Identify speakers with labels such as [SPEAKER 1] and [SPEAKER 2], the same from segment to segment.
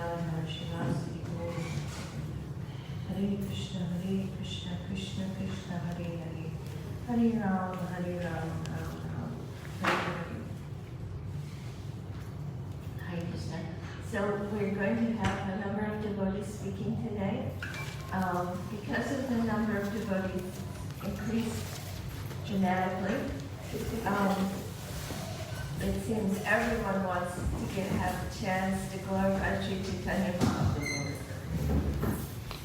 [SPEAKER 1] Namah Shivaya Om. Hare Krishna, Krishna Krishna, Hare Hare, Hare Ram, Ram Ram, Hare Hare. Hare Krishna. So we're going to have a number of devotees speaking today. Because of the number of devotees increased dramatically, it seems everyone wants to have a chance to glorify Sri Chaitanya Mahaprabhu.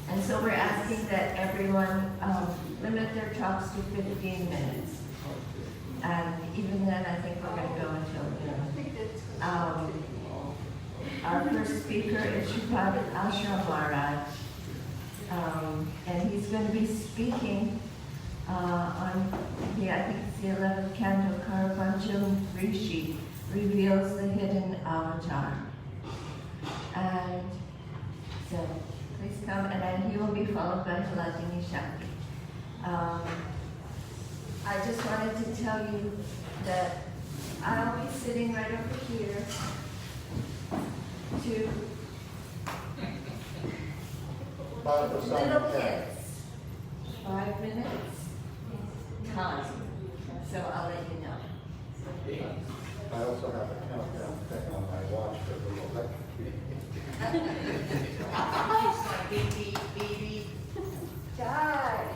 [SPEAKER 1] And so we're asking that everyone limit their talks to 15 minutes. And even then, I think we're going to go until noon. Our first speaker is Sripad Ashram Maharaj. And he's going to be speaking on I think it's the 11th canto, Karavancham Rishi, reveals the hidden avatar. And so, please come, and then he will be followed by Haladini Shakti. I just wanted to tell you that I'll be sitting right over here to little kids. 5 minutes time. So I'll let you know.
[SPEAKER 2] I also have a countdown thing on my watch for the electric
[SPEAKER 1] Beep, beep, beep, beep. Die.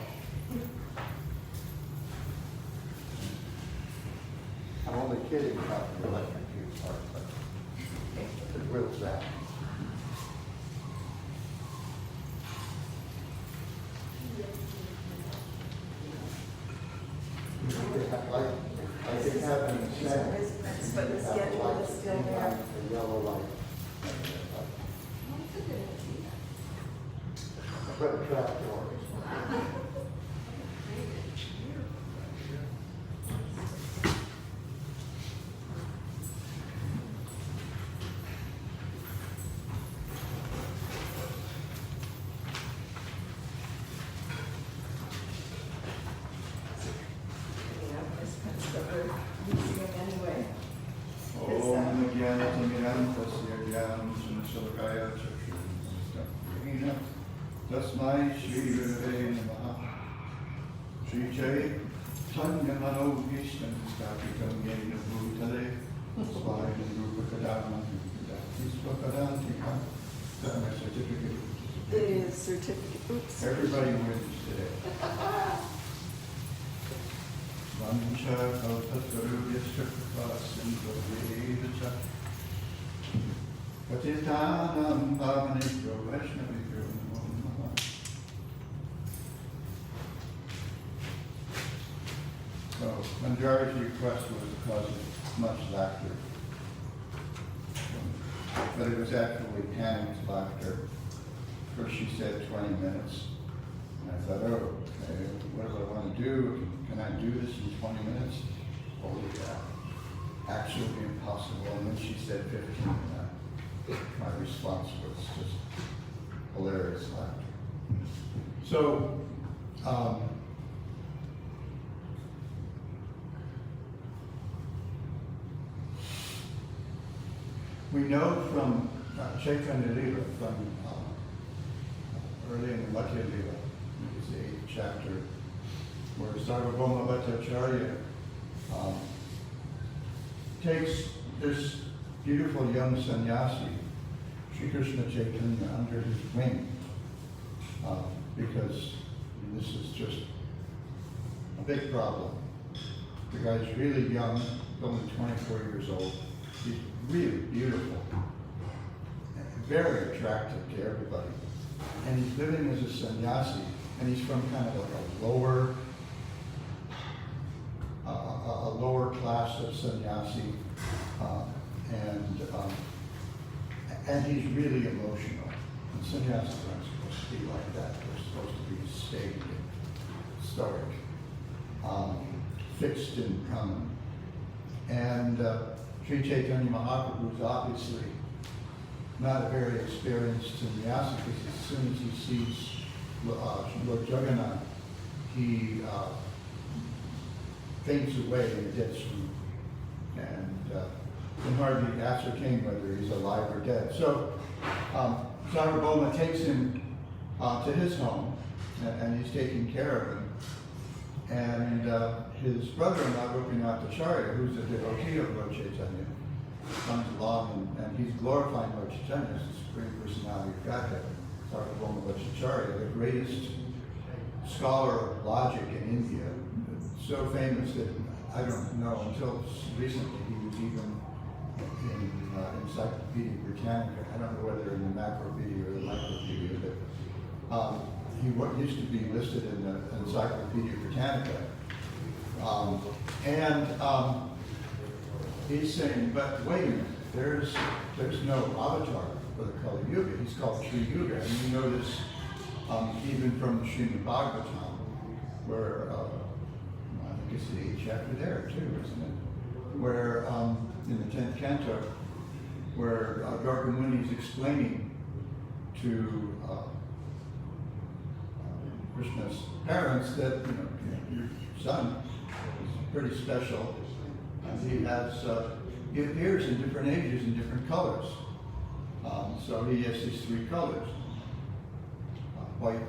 [SPEAKER 2] I'm only kidding about the electric part, but it wills that. I didn't have any sense.
[SPEAKER 1] But the schedule is still there.
[SPEAKER 2] The yellow light. Put a trap door.
[SPEAKER 3] Tasmai Shri Gurave Namaha Shri Chaitanya Mano Vishnu Stapitam Yena Bhutale Svayam Rupa Kadama Svakadantika. That's my certificate.
[SPEAKER 1] It is certificate. Oops.
[SPEAKER 3] Everybody wins today. Vancha Kalpataru Yashakapa Sindhaveda Patitanam Bhavanekyo Vaishnavekyo. So, Manjari's request was because of much laughter. But it was actually Pam's laughter. First she said 20 minutes. And I thought, oh, okay, what do I want to do? Can I do this in 20 minutes? Oh yeah, absolutely impossible. And then she said 15 minutes. My response was just hilarious laughter. So, we know from Chaitanya Lila, from early in the Latya Lila, it was the 8th chapter, where Sarvabhauma Bhattacharya takes this beautiful young sannyasi, Sri Krishna Chaitanya, under his wing, because this is just a big problem. The guy's really young, only 24 years old. He's really beautiful, very attractive to everybody. And he's living as a sannyasi, and he's from kind of like a lower class of sannyasi, and he's really emotional. And sannyasis aren't supposed to be like that. They're supposed to be staid and stoic, fixed in Brahman. And Sri Chaitanya Mahaprabhu is obviously not a very experienced sannyasi, because as soon as he sees Lord Jagannath, he faints away in a dead swoon. And can hardly ascertain whether he's alive or dead. So Sarvabhauma takes him to his home, and he's taking care of him. And his brother-in-law, Gopinathacharya, who's a devotee of Lord Chaitanya, comes along and he's glorifying Lord Chaitanya as the Supreme Personality of Godhead. Sarvabhauma Bhattacharya, the greatest scholar of logic in India, so famous that I don't know, until recently he was even in Encyclopedia Britannica. I don't know whether in the Macropedia or the Micropedia, but he used to be listed in the Encyclopedia Britannica. He's saying, but wait a minute, there's no avatar for the Kali Yuga. He's called Sri Yuga. And you notice even from the Srimad Bhagavatam, where I think it's the 8th chapter there too, isn't it? Where in the 10th canto, where Gaura Muni is explaining to Krishna's parents that your son is pretty special, and he appears in different ages and different colors. So he has these 3 colors: white,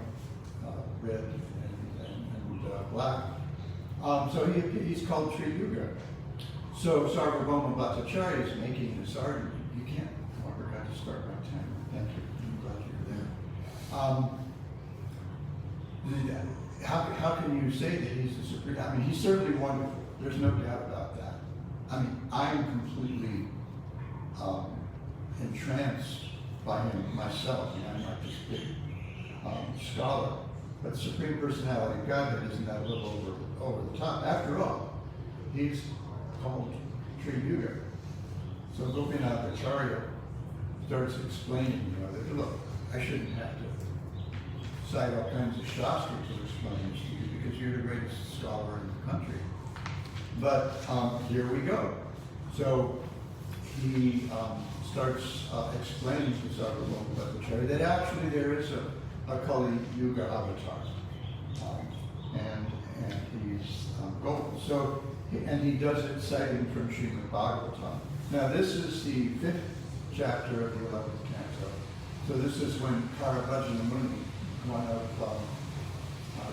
[SPEAKER 3] red, and black. So he's called Sri Yuga. So Sarvabhauma Bhattacharya is making this argument. You can't. I forgot to start my time. Thank you. I'm glad you're there. How can you say that he's the supreme? I mean, he's certainly wonderful. There's no doubt about that. I mean, I'm completely entranced by him myself. I mean, I'm not just a big scholar, but the Supreme Personality of Godhead isn't that a little over the top? After all, he's called Sri Yuga. So Gopinathacharya starts explaining, that look, I shouldn't have to cite all kinds of shastras to explain this to you because you're the greatest scholar in the country. But here we go. So he starts explaining to Sarvabhauma Bhattacharya that actually there is a Kali Yuga avatar, and he's golden. So, and he does it citing from Srimad Bhagavatam. Now this is the 5th chapter of the 11th canto. So this is when Karavajana Muni, one of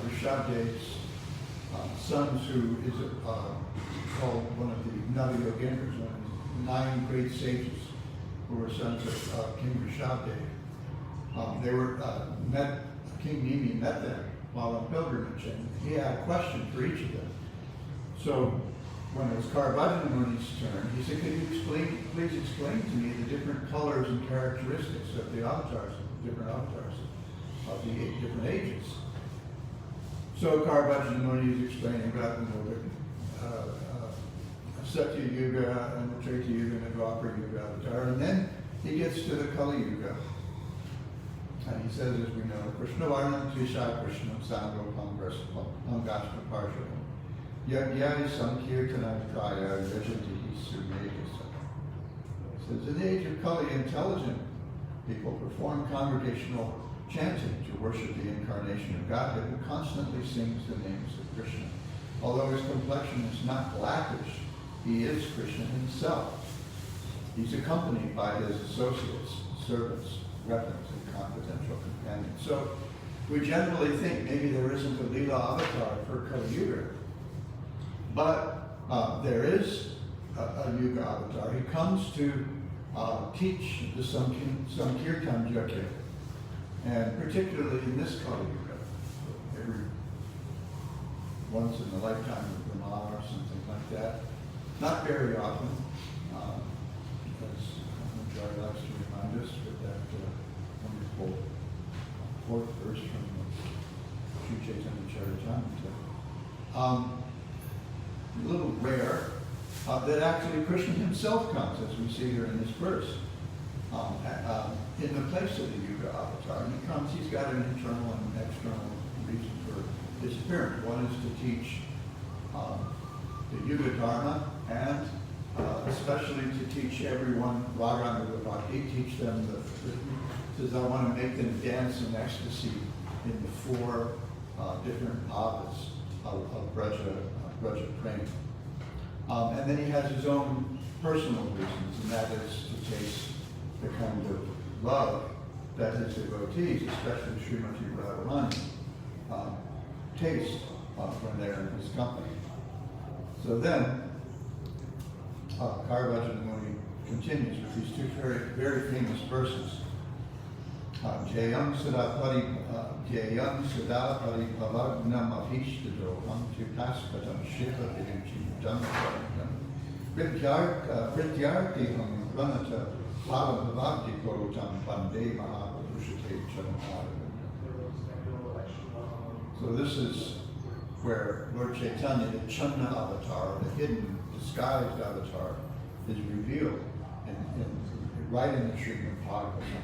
[SPEAKER 3] Rishabhdeva's sons, who is called one of the Navayoginas, one of the 9 great sages who were sons of King Rishabhdeva. They were King Nimi met them while on pilgrimage, and he had a question for each of them. So when it was Karavajana Muni's turn, he said, "Could you please explain to me the different colors and characteristics of the avatars, different avatars of the 8 different ages?" So Karavajana Muni is explaining about Satya Yuga and the Treta Yuga and the Dwapara Yuga avatar, and then he gets to the Kali Yuga. And he says, as we know, Krishna Varnam Trisha Krishna Sangho Pangashta Parshava Yagyai Sankirtana Kaya Yajanti Sumedasa. He says, in the age of Kali, intelligent people perform congregational chanting to worship the incarnation of Godhead, who constantly sings the names of Krishna. Although his complexion is not blackish, he is Krishna himself. He's accompanied by his associates, servants, weapons, and confidential companions. So we generally think maybe there isn't a Leela avatar for Kali Yuga, but there is a Yuga avatar. He comes to teach the Sankirtan Yajna, and particularly in this Kali Yuga, every once in a lifetime of Brahma or something like that. Not very often, because Jari likes to remind us with that wonderful 4th verse from Sri Chaitanya Charitamrita. A little rare that actually Krishna himself comes, as we see here in this verse, in the place of the Yuga avatar. And he comes, he's got an internal and external reason for his appearance. One is to teach the Yuga Dharma, and especially to teach everyone Raganga Bhakti, teach them says, I want to make them dance in ecstasy in the 4 different bhavas of Braja Prema. And then he has his own personal reasons, and that is to taste the kind of love that his devotees, especially Srimati Radharani, taste when they're in his company. So then, Caravajana Muni continues with these two very, very famous verses. Jayam Sadapari Pavagnam Avishtadoham Tupaskatam Shiva Viduchi Dhammakam Vidyartiham Ranata Palavavati Korotam Bande Mahapurushate Chanamara. So this is where Lord Chaitanya, the Channa avatar, the hidden, disguised avatar, is revealed right in the Srimad Bhagavatam.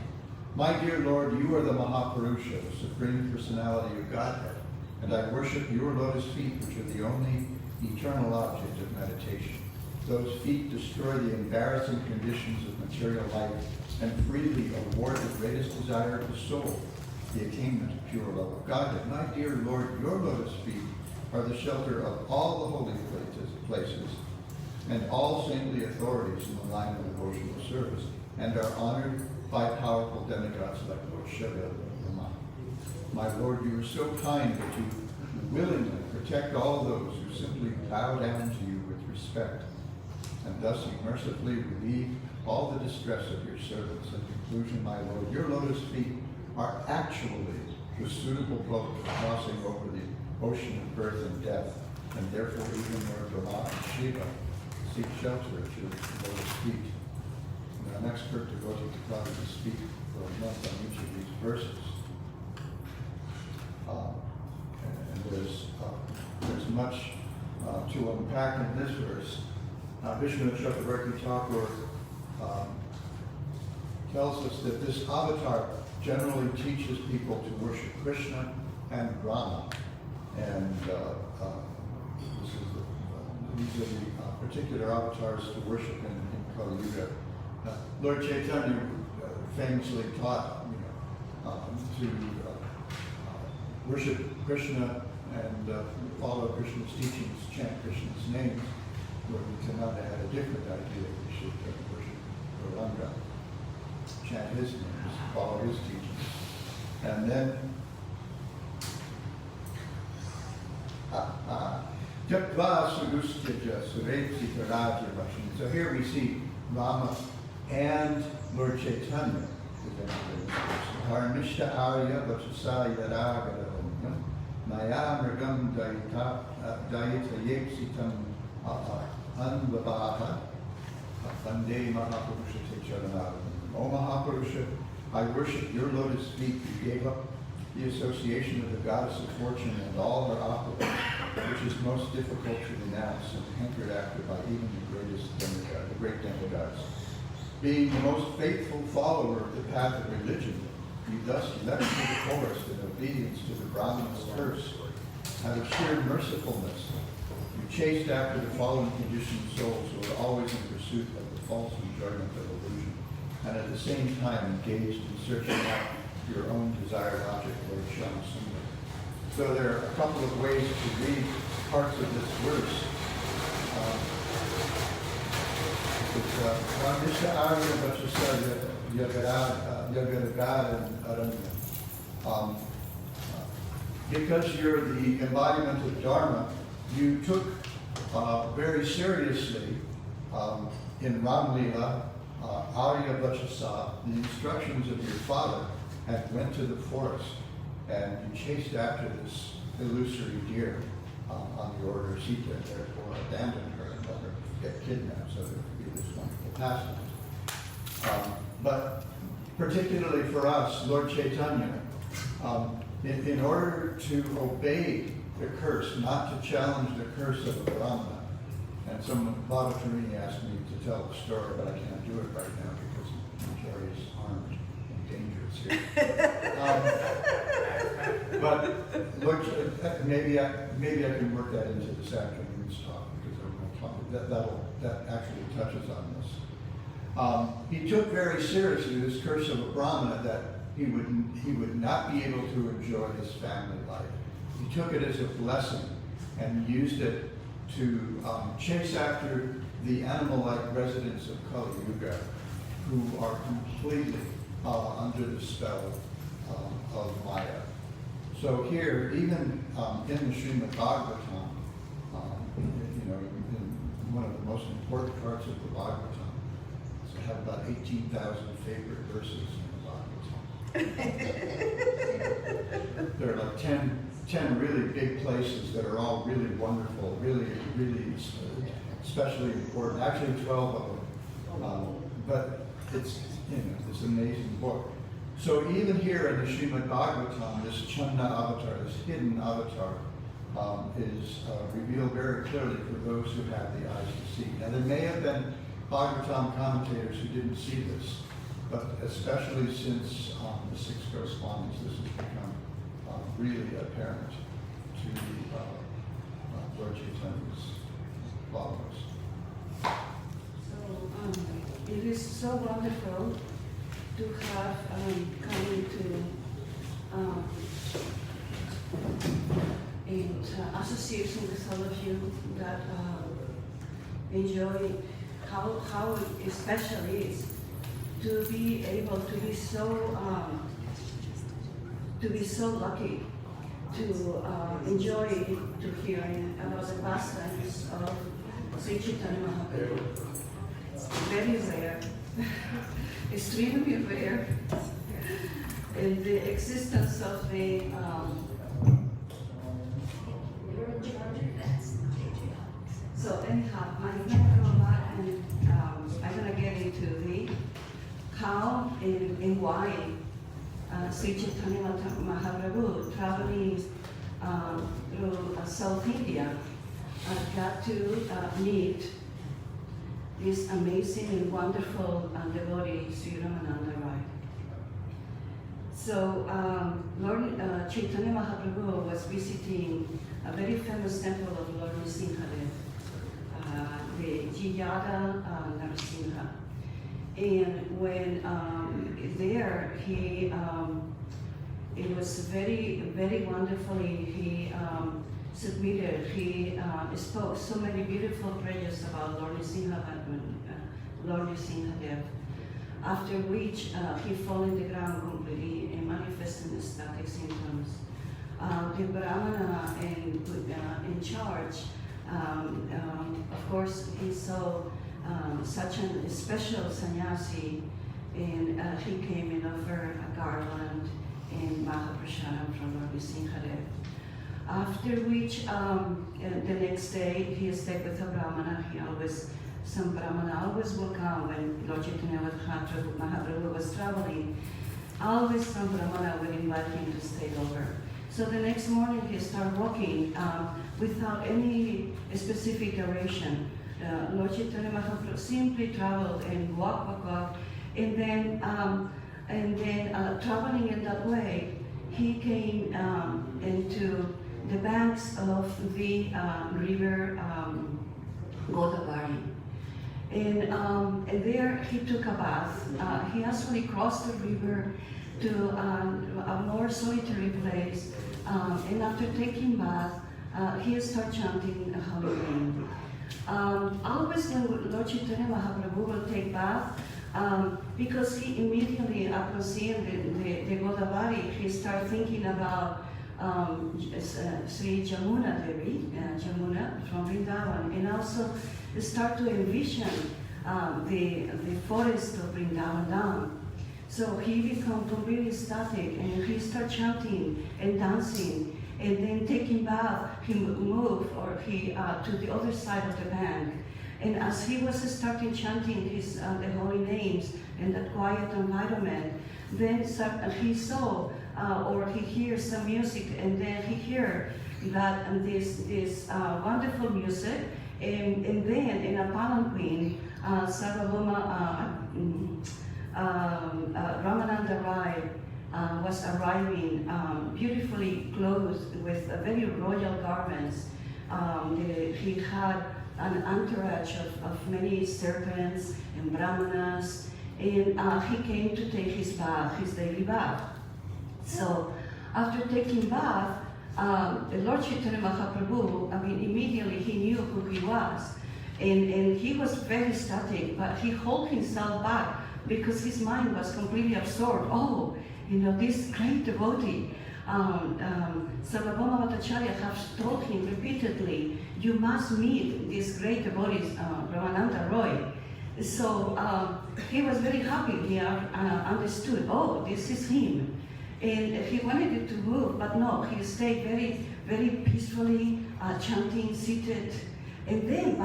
[SPEAKER 3] My dear Lord, you are the Mahapurusha, the Supreme Personality of Godhead, and I worship your lotus feet, which are the only eternal object of meditation. Those feet destroy the embarrassing conditions of material life and freely award the greatest desire of the soul, the attainment of pure love of Godhead. My dear Lord, your lotus feet are the shelter of all the holy places and all saintly authorities in the line of devotional service, and are honored by powerful demigods like Lord Shiva and Purnima. My Lord, you are so kind that you willingly protect all those who simply bow down to you with respect, and thus you mercifully relieve all the distress of your servants. In conclusion, my Lord, your lotus feet are actually the suitable boat for crossing over the ocean of birth and death, and therefore even Lord Brahma and Shiva seek shelter at your lotus feet. And I'm expert devotee to God to speak for a month on each of these verses. And there's much to unpack in this verse. Vishnu Chakravarti Thakur tells us that this avatar generally teaches people to worship Krishna and Rama. And these are the particular avatars to worship in Kali Yuga. Lord Chaitanya famously taught to worship Krishna and follow Krishna's teachings, chant Krishna's names, where Nityananda had a different idea. We should worship Gaura, chant his names, follow his teachings. And then so here we see Rama and Lord Chaitanya. Harnishta Arya Vachasaya Ragaravanya Maya Mragam Dayita Yeksitam Anvabaha Bande Mahapurusha Charanaravan. O Mahapurusha, I worship your lotus feet. You gave up the association of the goddess of fortune and all her opulence, which is most difficult to renounce and hankered after by even the great demigods. Being the most faithful follower of the path of religion, you thus left me the forest in obedience to the Brahman's curse. Out of sheer mercifulness, you chased after the fallen conditioned souls who are always in pursuit of the false enjoyment of illusion, and at the same time engaged in searching out your own desired object, Lord Shama Sundar. So there are a couple of ways to read parts of this verse. Because you're the embodiment of Dharma, you took very seriously in Ramlila, Arya Vachasa, the instructions of your father, and went to the forest, and you chased after this illusory deer on the order of Sita, and therefore abandoned her and let her get kidnapped so there could be this wonderful pastime. But particularly for us, Lord Chaitanya, in order to obey the curse, not to challenge the curse of a Brahmana, and someone, Bhavatarini asked me to tell the story, but I can't do it right now because Jerry is armed and dangerous here. But Lord, maybe I can work that into this afternoon's talk because that actually touches on this. He took very seriously this curse of a Brahmana that he would not be able to enjoy his family life. He took it as a blessing and used it to chase after the animal-like residents of Kali Yuga who are completely under the spell of Maya. So here, even in the Srimad Bhagavatam, in one of the most important parts of the Bhagavatam, I have about 18,000 favorite verses in the Bhagavatam. There are like 10 really big places that are all really wonderful, really especially important. Actually 12 of them. But it's this amazing book. So even here in the Srimad Bhagavatam, this Chanda avatar, this hidden avatar, is revealed very clearly for those who have the eyes to see. Now there may have been Bhagavatam commentators who didn't see this, but especially since the six correspondence, this has become really apparent to Lord Chaitanya's followers.
[SPEAKER 4] So it is so wonderful to have come to in association with all of you that enjoy how special it is to be able to be so lucky to enjoy to hearing about the pastimes of Sri Chaitanya Mahaprabhu. Very rare, extremely rare, in the existence of the so anyhow, I'm gonna go back and I'm gonna get into the how and why Sri Chaitanya Mahaprabhu traveling through South India got to meet this amazing and wonderful devotee, Sri Ramananda Rai. So Lord Chaitanya Mahaprabhu was visiting a very famous temple of Lord Nrsimhadev, the Jiyada Narasimha. And when there, it was very, very wonderfully, he submitted, he spoke so many beautiful prayers about Lord Nrsimhadev, after which he fell in the ground completely and manifested ecstatic symptoms. The Brahmana in charge, of course, he saw such a special sannyasi, and he came and offered a garland and Mahaprashanam from Lord Nrsimhadev. After which, the next day, he stayed with a Brahmana. Some Brahmana always will come when Lord Chaitanya Mahaprabhu was traveling. Always some Brahmana would invite him to stay over. So the next morning, he started walking without any specific direction. Lord Chaitanya Mahaprabhu simply traveled and walked, and then traveling in that way, he came into the banks of the river Godavari. And there he took a bath. He actually crossed the river to a more solitary place, and after taking bath, he started chanting a holy name. Always when Lord Chaitanya Mahaprabhu will take bath, because he immediately, upon seeing the Godavari, he started thinking about Sri Jamuna Devi, Jamuna from Vrindavan, and also start to envision the forest of Vrindavan down. So he became completely ecstatic, and he started chanting and dancing, and then taking bath, he moved to the other side of the bank. And as he was starting chanting the holy names in that quiet environment, then he saw or he hears some music, and then he heard that this wonderful music, and then in a palanquin, Sarvabhauma Ramananda Rai was arriving, beautifully clothed with very royal garments. He had an entourage of many servants and brahmanas, and he came to take his bath, his daily bath. So after taking bath, Lord Chaitanya Mahaprabhu, immediately he knew who he was. And he was very static, but he held himself back because his mind was completely absorbed. Oh, this great devotee. Sarvabhauma Bhattacharya has told him repeatedly, you must meet this great devotee, Ramananda Roy. So he was very happy. He understood, oh, this is him. And he wanted it to move, but no, he stayed very, very peacefully, chanting, seated. And then,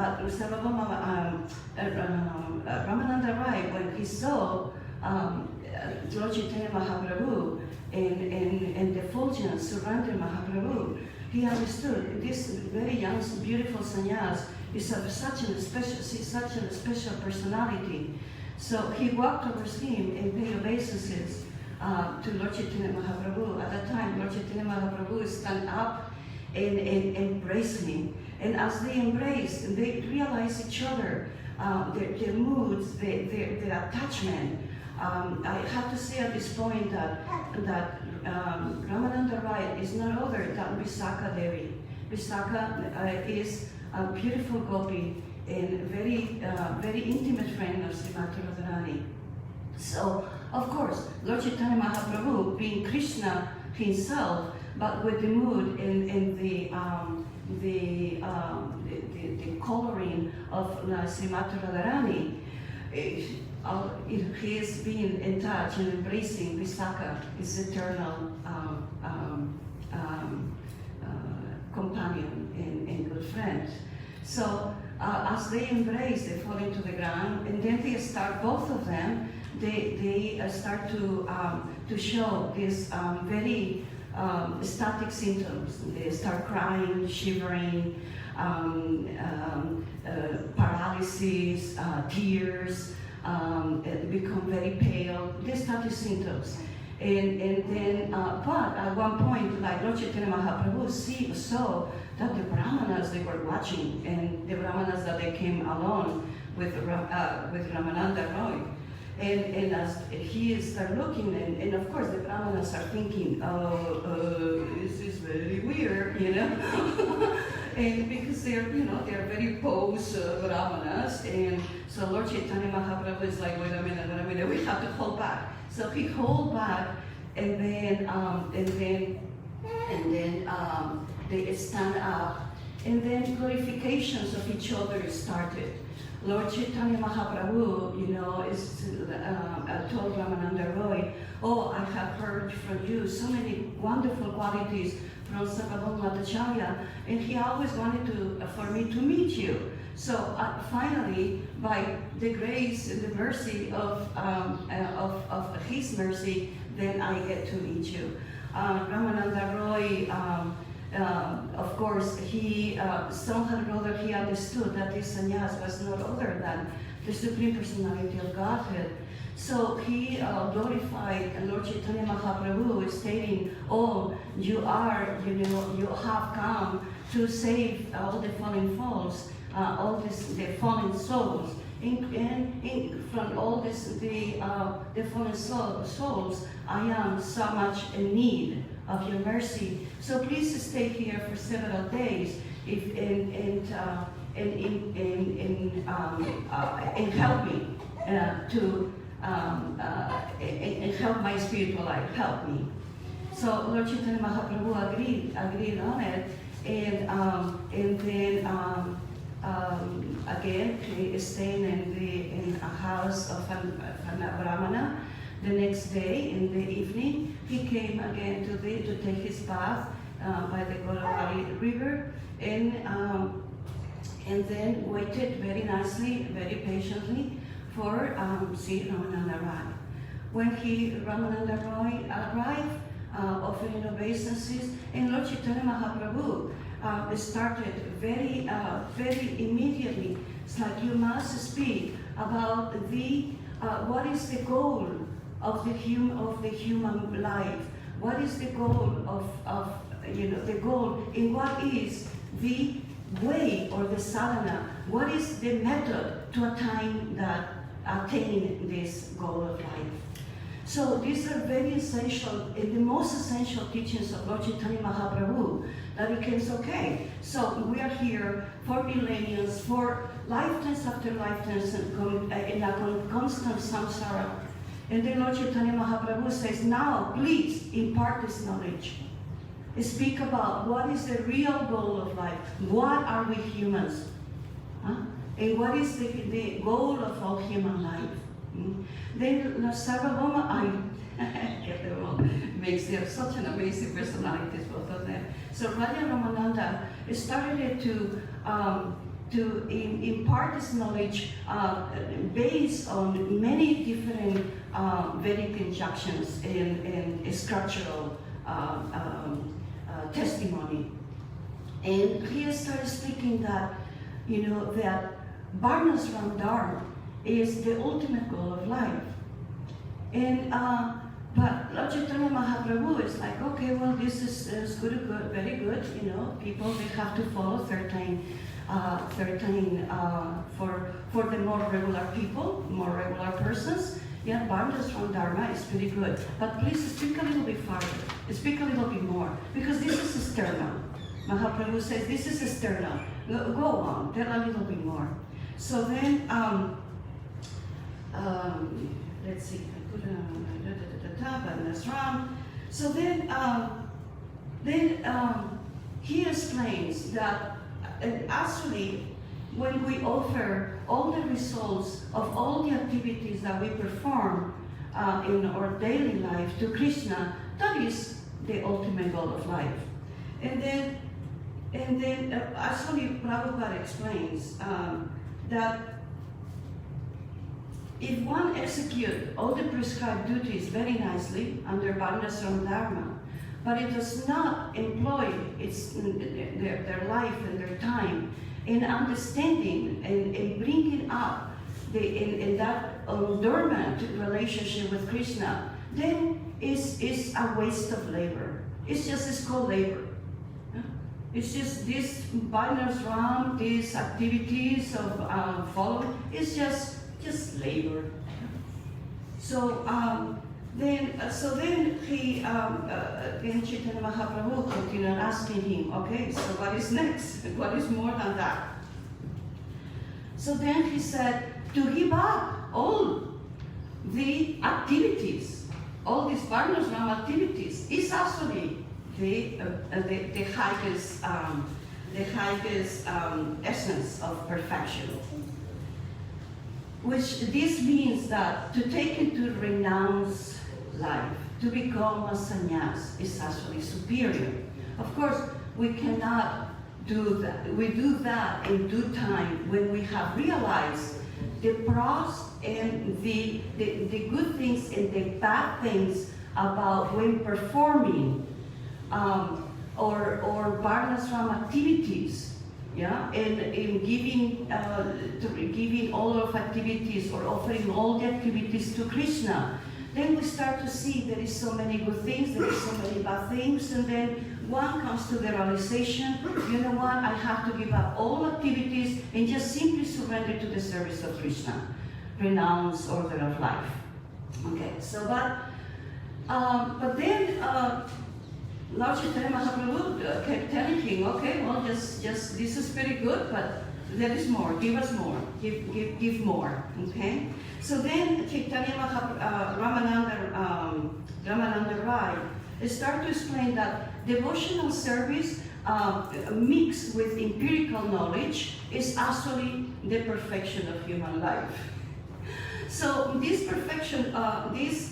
[SPEAKER 4] Ramananda Rai, when he saw Lord Chaitanya Mahaprabhu and the effulgence surrounding Mahaprabhu, he understood this very young, beautiful sannyas is of such a special personality. So he walked towards him and paid obeisances to Lord Chaitanya Mahaprabhu. At that time, Lord Chaitanya Mahaprabhu stand up and embrace him. And as they embraced, they realized each other, their moods, their attachment. I have to say at this point that Ramananda Rai is none other than Visakha Devi. Visakha is a beautiful gopi and very intimate friend of Srimati Radharani. So, of course, Lord Chaitanya Mahaprabhu, being Krishna himself, but with the mood and the coloring of Srimati Radharani, he is being in touch and embracing Visakha, his eternal companion and good friend. So as they embrace, they fall into the ground, and then they start, both of them, they start to show these very static symptoms. They start crying, shivering, paralysis, tears, become very pale. These static symptoms. And then, but at one point, like Lord Chaitanya Mahaprabhu saw that the Brahmanas, they were watching, and the Brahmanas that they came along with Ramananda Roy. And as he started looking, and of course the Brahmanas are thinking, this is very weird, and because they're very posed Brahmanas, and so Lord Chaitanya Mahaprabhu is like, wait a minute, we have to hold back. So he hold back, and then they stand up, and then glorifications of each other started. Lord Chaitanya Mahaprabhu, told Ramananda Roy, oh, I have heard from you so many wonderful qualities from Sarvabhauma Bhattacharya, and he always wanted for me to meet you. So finally, by the grace and the mercy of his mercy, then I get to meet you. Ramananda Roy, of course, he somehow or other he understood that this sannyas was not other than the Supreme Personality of Godhead. So he glorified Lord Chaitanya Mahaprabhu, stating, "Oh, you have come to save all the fallen souls, the fallen souls, and from all the fallen souls. I am so much in need of your mercy. So please stay here for several days, and help me and help my spiritual life. Help me." So Lord Chaitanya Mahaprabhu agreed on it, and then again he stayed in a house of a Brahmana. The next day, in the evening, he came again to take his bath by the Gaura river, and then waited very nicely, very patiently for Sri Ramananda Rai. When Ramananda Rai arrived, offering obeisances, and Lord Chaitanya Mahaprabhu started very immediately. It's like, you must speak about what is the goal of the human life. What is the goal of the goal, and what is the way or the sadhana? What is the method to attain this goal of life? So these are very essential, and the most essential teachings of Lord Chaitanya Mahaprabhu, that becomes okay. So we are here for millennials, for lifetimes after lifetimes in a constant samsara. And then Lord Chaitanya Mahaprabhu says, now please impart this knowledge. Speak about what is the real goal of life. What are we humans? Huh? And what is the goal of all human life? Then Sarvabhauma, makes them such an amazing personalities, both of them. So Raja Ramananda started to impart this knowledge based on many different Vedic injunctions and structural testimony. And he started speaking that, that Varnasram Dharma is the ultimate goal of life. And but Lord Chaitanya Mahaprabhu is like, okay, well, this is good, very good. People, they have to follow 13 for the more regular people, more regular persons. Yeah, Varnasram Dharma is pretty good. But please speak a little bit farther. Speak a little bit more, because this is external. Mahaprabhu says this is external. Go on, tell a little bit more. So then, let's see. I put Varnasram. So then he explains that actually, when we offer all the results of all the activities that we perform in our daily life to Krishna, that is the ultimate goal of life. And then actually Prabhupada explains that if one executes all the prescribed duties very nicely under Varnasram Dharma, but it does not employ their life and their time in understanding and bringing up in that dormant relationship with Krishna, then it's a waste of labor. It's called labor. It's just this Varnasram, these activities of following, it's just labor. So then Chaitanya Mahaprabhu continued asking him, okay, so what is next? What is more than that? So then he said, to give up all the activities, all these Varnasram activities, is actually the highest essence of perfection. Which this means that to take it to renounce life, to become a sannyas, is actually superior. Of course, we cannot do that. We do that in due time when we have realized the pros and the good things and the bad things about when performing or Varnasram activities. Yeah, and in giving all of activities or offering all the activities to Krishna, then we start to see there is so many good things, there is so many bad things, and then one comes to the realization, you know what, I have to give up all activities and just simply surrender to the service of Krishna, renounce order of life. Okay, so but then Lord Chaitanya Mahaprabhu kept telling him, okay, well, just this is pretty good, but there is more. Give us more. Give more. Okay. So then Chaitanya Ramananda Rai started to explain that devotional service mixed with empirical knowledge is actually the perfection of human life. So this perfection, this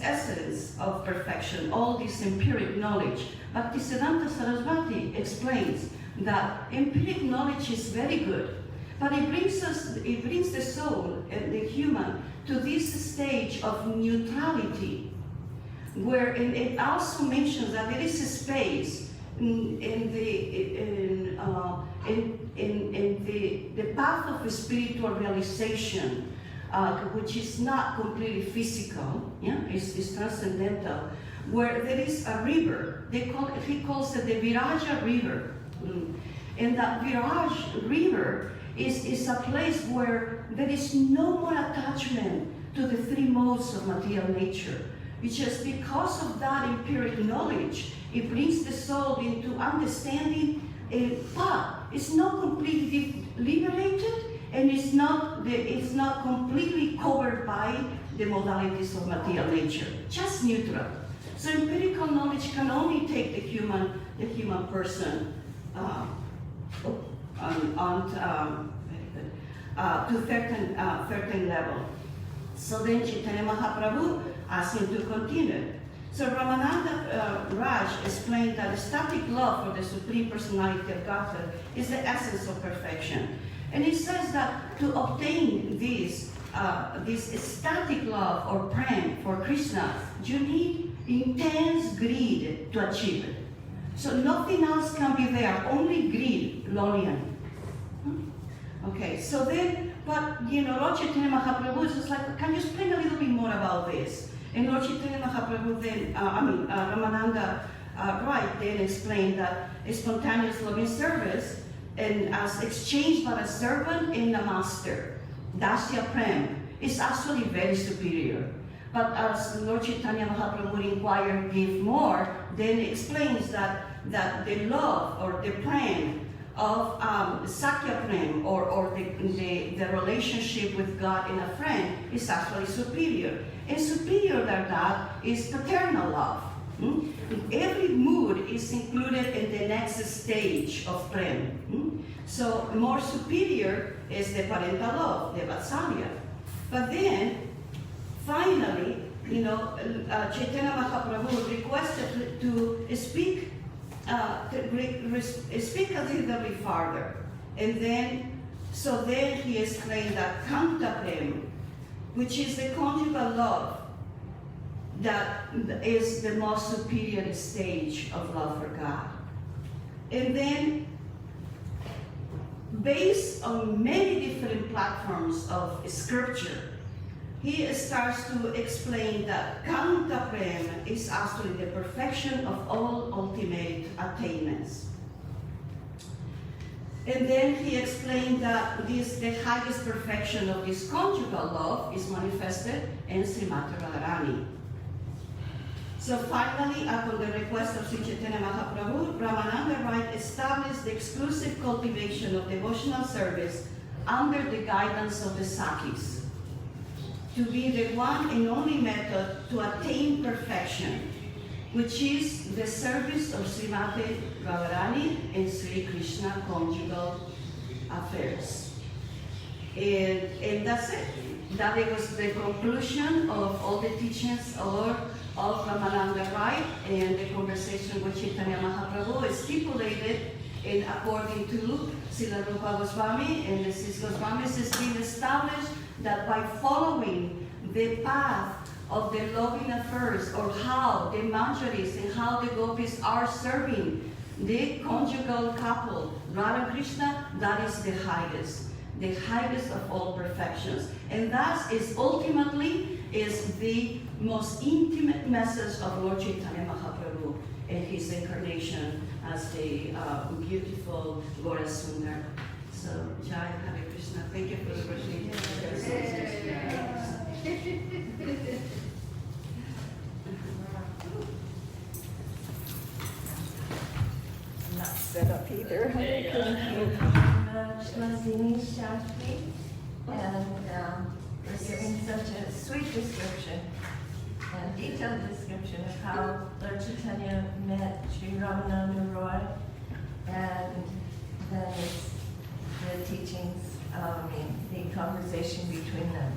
[SPEAKER 4] essence of perfection, all this empiric knowledge. Bhaktisiddhanta Saraswati explains that empiric knowledge is very good, but it brings the soul and the human to this stage of neutrality, where it also mentions that there is a space in the path of spiritual realization, which is not completely physical, yeah, it's transcendental, where there is a river. He calls it the Viraja River. And that Viraj River is a place where there is no more attachment to the three modes of material nature. It's just because of that empiric knowledge, it brings the soul into understanding, but it's not completely liberated, and it's not completely covered by the modalities of material nature, just neutral. So empirical knowledge can only take the human person to certain level. So then Chaitanya Mahaprabhu asked him to continue. So Ramananda Raj explained that static love for the Supreme Personality of Godhead is the essence of perfection. And he says that to obtain this static love or prem for Krishna, you need intense greed to achieve it. So nothing else can be there, only greed, Lolian. Okay, so then, but Lord Chaitanya Mahaprabhu is just like, can you explain a little bit more about this? And Lord Chaitanya Mahaprabhu then, Ramananda then explained that a spontaneous loving service and as exchanged by a servant and a master, Dasya Prem, is actually very superior. But as Lord Chaitanya Mahaprabhu inquired, give more, then explains that the love or the prem of Sakya Prem or the relationship with God and a friend is actually superior. And superior than that is paternal love. Every mood is included in the next stage of Prem. So more superior is the parental love, the Vatsalya. But then, finally, Chaitanya Mahaprabhu requested to speak speak a little bit farther. And then, so then he explained that Kanta Prem, which is the conjugal love, that is the most superior stage of love for God. And then, based on many different platforms of scripture, he starts to explain that Kanta Prem is actually the perfection of all ultimate attainments. And then he explained that the highest perfection of this conjugal love is manifested in Srimati Radharani. So finally, upon the request of Sri Chaitanya Mahaprabhu, Ramananda Rai established the exclusive cultivation of devotional service under the guidance of the Sakis, to be the one and only method to attain perfection, which is the service of Srimati Radharani and Sri Krishna conjugal affairs. And that's it. That was the conclusion of all the teachings of Ramananda Rai, and the conversation with Chaitanya Mahaprabhu is stipulated in according to Srila Rupa Goswami and the six Goswamis. It's been established that by following the path of the loving affairs, or how the manjaris and how the gopis are serving the conjugal couple, Radha and Krishna, that is the highest of all perfections. And that is ultimately is the most intimate message of Lord Chaitanya Mahaprabhu in his incarnation as the beautiful Gaura Sundar. So, Jai Hare Krishna. Thank you for the opportunity.
[SPEAKER 1] Not set up either. Thank you, Shmazini Shastri, and for giving such a sweet description and detailed description of how Lord Chaitanya met Sri Ramananda Roy, and then the teachings, the conversation between them.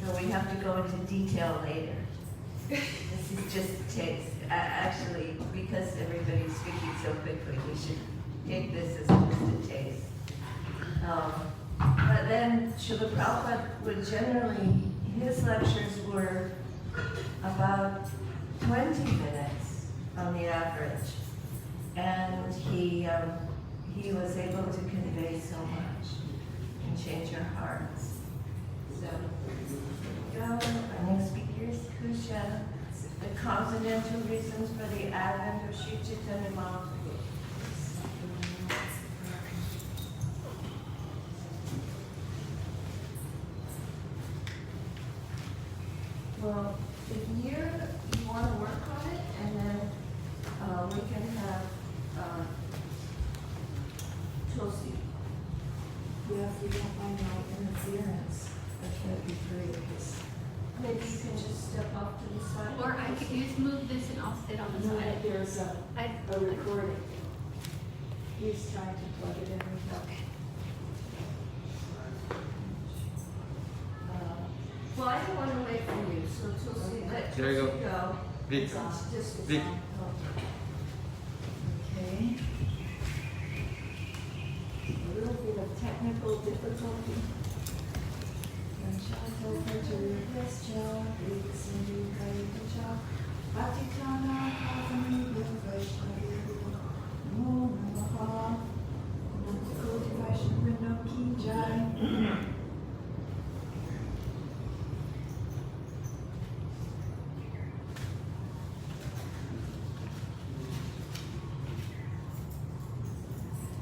[SPEAKER 1] So we have to go into detail later. This is just a taste. Actually, because everybody's speaking so quickly, we should take this as just a taste. But then Srila Prabhupada would generally, his lectures were about 20 minutes on the average. And he was able to convey so much and change our hearts. So, our next speaker is Kusha. The continental reasons for the advent of Sri Chaitanya Mahaprabhu. Well, if you want to work on it, and then we can have
[SPEAKER 5] if you don't mind no interference, that'd be great, because
[SPEAKER 1] Maybe you can just step off to the side.
[SPEAKER 6] Or I could use move this and I'll sit on the
[SPEAKER 5] I know
[SPEAKER 6] side.
[SPEAKER 5] that there's
[SPEAKER 6] I-
[SPEAKER 5] a recording. He's trying to plug it in with that.
[SPEAKER 1] Well, I don't want to wait for you, so till see, let
[SPEAKER 7] There you
[SPEAKER 1] Chelsea go.
[SPEAKER 7] Vic.
[SPEAKER 1] It's on, just it's
[SPEAKER 7] Vic.
[SPEAKER 1] on. Okay. A little bit of technical difficulty.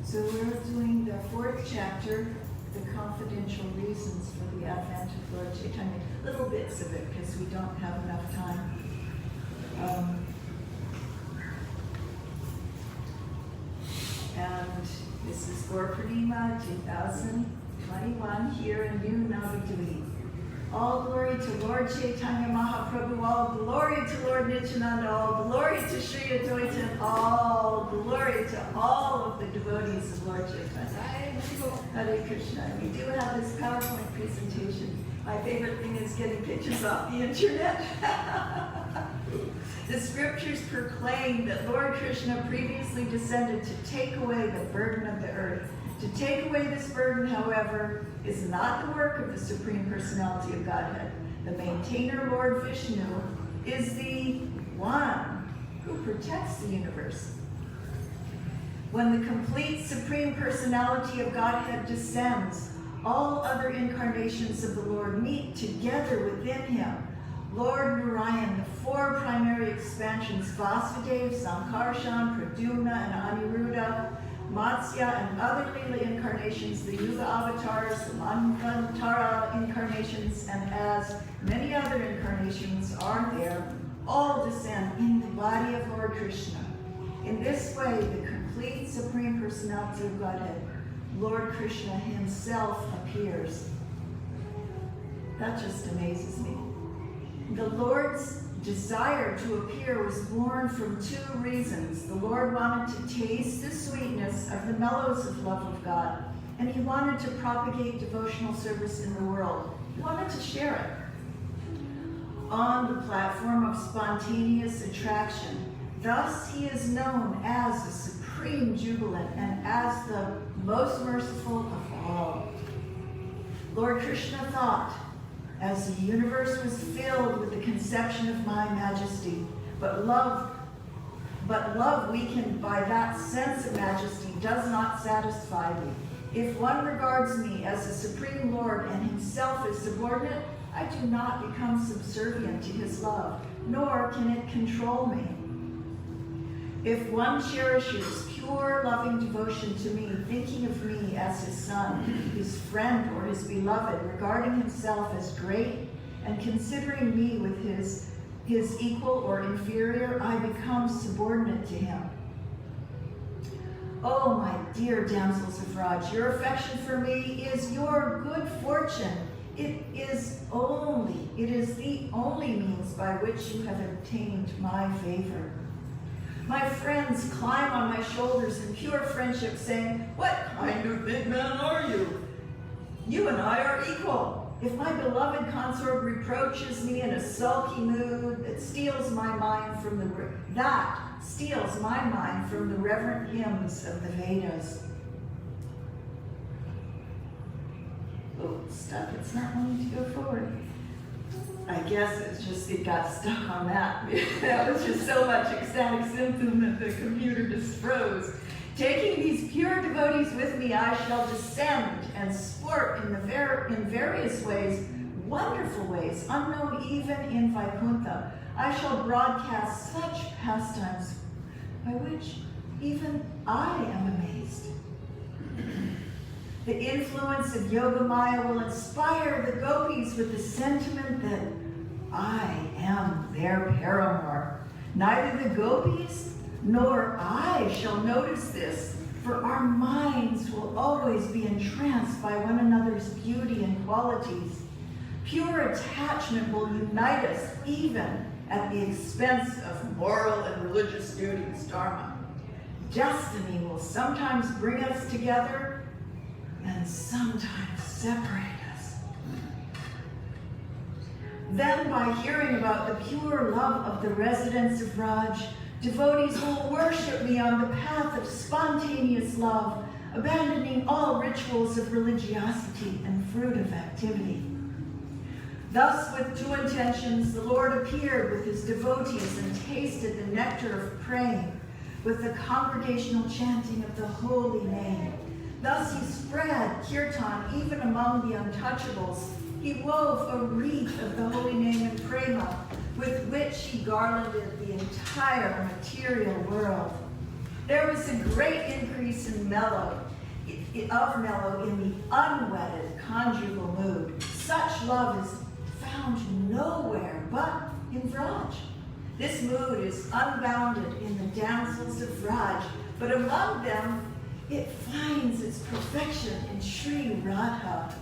[SPEAKER 5] So we're doing the 4th chapter, the confidential reasons for the advent of Lord Chaitanya. Little bits of it, because we don't have enough time. And this is Gaura Purnima 2021, here in New Navadvip. All glory to Lord Chaitanya Mahaprabhu, all glory to Lord Nityananda, all glory to Sri Advaita, and all glory to all of the devotees of Lord Chaitanya. Hare Krishna. We do have this PowerPoint presentation. My favorite thing is getting pictures off the internet. The scriptures proclaim that Lord Krishna previously descended to take away the burden of the earth. To take away this burden, however, is not the work of the Supreme Personality of Godhead. The maintainer, Lord Vishnu, is the one who protects the universe. When the complete Supreme Personality of Godhead descends, all other incarnations of the Lord meet together within him. Lord Narayan, the 4 primary expansions, Vasudeva, Sankarshan, Pradyumna, and Aniruddha, Matsya, and other Leela incarnations, the Yuga avatars, the Manvantara incarnations, and as many other incarnations are there, all descend in the body of Lord Krishna. In this way, the complete Supreme Personality of Godhead, Lord Krishna himself, appears. That just amazes me. The Lord's desire to appear was born from 2 reasons. The Lord wanted to taste the sweetness of the mellows of love of God, and he wanted to propagate devotional service in the world. He wanted to share it on the platform of spontaneous attraction. Thus, he is known as the supreme jubilant and as the most merciful of all. Lord Krishna thought, as the universe was filled with the conception of my majesty, but love weakened by that sense of majesty does not satisfy me. If one regards me as the supreme Lord and himself as subordinate, I do not become subservient to his love, nor can it control me. If one cherishes pure loving devotion to me, thinking of me as his son, his friend, or his beloved, regarding himself as great, and considering me with his equal or inferior, I become subordinate to him. Oh, my dear damsels of Raj, your affection for me is your good fortune. It is the only means by which you have obtained my favor. My friends climb on my shoulders in pure friendship, saying, "What kind of big man are you? You and I are equal." If my beloved consort reproaches me in a sulky mood that steals my mind from the reverent hymns of the Vedas. Oh, stuck. It's not wanting to go forward. I guess it's just it got stuck on that. That was just so much ecstatic symptom that the computer just froze. Taking these pure devotees with me, I shall descend and sport in various ways, wonderful ways, unknown even in Vaikuntha. I shall broadcast such pastimes by which even I am amazed. The influence of Yoga Maya will inspire the gopis with the sentiment that I am their paramour. Neither the gopis nor I shall notice this, for our minds will always be entranced by one another's beauty and qualities. Pure attachment will unite us even at the expense of moral and religious duties, dharma. Destiny will sometimes bring us together and sometimes separate us. Then, by hearing about the pure love of the residents of Raj, devotees will worship me on the path of spontaneous love, abandoning all rituals of religiosity and fruit of activity. Thus, with two intentions, the Lord appeared with his devotees and tasted the nectar of praying with the congregational chanting of the holy name. Thus he spread kirtan even among the untouchables. He wove a wreath of the holy name in prema, with which he garlanded the entire material world. There was a great increase in mellow in the unwedded conjugal mood. Such love is found nowhere but in Vraj. This mood is unbounded in the damsels of Vraj, but among them it finds its perfection in Sri Radha.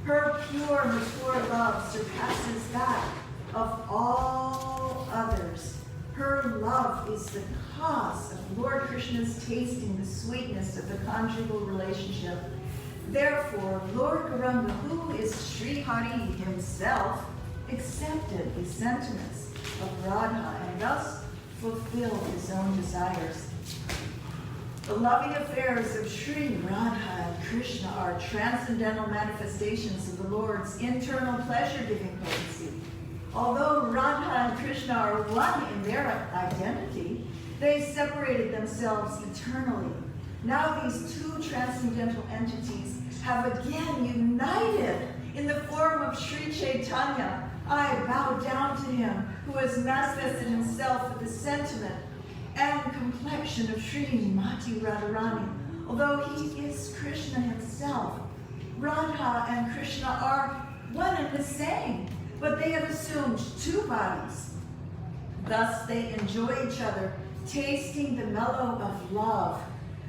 [SPEAKER 5] Her pure, mature love surpasses that of all others. Her love is the cause of Lord Krishna's tasting the sweetness of the conjugal relationship. Therefore, Lord Gauranga, who is Sri Hari himself, accepted the sentiments of Radha and thus fulfilled his own desires. The loving affairs of Sri Radha and Krishna are transcendental manifestations of the Lord's internal pleasure-giving potency. Although Radha and Krishna are one in their identity, they separated themselves eternally. Now these two transcendental entities have again united in the form of Sri Chaitanya. I bow down to him who has manifested himself with the sentiment and complexion of Srimati Radharani. Although he is Krishna himself, Radha and Krishna are one and the same, but they have assumed two bodies. Thus they enjoy each other, tasting the mellow of love.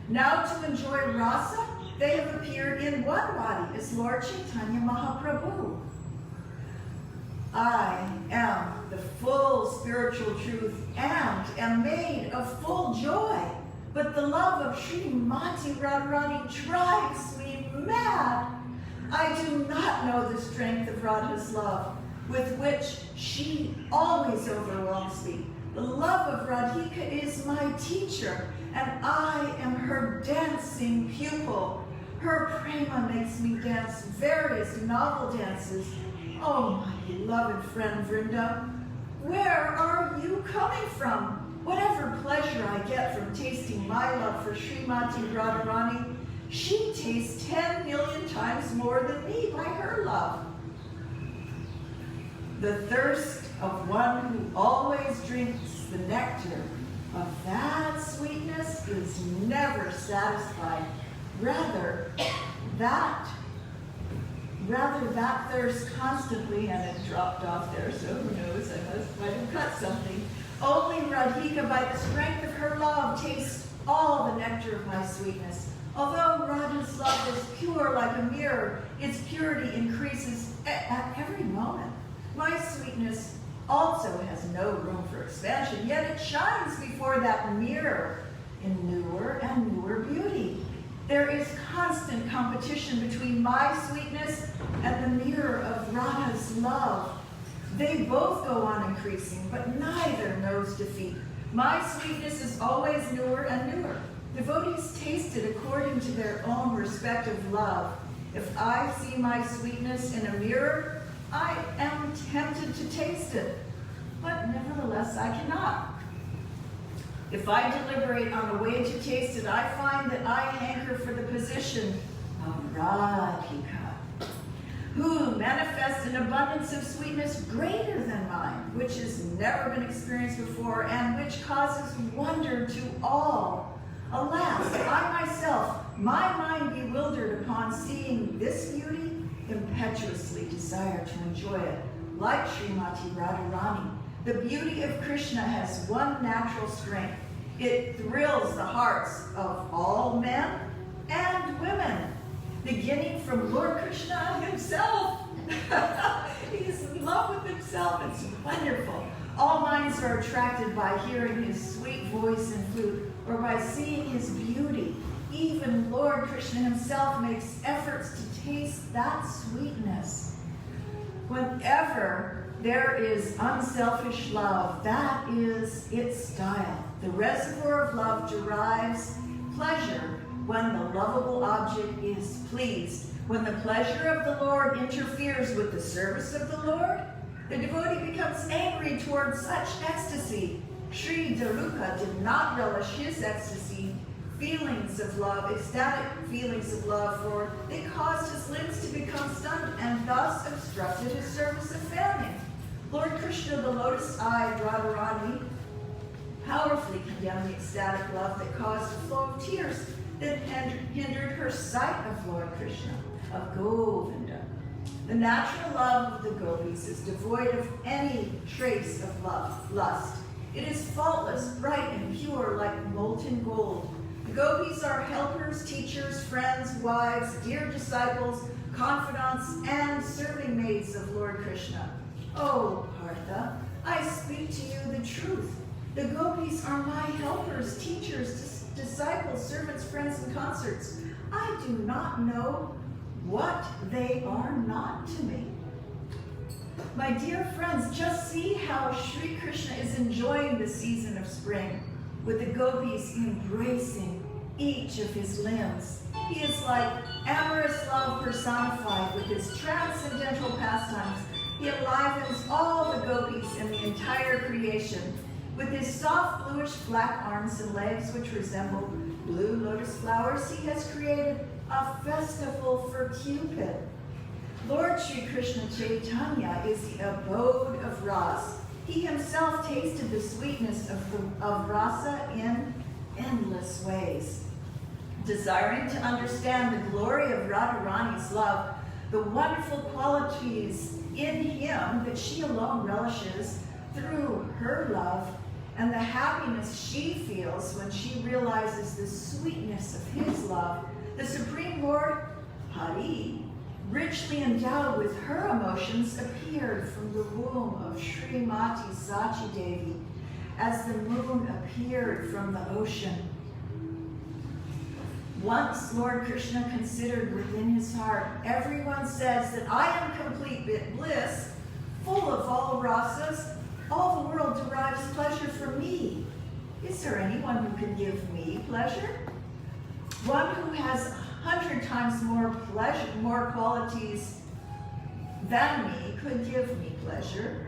[SPEAKER 5] Now to enjoy rasa, they have appeared in one body as Lord Chaitanya Mahaprabhu. I am the full spiritual truth and am made of full joy, but the love of Srimati Radharani drives me mad. I do not know the strength of Radha's love, with which she always overwhelms me. The love of Radhika is my teacher, and I am her dancing pupil. Her prema makes me dance various novel dances. Oh, my beloved friend Vrinda, where are you coming from? Whatever pleasure I get from tasting my love for Srimati Radharani, she tastes 10 million times more than me by her love. The thirst of one who always drinks the nectar of that sweetness is never satisfied. Rather, that thirst constantly, and it dropped off there, so who knows, I might have cut something. Only Radhika, by the strength of her love, tastes all the nectar of my sweetness. Although Radha's love is pure like a mirror, its purity increases at every moment. My sweetness also has no room for expansion, yet it shines before that mirror in newer and newer beauty. There is constant competition between my sweetness and the mirror of Radha's love. They both go on increasing, but neither knows defeat. My sweetness is always newer and newer. Devotees taste it according to their own respective love. If I see my sweetness in a mirror, I am tempted to taste it, but nevertheless I cannot. If I deliberate on a way to taste it, I find that I hanker for the position of Radhika, who manifests an abundance of sweetness greater than mine, which has never been experienced before and which causes wonder to all. Alas, I myself, my mind bewildered upon seeing this beauty, impetuously desire to enjoy it. Like Srimati Radharani, the beauty of Krishna has one natural strength. It thrills the hearts of all men and women, beginning from Lord Krishna himself. He's in love with himself. It's wonderful. All minds are attracted by hearing his sweet voice and flute, or by seeing his beauty. Even Lord Krishna himself makes efforts to taste that sweetness. Whenever there is unselfish love, that is its style. The reservoir of love derives pleasure when the lovable object is pleased. When the pleasure of the Lord interferes with the service of the Lord, the devotee becomes angry towards such ecstasy. Sri Daruka did not relish his ecstasy, feelings of love, ecstatic feelings of love, for they caused his limbs to become stunned and thus obstructed his service of fanning. Lord Krishna, the lotus-eyed Radharani, powerfully condemned the ecstatic love that caused a flow of tears that hindered her sight of Lord Krishna, of Govinda. The natural love of the gopis is devoid of any trace of lust. It is faultless, bright, and pure like molten gold. The gopis are helpers, teachers, friends, wives, dear disciples, confidants, and serving maids of Lord Krishna. Oh, Partha, I speak to you the truth. The gopis are my helpers, teachers, disciples, servants, friends, and consorts. I do not know what they are not to me. My dear friends, just see how Sri Krishna is enjoying the season of spring, with the gopis embracing each of his limbs. He is like amorous love personified. With his transcendental pastimes, he enlivens all the gopis and the entire creation. With his soft bluish black arms and legs which resemble blue lotus flowers, he has created a festival for Cupid. Lord Sri Krishna Chaitanya is the abode of Ras. He himself tasted the sweetness of rasa in endless ways. Desiring to understand the glory of Radharani's love, the wonderful qualities in him that she alone relishes through her love, and the happiness she feels when she realizes the sweetness of his love, the Supreme Lord, Hari, richly endowed with her emotions, appeared from the womb of Srimati Sachi Devi as the moon appeared from the ocean. Once Lord Krishna considered within his heart, everyone says that I am complete bliss, full of all rasas. All the world derives pleasure from me. Is there anyone who can give me pleasure? One who has 100 times more pleasure, more qualities than me could give me pleasure,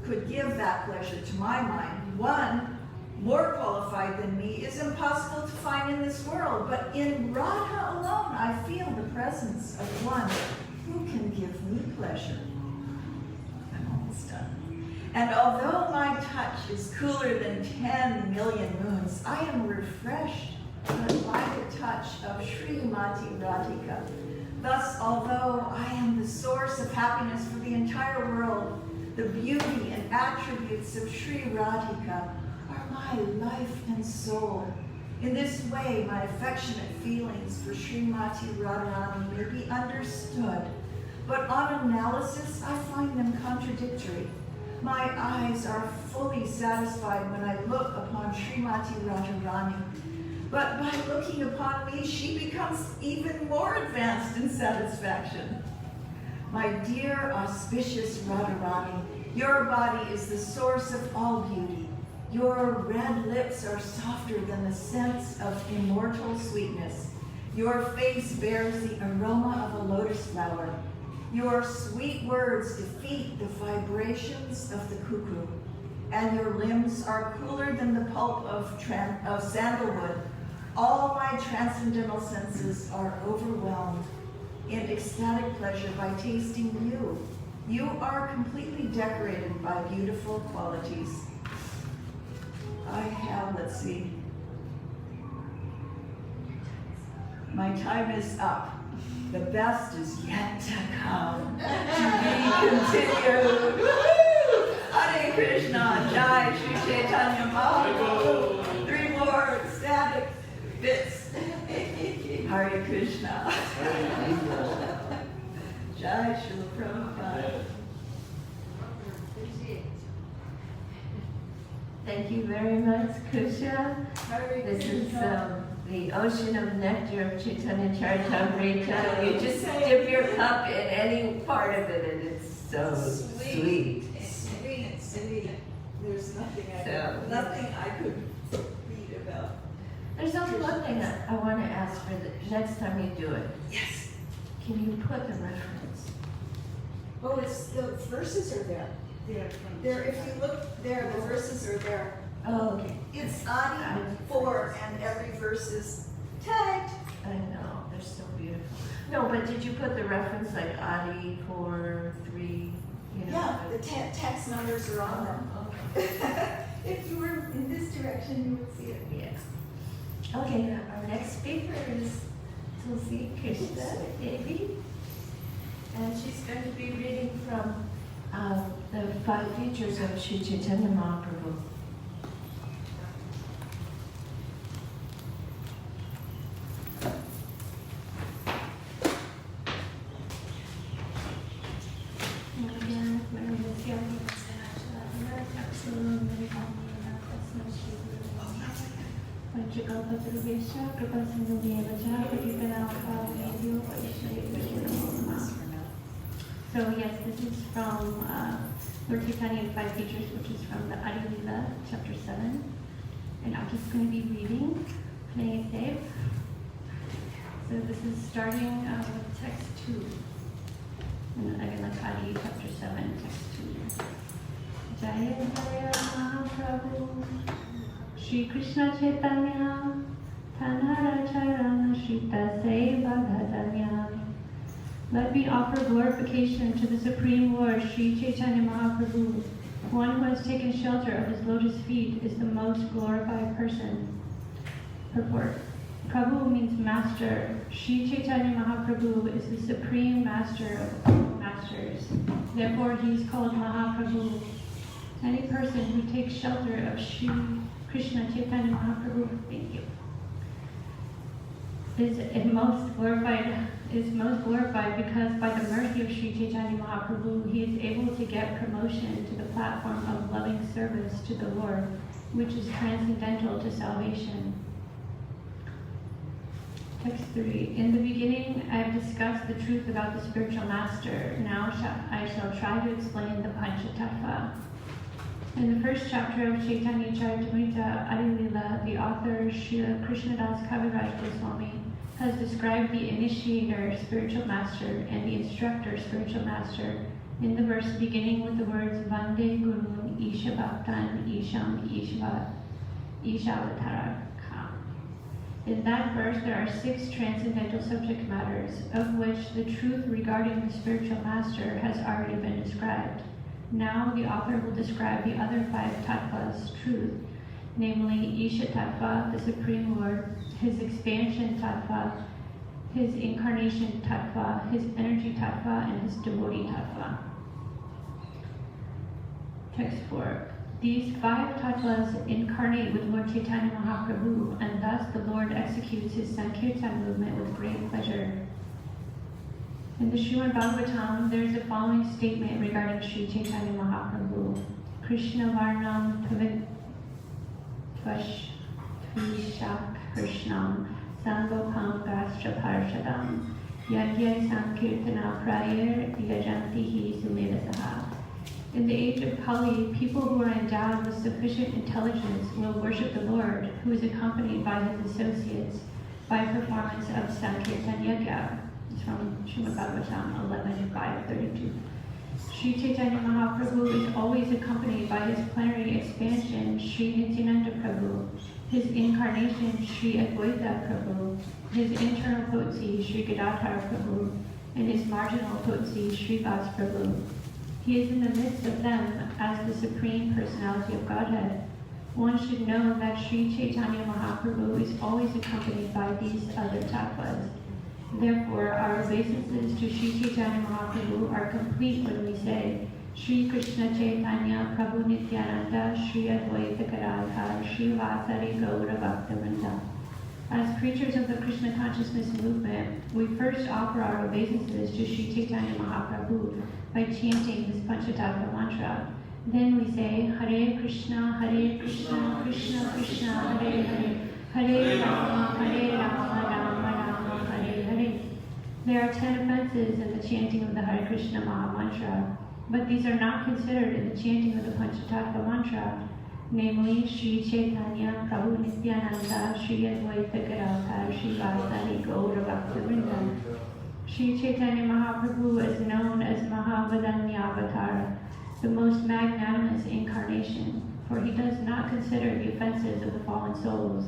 [SPEAKER 5] could give that pleasure to my mind. One more qualified than me is impossible to find in this world, but in Radha alone I feel the presence of one who can give me pleasure. I'm almost done. And although my touch is cooler than 10 million moons, I am refreshed by the touch of Srimati Radhika. Thus, although I am the source of happiness for the entire world, the beauty and attributes of Sri Radhika are my life and soul. In this way, my affectionate feelings for Srimati Radharani may be understood, but on analysis, I find them contradictory. My eyes are fully satisfied when I look upon Srimati Radharani, but by looking upon me, she becomes even more advanced in satisfaction. My dear auspicious Radharani, your body is the source of all beauty. Your red lips are softer than the scents of immortal sweetness. Your face bears the aroma of a lotus flower. Your sweet words defeat the vibrations of the cuckoo, and your limbs are cooler than the pulp of sandalwood. All my transcendental senses are overwhelmed in ecstatic pleasure by tasting you. You are completely decorated by beautiful qualities. I have, let's see, my time is up. The best is yet to come, to be continued. Woo-hoo! Hare Krishna, Jai Shri Chaitanya Mahaprabhu. 3 more Krishna. Jai Srila Prabhupada.
[SPEAKER 1] Thank you very much, Kusha.
[SPEAKER 5] Hare
[SPEAKER 1] This is
[SPEAKER 5] Krishna.
[SPEAKER 1] the ocean of nectar of Chaitanya Charitamrita. You just dip your cup in any part of it and it's so sweet.
[SPEAKER 5] Sweet. There's nothing
[SPEAKER 1] So-
[SPEAKER 5] nothing I could read about.
[SPEAKER 1] There's only one thing I want to ask for the next time you do it.
[SPEAKER 5] Yes.
[SPEAKER 1] Can you put the reference?
[SPEAKER 5] Oh, it's, the verses are there. There, if you look there, the verses are there.
[SPEAKER 1] Oh, okay.
[SPEAKER 5] It's Adi 4 and every verse is tagged.
[SPEAKER 1] I know, they're so beautiful. No, but did you put the reference like Adi 4, 3, you know?
[SPEAKER 5] Yeah, the text numbers are on them.
[SPEAKER 1] Okay.
[SPEAKER 5] If you were in this direction, you would see it.
[SPEAKER 1] Yeah. Okay, our next speaker is Tulsi Krishna Devi. And she's going to be reading from the 5 features of Sri Chaitanya Mahaprabhu. So yes, this is from Lord Chaitanya and 5 Features, which is from the Adi Lila, chapter 7. And I'm just going to be reading, playing it safe. So this is starting with text 2. And I like Adi, chapter 7, text 2. Jaya Jaya Mahaprabhu, Shri Krishna Chaitanya, Tanhara Charana Shita Seva Bhadanya. Let me offer glorification to the Supreme Lord, Sri Chaitanya Mahaprabhu. One who has taken shelter of his lotus feet is the most glorified person. Purport. Prabhu means master. Sri Chaitanya Mahaprabhu is the supreme master of all masters. Therefore, he is called Mahaprabhu. Any person who takes shelter of Sri Krishna Chaitanya Mahaprabhu, thank you, is most glorified because by the mercy of Sri Chaitanya Mahaprabhu, he is able to get promotion to the platform of loving service to the Lord, which is transcendental to salvation. Text 3. In the beginning, I have discussed the truth about the spiritual master. Now I shall try to explain the Panchatattva. In the first chapter of Chaitanya Charitamrita Adi Lila, the author, Srila Krishnadas Kaviraj Goswami, has described the initiator, spiritual master, and the instructor, spiritual master, in the verse beginning with the words Vande Gurun Isha Bhaktan Isham Ishavatara. In that verse, there are 6 transcendental subject matters, of which the truth regarding the spiritual master has already been described. Now the author will describe the other 5 tattvas, truth, namely Isha Tattva, the Supreme Lord, his expansion tattva, his incarnation tattva, his energy tattva, and his devotee tattva. Text 4. These 5 tattvas incarnate with Lord Chaitanya Mahaprabhu, and thus the Lord executes his Sankirtan movement with great pleasure. In the Srimad Bhagavatam, there is the following statement regarding Sri Chaitanya Mahaprabhu. Krishna Varnam Tvishak Krishnam Sangopam Gastra Parshadam Yagyai Sankirtana Prayer Yajantihi Sumevasaha. In the age of Kali, people who are endowed with sufficient intelligence will worship the Lord, who is accompanied by his associates, by performance of Sankirtan Yajna. It's from Srimad Bhagavatam 11:5-32. Sri Chaitanya Mahaprabhu is always accompanied by his plenary expansion, Sri Nityananda Prabhu, his incarnation, Sri Advaita Prabhu, his internal potency, Sri Gadadhar Prabhu, and his marginal potency, Sri Vas Prabhu. He is in the midst of them as the Supreme Personality of Godhead. One should know that Sri Chaitanya Mahaprabhu is always accompanied by these other tattvas. Therefore, our obeisances to Sri Chaitanya Mahaprabhu are complete when we say, Sri Krishna Chaitanya Prabhu Nityananda Sri Advaita Gadadhar Sri Vasari Gaura Bhaktivinoda.
[SPEAKER 6] As preachers of the Krishna consciousness movement, we first offer our obeisances to Sri Chaitanya Mahaprabhu by chanting this Panchatattva mantra. Then we say, Hare Krishna, Krishna Krishna, Hare Hare, Hare Rama, Rama Rama, Hare Hare. There are 10 offenses in the chanting of the Hare Krishna Maha Mantra, but these are not considered in the chanting of the Panchatattva mantra, namely Sri Chaitanya Prabhu Nityananda, Sri Advaita Gadadhar, Sri Vasari Gaura Bhaktivinoda. Sri Chaitanya Mahaprabhu is known as Mahavadanya Avatar, the most magnanimous incarnation, for he does not consider the offenses of the fallen souls.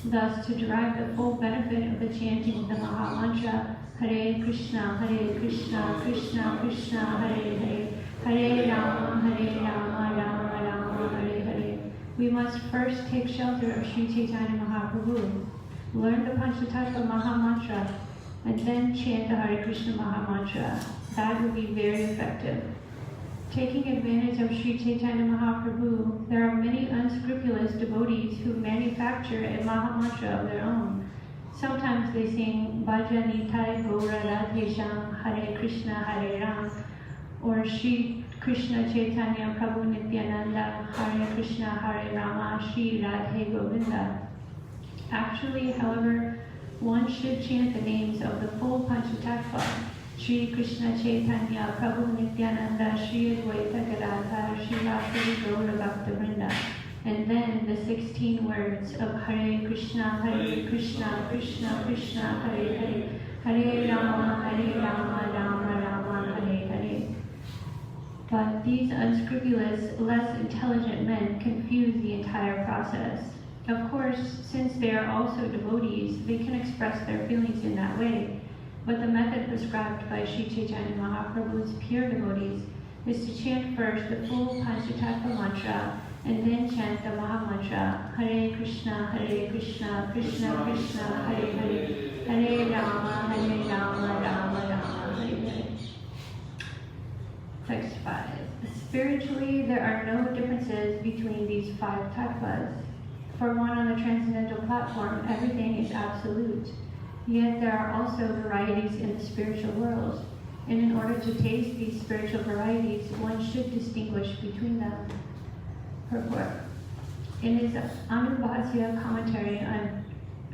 [SPEAKER 6] Thus, to derive the full benefit of the chanting of the Maha Mantra, Hare Krishna, Krishna Krishna, Hare Hare, Hare Rama, Rama Rama, Hare Hare. We must first take shelter of Sri Chaitanya Mahaprabhu, learn the Panchatattva Maha Mantra, and then chant the Hare Krishna Maha Mantra. That will be very effective. Taking advantage of Sri Chaitanya Mahaprabhu, there are many unscrupulous devotees who manufacture a Maha Mantra of their own. Sometimes they sing Bhajanitai Gaura Radhesham Hare Krishna Hare Ram, or Sri Krishna Chaitanya Prabhu Nityananda Hare Krishna Hare Rama Sri Radhe Govinda. Actually, however, one should chant the names of the full Panchatattva, Sri Krishna Chaitanya Prabhu Nityananda Sri Advaita Gadadhar Sri Vasari Gaura Bhaktivinoda, and then the 16 words of Hare Krishna Krishna Krishna, Hare Hare, Hare Rama, Rama Rama, Hare Hare. But these unscrupulous, less intelligent men confuse the entire process. Of course, since they are also devotees, they can express their feelings in that way. But the method prescribed by Sri Chaitanya Mahaprabhu's pure devotees is to chant first the full Panchatattva mantra and then chant the Maha Mantra, Hare Krishna, Krishna Krishna, Hare Hare, Hare Rama, Rama Rama, Hare Hare. Text 5. Spiritually, there are no differences between these 5 tattvas. For one on the transcendental platform, everything is absolute. Yet there are also varieties in the spiritual world, and in order to taste these spiritual varieties, one should distinguish between them. Purport. In his Anubhasya commentary on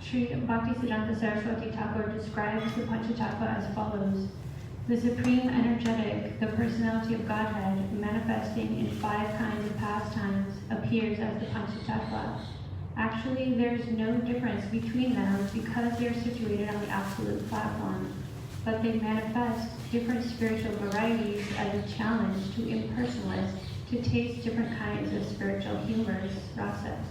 [SPEAKER 6] Sri Bhaktisiddhanta Saraswati Thakur describes the Panchatattva as follows: the supreme energetic, the personality of Godhead, manifesting in 5 kinds of pastimes, appears as the Panchatattva. Actually, there is no difference between them because they are situated on the absolute platform, but they manifest different spiritual varieties as a challenge to impersonalists to taste different kinds of spiritual humors, rasas.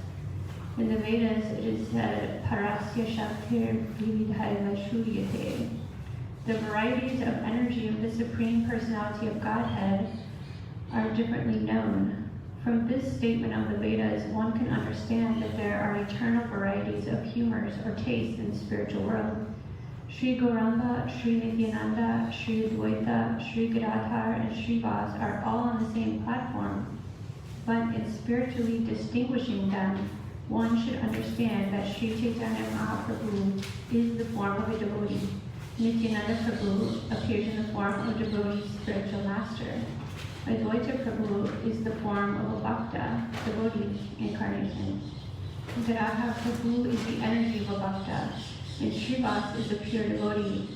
[SPEAKER 6] In the Vedas, it is said, Parasya Shaktir Vividhaiva Shruyate. The varieties of energy of the Supreme Personality of Godhead are differently known. From this statement of the Vedas, one can understand that there are eternal varieties of humors or tastes in the spiritual world. Sri Gauranga, Sri Nityananda, Sri Advaita, Sri Gadadhar, and Sri Vas are all on the same platform. But in spiritually distinguishing them, one should understand that Sri Chaitanya Mahaprabhu is the form of a devotee. Nityananda Prabhu appears in the form of a devotee's spiritual master. Advaita Prabhu is the form of a bhakta, devotee incarnation. Gadadhar Prabhu is the energy of a bhakta, and Srivas is a pure devotee.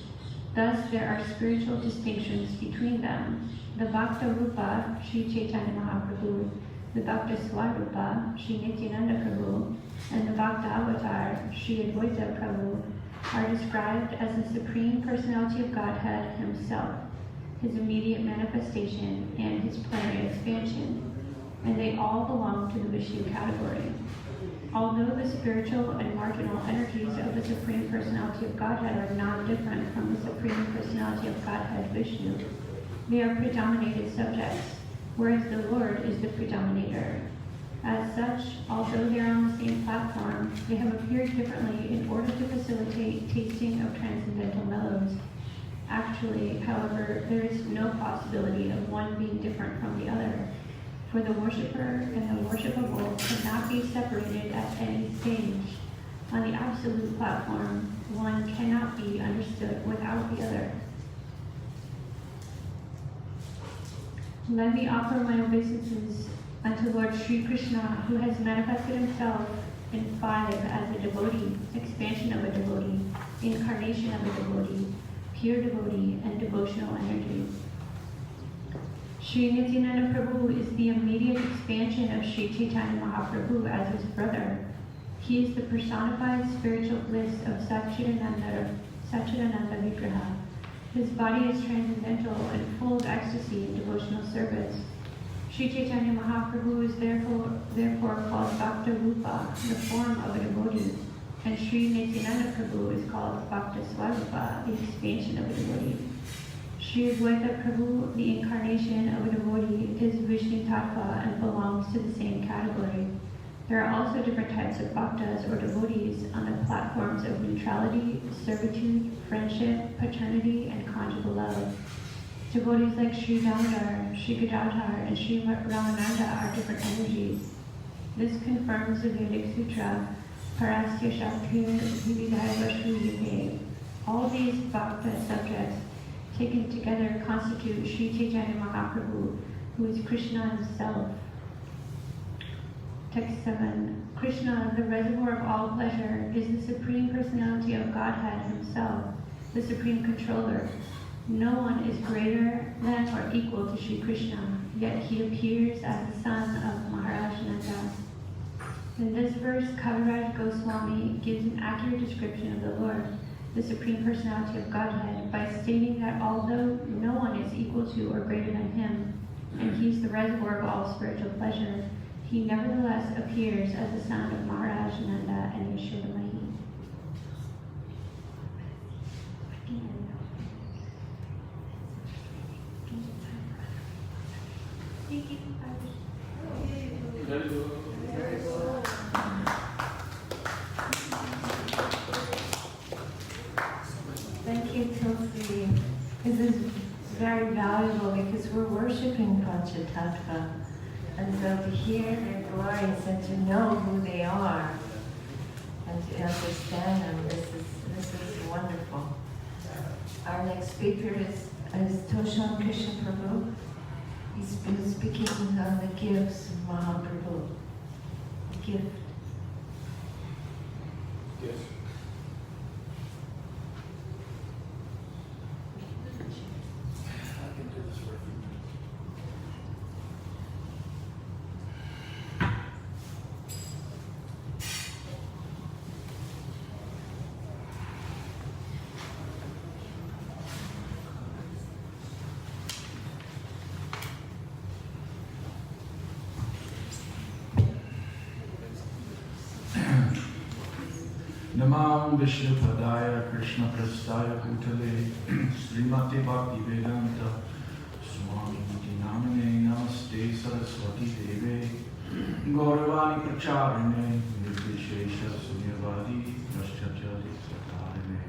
[SPEAKER 6] Thus, there are spiritual distinctions between them. The Bhakta Rupa, Sri Chaitanya Mahaprabhu, the Bhakta Swarupa, Sri Nityananda Prabhu, and the Bhakta Avatar, Sri Advaita Prabhu, are described as the Supreme Personality of Godhead Himself, His immediate manifestation, and His plenary expansion, and they all belong to the Vishnu category. Although the spiritual and marginal energies of the Supreme Personality of Godhead are not different from the Supreme Personality of Godhead Vishnu, they are predominated subjects, whereas the Lord is the predominator. As such, although they are on the same platform, they have appeared differently in order to facilitate tasting of transcendental mellows. Actually, however, there is no possibility of one being different from the other, for the worshipper and the worshipable cannot be separated at any stage. On the absolute platform, one cannot be understood without the other. Let me offer my obeisances unto Lord Sri Krishna, who has manifested himself in 5 as a devotee, expansion of a devotee, incarnation of a devotee, pure devotee, and devotional energy. Sri Nityananda Prabhu is the immediate expansion of Sri Chaitanya Mahaprabhu as his brother. He is the personified spiritual bliss of Satchidananda Vigraha. His body is transcendental and full of ecstasy and devotional service. Sri Chaitanya Mahaprabhu is therefore called Bhakta Rupa, the form of a devotee, and Sri Nityananda Prabhu is called Bhakta Swarupa, the expansion of a devotee. Sri Advaita Prabhu, the incarnation of a devotee, is Vishnu Tattva and belongs to the same category. There are also different types of bhaktas or devotees on the platforms of neutrality, servitude, friendship, paternity, and conjugal love. Devotees like Sri Damodar, Sri Gadadhar, and Sri Ramananda are different energies. This confirms the Vedic Sutra, Parasya Shaktir Vividhaiva Shruyate. All these bhakta subjects taken together constitute Sri Chaitanya Mahaprabhu, who is Krishna himself. Text 7. Krishna, the reservoir of all pleasure, is the Supreme Personality of Godhead himself, the Supreme Controller. No one is greater than or equal to Sri Krishna, yet he appears as the son of Maharaj Nanda. In this verse, Kaviraj Goswami gives an accurate description of the Lord, the Supreme Personality of Godhead, by stating that although no one is equal to or greater than him, and he's the reservoir of all spiritual pleasure, he nevertheless appears as the son of Maharaj Nanda and Yashodamani.
[SPEAKER 1] Thank you, Tulsi. This is very valuable because we're worshiping Panchatattva. And so to hear their glories and to know who they are and to understand them, this is wonderful. Our next speaker is Toshan Krishna Prabhu. He's been speaking on the gifts of Mahaprabhu. The gift.
[SPEAKER 2] Yes. I can do this for a few minutes.
[SPEAKER 7] Namam Vishnu Padaya Krishna Prastaya Bhutale Srimati Bhakti Vedanta Swami Namane Namaste Saraswati Deve Gauravani Pracharine Nirvishesha Sunyavadi Nashchachari Sakarine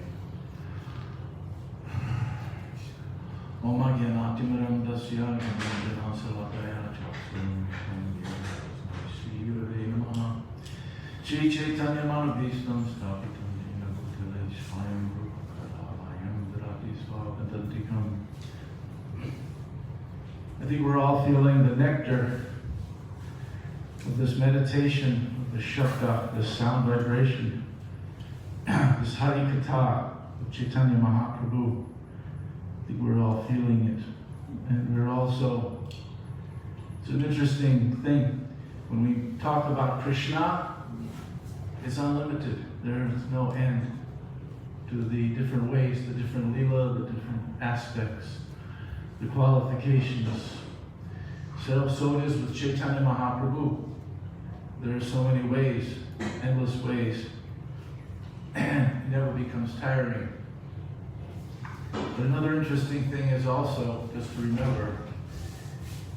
[SPEAKER 7] Om Agyanatimaram Dasya Nandana Salakaya Chaksun Sri Gurave Namaha Sri Chaitanya Manabhistam Stapitam Dina Bhutale Swayam Rupa Dharati Svapadantikam. I think we're all feeling the nectar of this meditation, of the Shabda, this sound vibration, this Hari Katha of Chaitanya Mahaprabhu. I think we're all feeling it. And we're also, it's an interesting thing, when we talk about Krishna, it's unlimited. There is no end to the different ways, the different lila, the different aspects, the qualifications. So it is with Chaitanya Mahaprabhu. There are so many ways, endless ways, and it never becomes tiring. But another interesting thing is also, just to remember,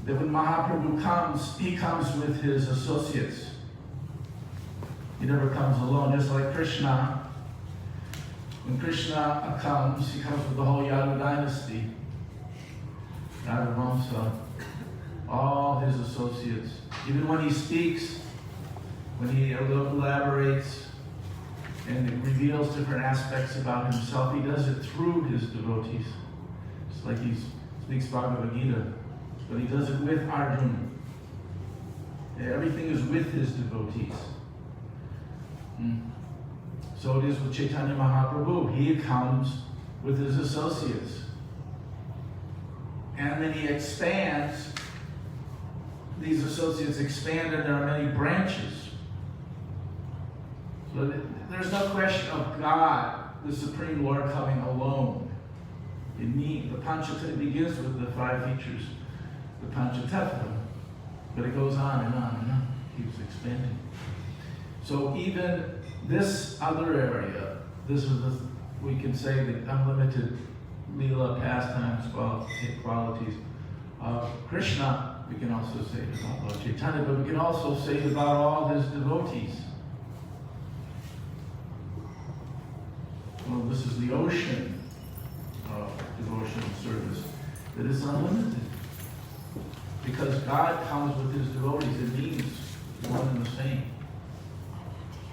[SPEAKER 7] that when Mahaprabhu comes, he comes with his associates. He never comes alone, just like Krishna. When Krishna comes, he comes with the whole Yadu dynasty, Yadu Vamsa, all his associates. Even when he speaks, when he elaborates, and it reveals different aspects about himself. He does it through his devotees. It's like he speaks Bhagavad Gita, but he does it with Arjuna. Everything is with his devotees. So it is with Chaitanya Mahaprabhu. He comes with his associates. And then he expands. These associates expand, and there are many branches. So there's no question of God, the Supreme Lord, coming alone. The Panchatattva begins with the 5 features, the Panchatattva, but it goes on and on and on, keeps expanding. So even this other area, we can say the unlimited Leela pastimes, qualities of Krishna, we can also say about Lord Chaitanya, but we can also say about all his devotees. Well, this is the ocean of devotion and service that is unlimited. Because God comes with his devotees, it means one and the same.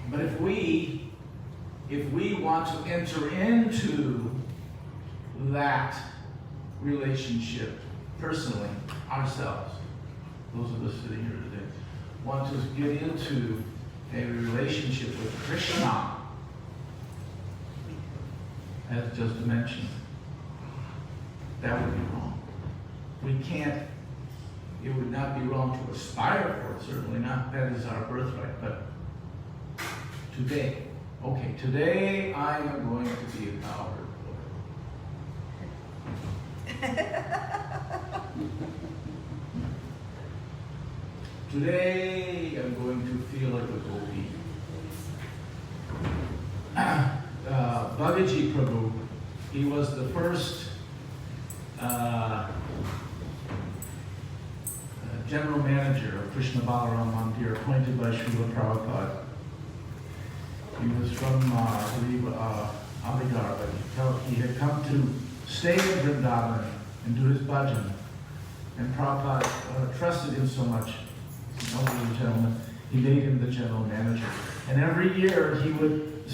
[SPEAKER 7] But if we want to enter into that relationship personally, ourselves, those of us sitting here today, want to get into a relationship with Krishna, as just mentioned, that would be wrong. We can't, it would not be wrong to aspire for it, certainly not. That is our birthright. But today, I am going to be a Gaura. Today, I'm going to feel like a gopi. Bhagaji Prabhu, he was the first general manager of Krishna Balaram Mandir, appointed by Srila Prabhupada. He was from, I believe, Aligarh, but he had come to stay in Vrindavan and do his bhajan. And Prabhupada trusted him so much, an elderly gentleman, he made him the general manager. And every year he would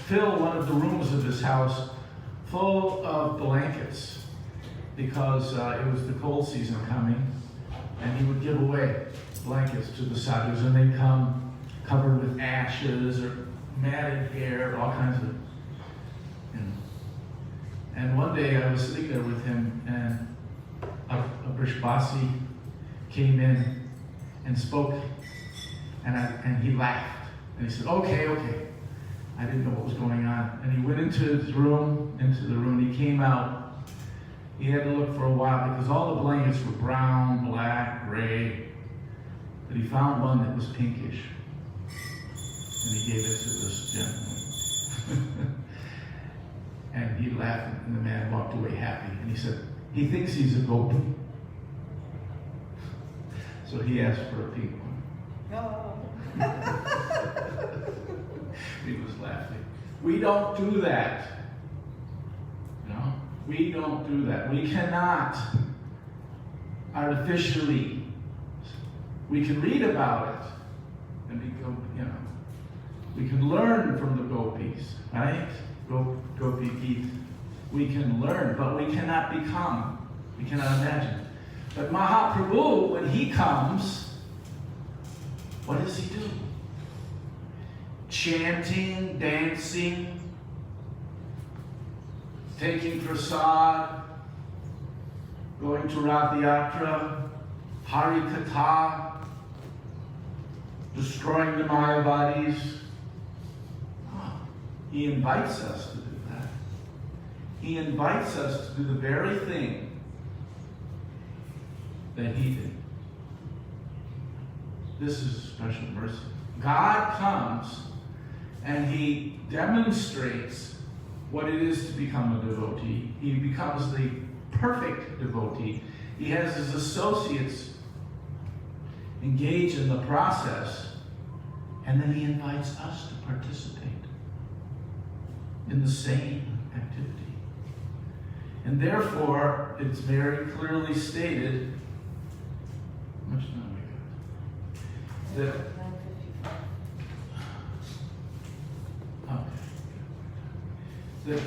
[SPEAKER 7] fill one of the rooms of his house full of blankets because it was the cold season coming, and he would give away blankets to the sadhus, and they'd come covered with ashes or matted hair, all kinds of, And one day I was sitting there with him, and a Brishbasi came in and spoke, and he laughed, and he said, okay. I didn't know what was going on. And he went into the room, he came out. He had to look for a while because all the blankets were brown, black, gray. But he found one that was pinkish. And he gave it to this gentleman. And he laughed, and the man walked away happy. And he said, he thinks he's a gopi. So he asked for a pink one. He was laughing. We don't do that. No, we don't do that. We cannot artificially. We can read about it and become, we can learn from the gopis, right? Gopi Geet. We can learn, but we cannot become. We cannot imagine. But Mahaprabhu, when he comes, what does he do? Chanting, dancing, taking prasad, going to Rath Yatra, Hari Katha, destroying the Mayavadis. He invites us to do that. He invites us to do the very thing that he did. This is a special mercy. God comes and he demonstrates what it is to become a devotee. He becomes the perfect devotee. He has his associates engage in the process, and then he invites us to participate in the same activity. And therefore, it's very clearly stated, how much time we got? That, okay. that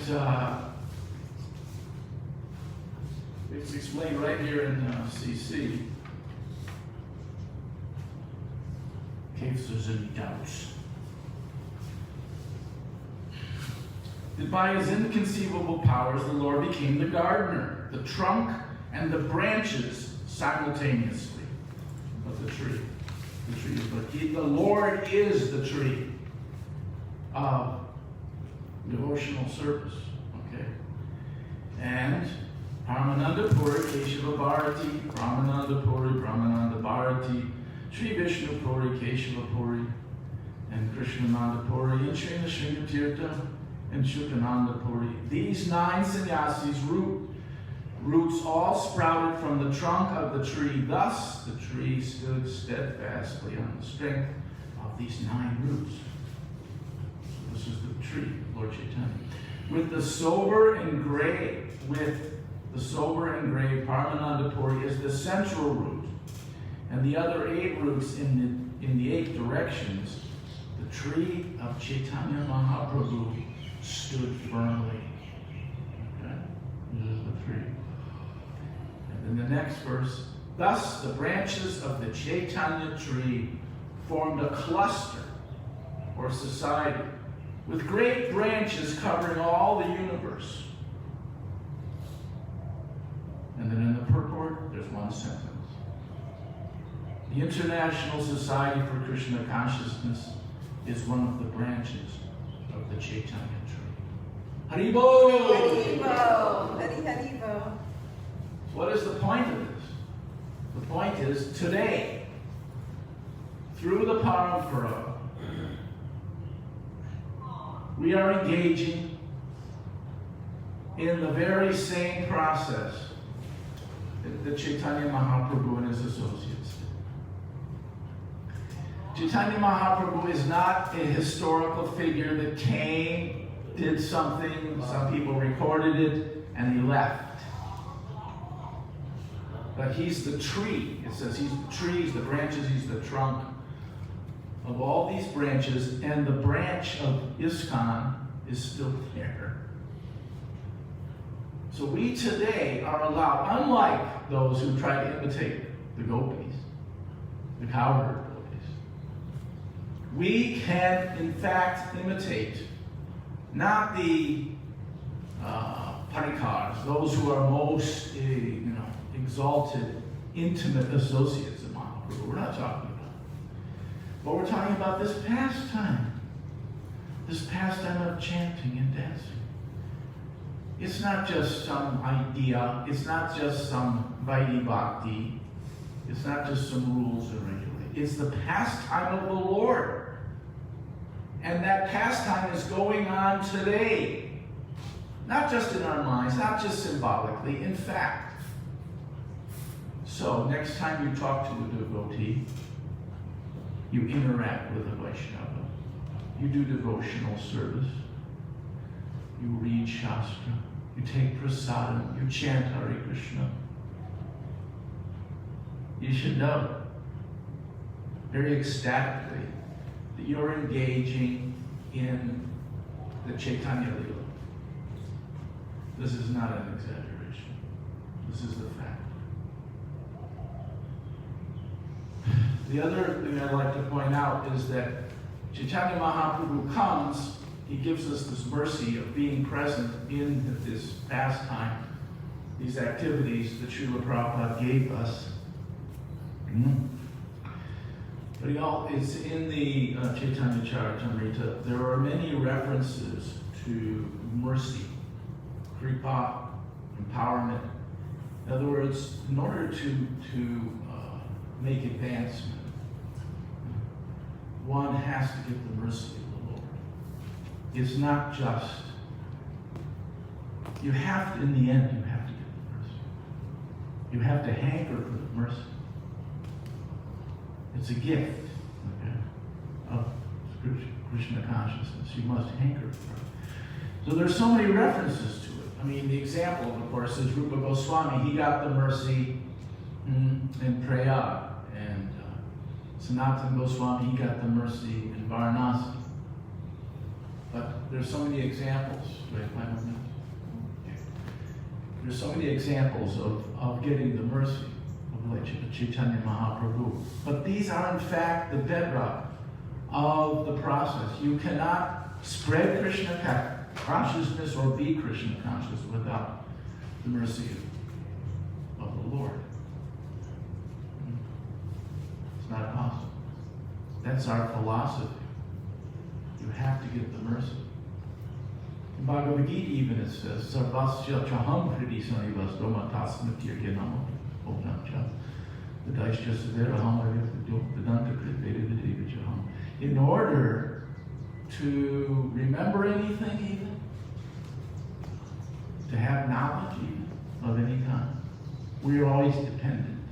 [SPEAKER 7] it's explained right here in CC. In case there's any doubts. That by his inconceivable powers, the Lord became the gardener, the trunk and the branches simultaneously of the tree. But the Lord is the tree of devotional service. Okay? And Paramananda Puri, Keshava Bharati, Brahmananda Puri, Brahmananda Bharati, Sri Vishnu Puri, Keshava Puri, and Krishnananda Puri, and Srila Sringatirtha, and Shukananda Puri. These 9 sannyasis roots all sprouted from the trunk of the tree. Thus, the tree stood steadfastly on the strength of these 9 roots. So this is the tree, Lord Chaitanya. With the sober and gray, Paramananda Puri is the central root, and the other 8 roots in the 8 directions. The tree of Chaitanya Mahaprabhu stood firmly. Okay? This is the tree. And then the next verse, thus the branches of the Chaitanya tree formed a cluster or society with great branches covering all the universe. And then in the purport, there's one sentence. The International Society for Krishna Consciousness is one of the branches of the Chaitanya tree. Haribo!
[SPEAKER 5] Haribo! Haribo!
[SPEAKER 7] What is the point of this? The point is, today, through the Parampara, we are engaging in the very same process that Chaitanya Mahaprabhu and his associates did. Chaitanya Mahaprabhu is not a historical figure that came, did something, some people recorded it, and he left. But he's the tree. It says he's the tree, he's the branches, he's the trunk of all these branches, and the branch of ISKCON is still there. So we today are allowed, unlike those who try to imitate the gopis, the cowherd gopis, we can in fact imitate not the parikars, those who are most exalted, intimate associates of Mahaprabhu. We're not talking about it. But we're talking about this pastime of chanting and dancing. It's not just some idea, it's not just some Vaidhi Bhakti, it's not just some rules and regulations. It's the pastime of the Lord. And that pastime is going on today. Not just in our minds, not just symbolically, in fact. So, next time you talk to a devotee, you interact with a Vaishnava, you do devotional service, you read Shastra, you take prasadam, you chant Hare Krishna. You should know very ecstatically that you're engaging in the Chaitanya Lila. This is not an exaggeration. This is the fact. The other thing I'd like to point out is that Chaitanya Mahaprabhu comes, he gives us this mercy of being present in this pastime, these activities that Srila Prabhupada gave us. But it's in the Chaitanya Charitamrita, there are many references to mercy, kripa, empowerment. In other words, in order to make advancement, one has to get the mercy of the Lord. It's not just, you have to, in the end, you have to get the mercy. You have to hanker for the mercy. It's a gift, okay, of Krishna consciousness. You must hanker for it. So there's so many references to it. I mean, the example, of course, is Rupa Goswami. He got the mercy in Prayag. And Sanatana Goswami, he got the mercy in Varanasi. But there's so many examples. Wait, 5 more minutes? Okay. There's so many examples of getting the mercy of Lord Chaitanya Mahaprabhu. But these are in fact the bedrock of the process. You cannot spread Krishna consciousness or be Krishna conscious without the mercy of the Lord. It's not possible. That's our philosophy. You have to get the mercy. In Bhagavad Gita even it says, Sarvasya chaham priti sanivastoma tasmatir genamo omnamcha. The dice just there, in order to remember anything even, to have knowledge even of any kind, we are always dependent.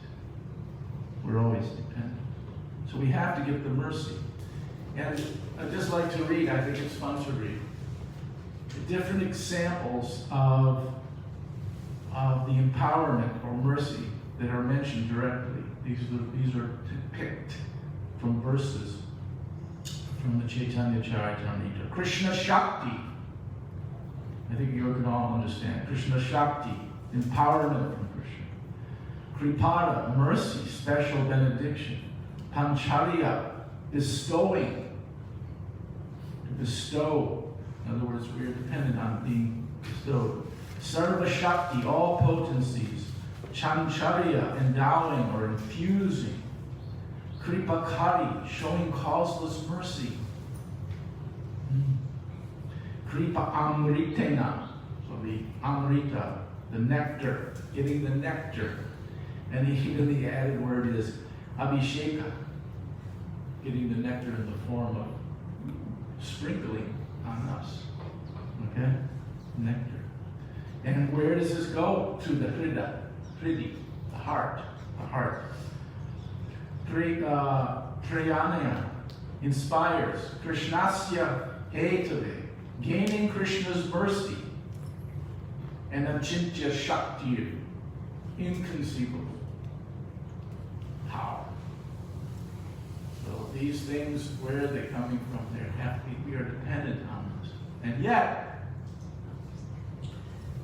[SPEAKER 7] We're always dependent. So we have to get the mercy. And I'd just like to read, I think it's fun to read, different examples of the empowerment or mercy that are mentioned directly. These are picked from verses from the Chaitanya Charitamrita. Krishna Shakti. I think you can all understand. Krishna Shakti, empowerment from Krishna. Kripada, mercy, special benediction. Pancharya, bestowing. To bestow. In other words, we are dependent on being bestowed. Sarva Shakti, all potencies. Chancharya, endowing or infusing. Kripakari, showing causeless mercy. Kripa Amritena, so the Amrita, the nectar, getting the nectar. And even the added word is Abhisheka, getting the nectar in the form of sprinkling on us. Okay? Nectar. And where does this go? To the Hrida, the heart, the heart. Priyana inspires. Krishnasya Hetave, gaining Krishna's mercy. And Achintya Shakti, inconceivable. How? So these things, where are they coming from? We are dependent on this. And yet,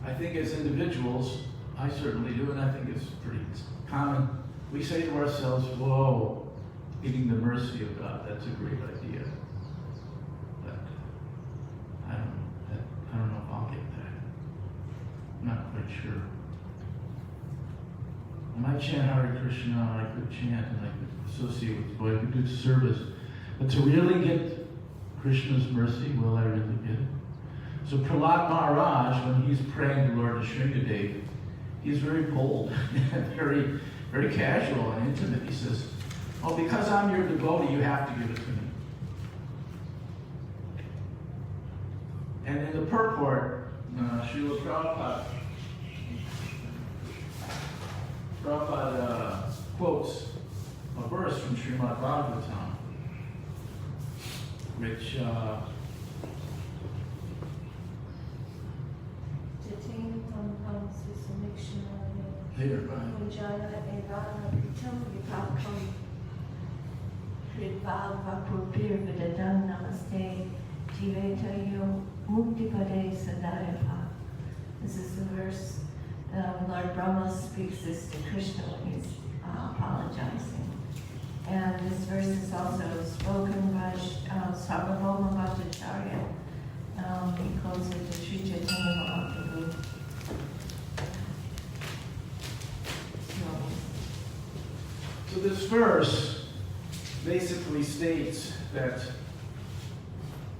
[SPEAKER 7] I think as individuals, I certainly do, and I think it's pretty common, we say to ourselves, whoa, getting the mercy of God, that's a great idea. But I don't know if I'll get that. I'm not quite sure. I might chant Hare Krishna, I could chant, and I could associate with boy, I could do service. But to really get Krishna's mercy, will I really get it? So Prahlad Maharaj, when he's praying to Lord Nrsimhadev, he's very bold and very, very casual and intimate. He says, oh, because I'm your devotee, you have to give it to me. And in the purport, Srila Prabhupada quotes a verse from Srimad Bhagavatam, which here,
[SPEAKER 1] This is the verse Lord Brahma speaks this to Krishna when he's apologizing. And this verse is also spoken by Sarvabhauma Bhattacharya. He quotes it to Sri Chaitanya Mahaprabhu.
[SPEAKER 7] So this verse basically states that,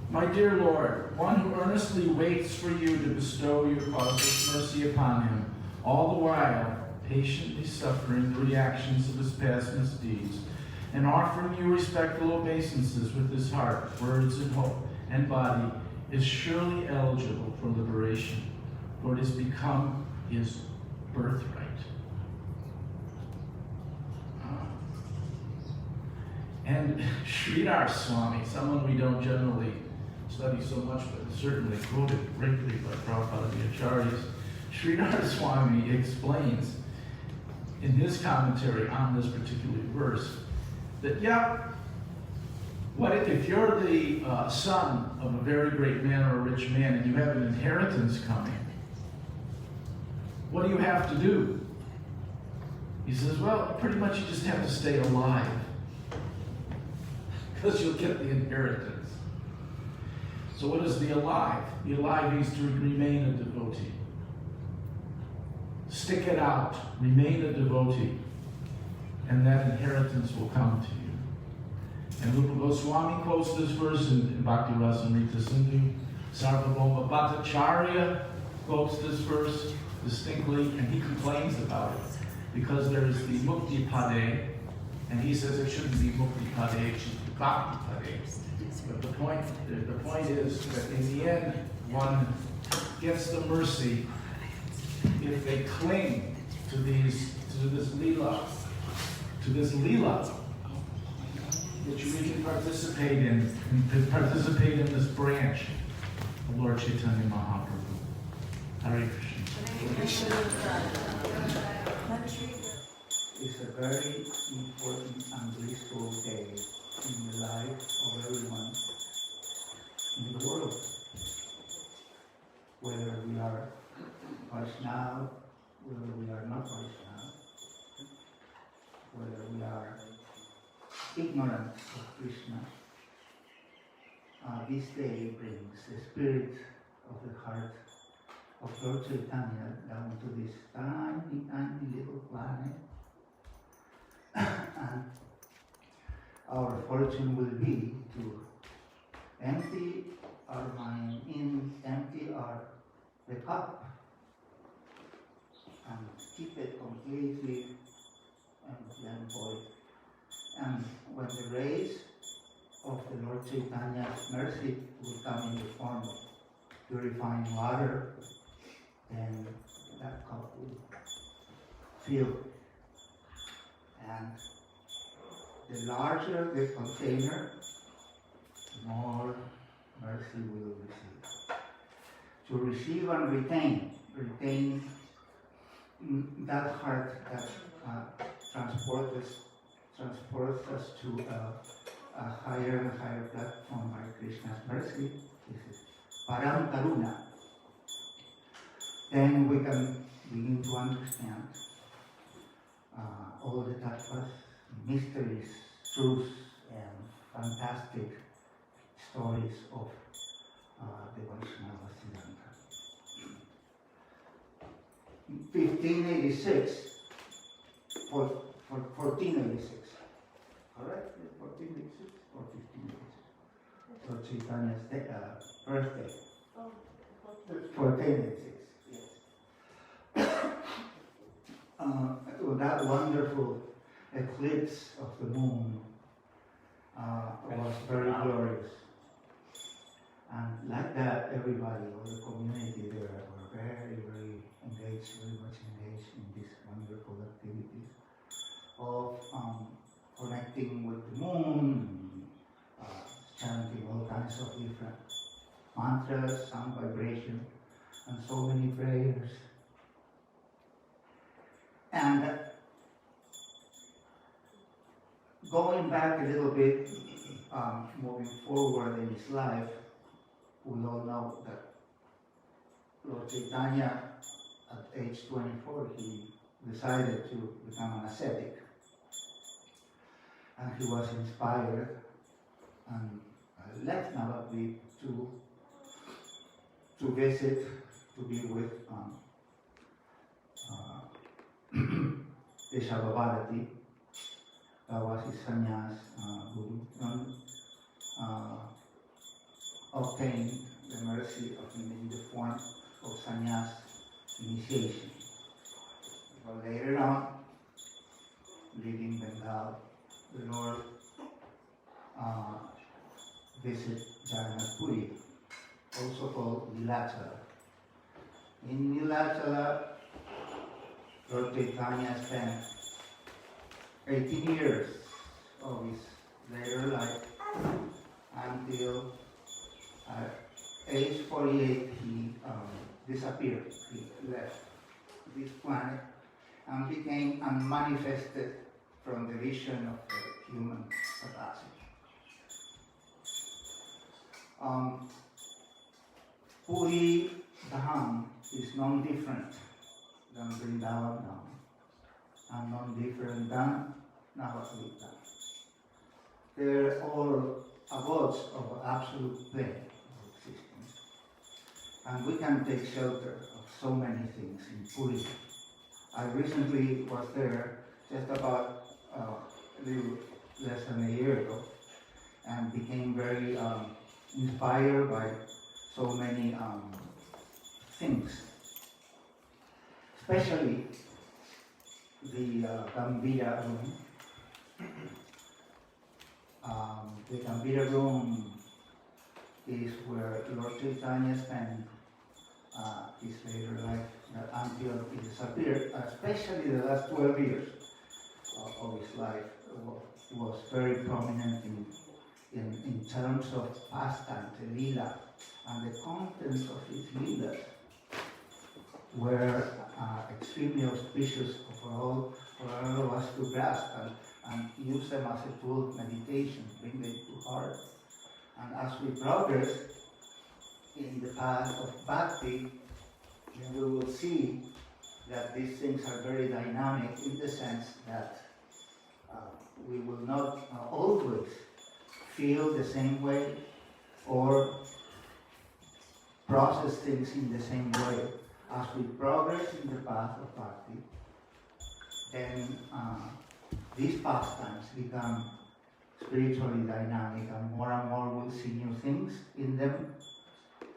[SPEAKER 7] my dear Lord, one who earnestly waits for you to bestow your causeless mercy upon him, all the while patiently suffering the reactions of his past misdeeds, and offering you respectful obeisances with his heart, words, and body, is surely eligible for liberation, for it has become his birthright. And Sridhar Swami, someone we don't generally study so much, but certainly quoted regularly by Prabhupada the Acharyas, Sridhar Swami explains in his commentary on this particular verse that, yeah, What if you're the son of a very great man or a rich man and you have an inheritance coming? What do you have to do? He says, well, pretty much you just have to stay alive because you'll get the inheritance. So what is the alive? The alive means to remain a devotee. Stick it out, remain a devotee, and that inheritance will come to you. And Rupa Goswami quotes this verse in Bhakti Rasamrita Sindhu. Sarvabhauma Bhattacharya quotes this verse distinctly, and he complains about it because there is the Mukti Pade, and he says it shouldn't be Mukti Pade, it should be Bhakti Pade. But the point is that in the end, one gets the mercy if they cling to this lila, which we can participate in, and participate in this branch of Lord Chaitanya Mahaprabhu. Hare Krishna.
[SPEAKER 2] It's a very important and blissful day in the life of everyone in the world. Whether we are Vaishnava, whether we are not Vaishnava, whether we are ignorant of Krishna, this day brings the spirit of the heart of Lord Chaitanya down to this tiny, tiny little planet. And our fortune will be to empty our mind, empty the cup, and keep it completely empty and void. And when the rays of the Lord Chaitanya's mercy will come in the form of purifying water, then that cup will fill. And the larger the container, the more mercy we will receive. To receive and retain that heart that transports us to a higher and higher platform by Krishna's mercy. This is Param Karuna. Then we can begin to understand all the tattvas, mysteries, truths, and fantastic stories of the Vaishnava Siddhanta. 1486, correct? 1486 or 1586? So Chaitanya's birthday. 1486, yes. That wonderful eclipse of the moon was very glorious. And like that, everybody, all the community there were very, very much engaged in these wonderful activities of connecting with the moon, chanting all kinds of different mantras, sound vibration, and so many prayers. And going back a little bit, moving forward in his life, we all know that Lord Chaitanya, at age 24, he decided to become an ascetic. And he was inspired and left Navadvip to visit, to be with Keshavabharati. That was his sannyas guru, and obtained the mercy of him in the form of sannyas initiation. But later on, leaving Bengal, the Lord visited Jagannath Puri, also called Nilachala. In Nilachala, Lord Chaitanya spent 18 years of his later life until at age 48 he disappeared. He left this planet and became unmanifested from the vision of the human capacity. Puri Dham is non different than Vrindavan Dham, and non different than Navadvip Dham. They're all abodes of absolute plane of existence. And we can take shelter of so many things in Puri. I recently was there just about a little less than a year ago and became very inspired by so many things, especially the Gambira room. The Gambira room is where Lord Chaitanya spent his later life until he disappeared, especially the last 12 years of his life was very prominent in terms of pastime, the lila, and the contents of his lilas were extremely auspicious for all of us to grasp and use them as a tool of meditation, bring them to heart. And as we progress in the path of bhakti, then we will see that these things are very dynamic in the sense that we will not always feel the same way or process things in the same way. As we progress in the path of bhakti, then these pastimes become spiritually dynamic, and more we'll see new things in them,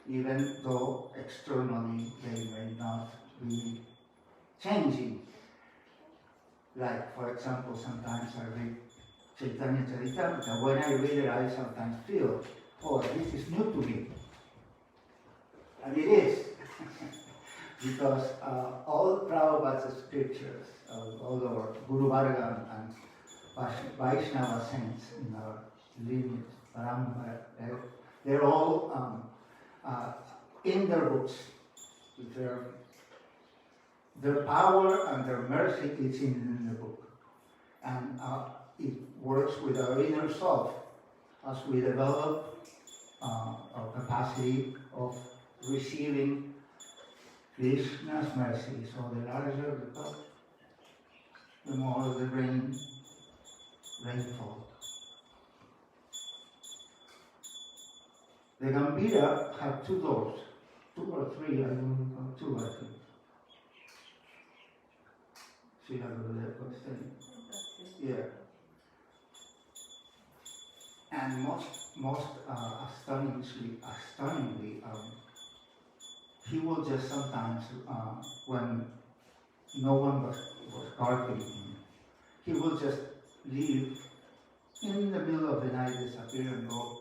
[SPEAKER 2] even though externally they may not be changing. Like, for example, sometimes I read Chaitanya Charitamrita. When I read it, I sometimes feel, oh, this is new to me. And it is. Because all Prabhupada's scriptures, all our Guru Varga and Vaishnava saints in our lineage, Parampara, they're all in their books. Their power and their mercy is in the book. And it works with our inner self as we develop our capacity of receiving Krishna's mercy. So the larger the cup, the more the rainfall. The Gambira have two doors, 2 or 3, I don't know, 2 I think. See how the yeah. And most astonishingly, he will just sometimes, when no one was guarding him, he will just leave in the middle of the night, disappear and go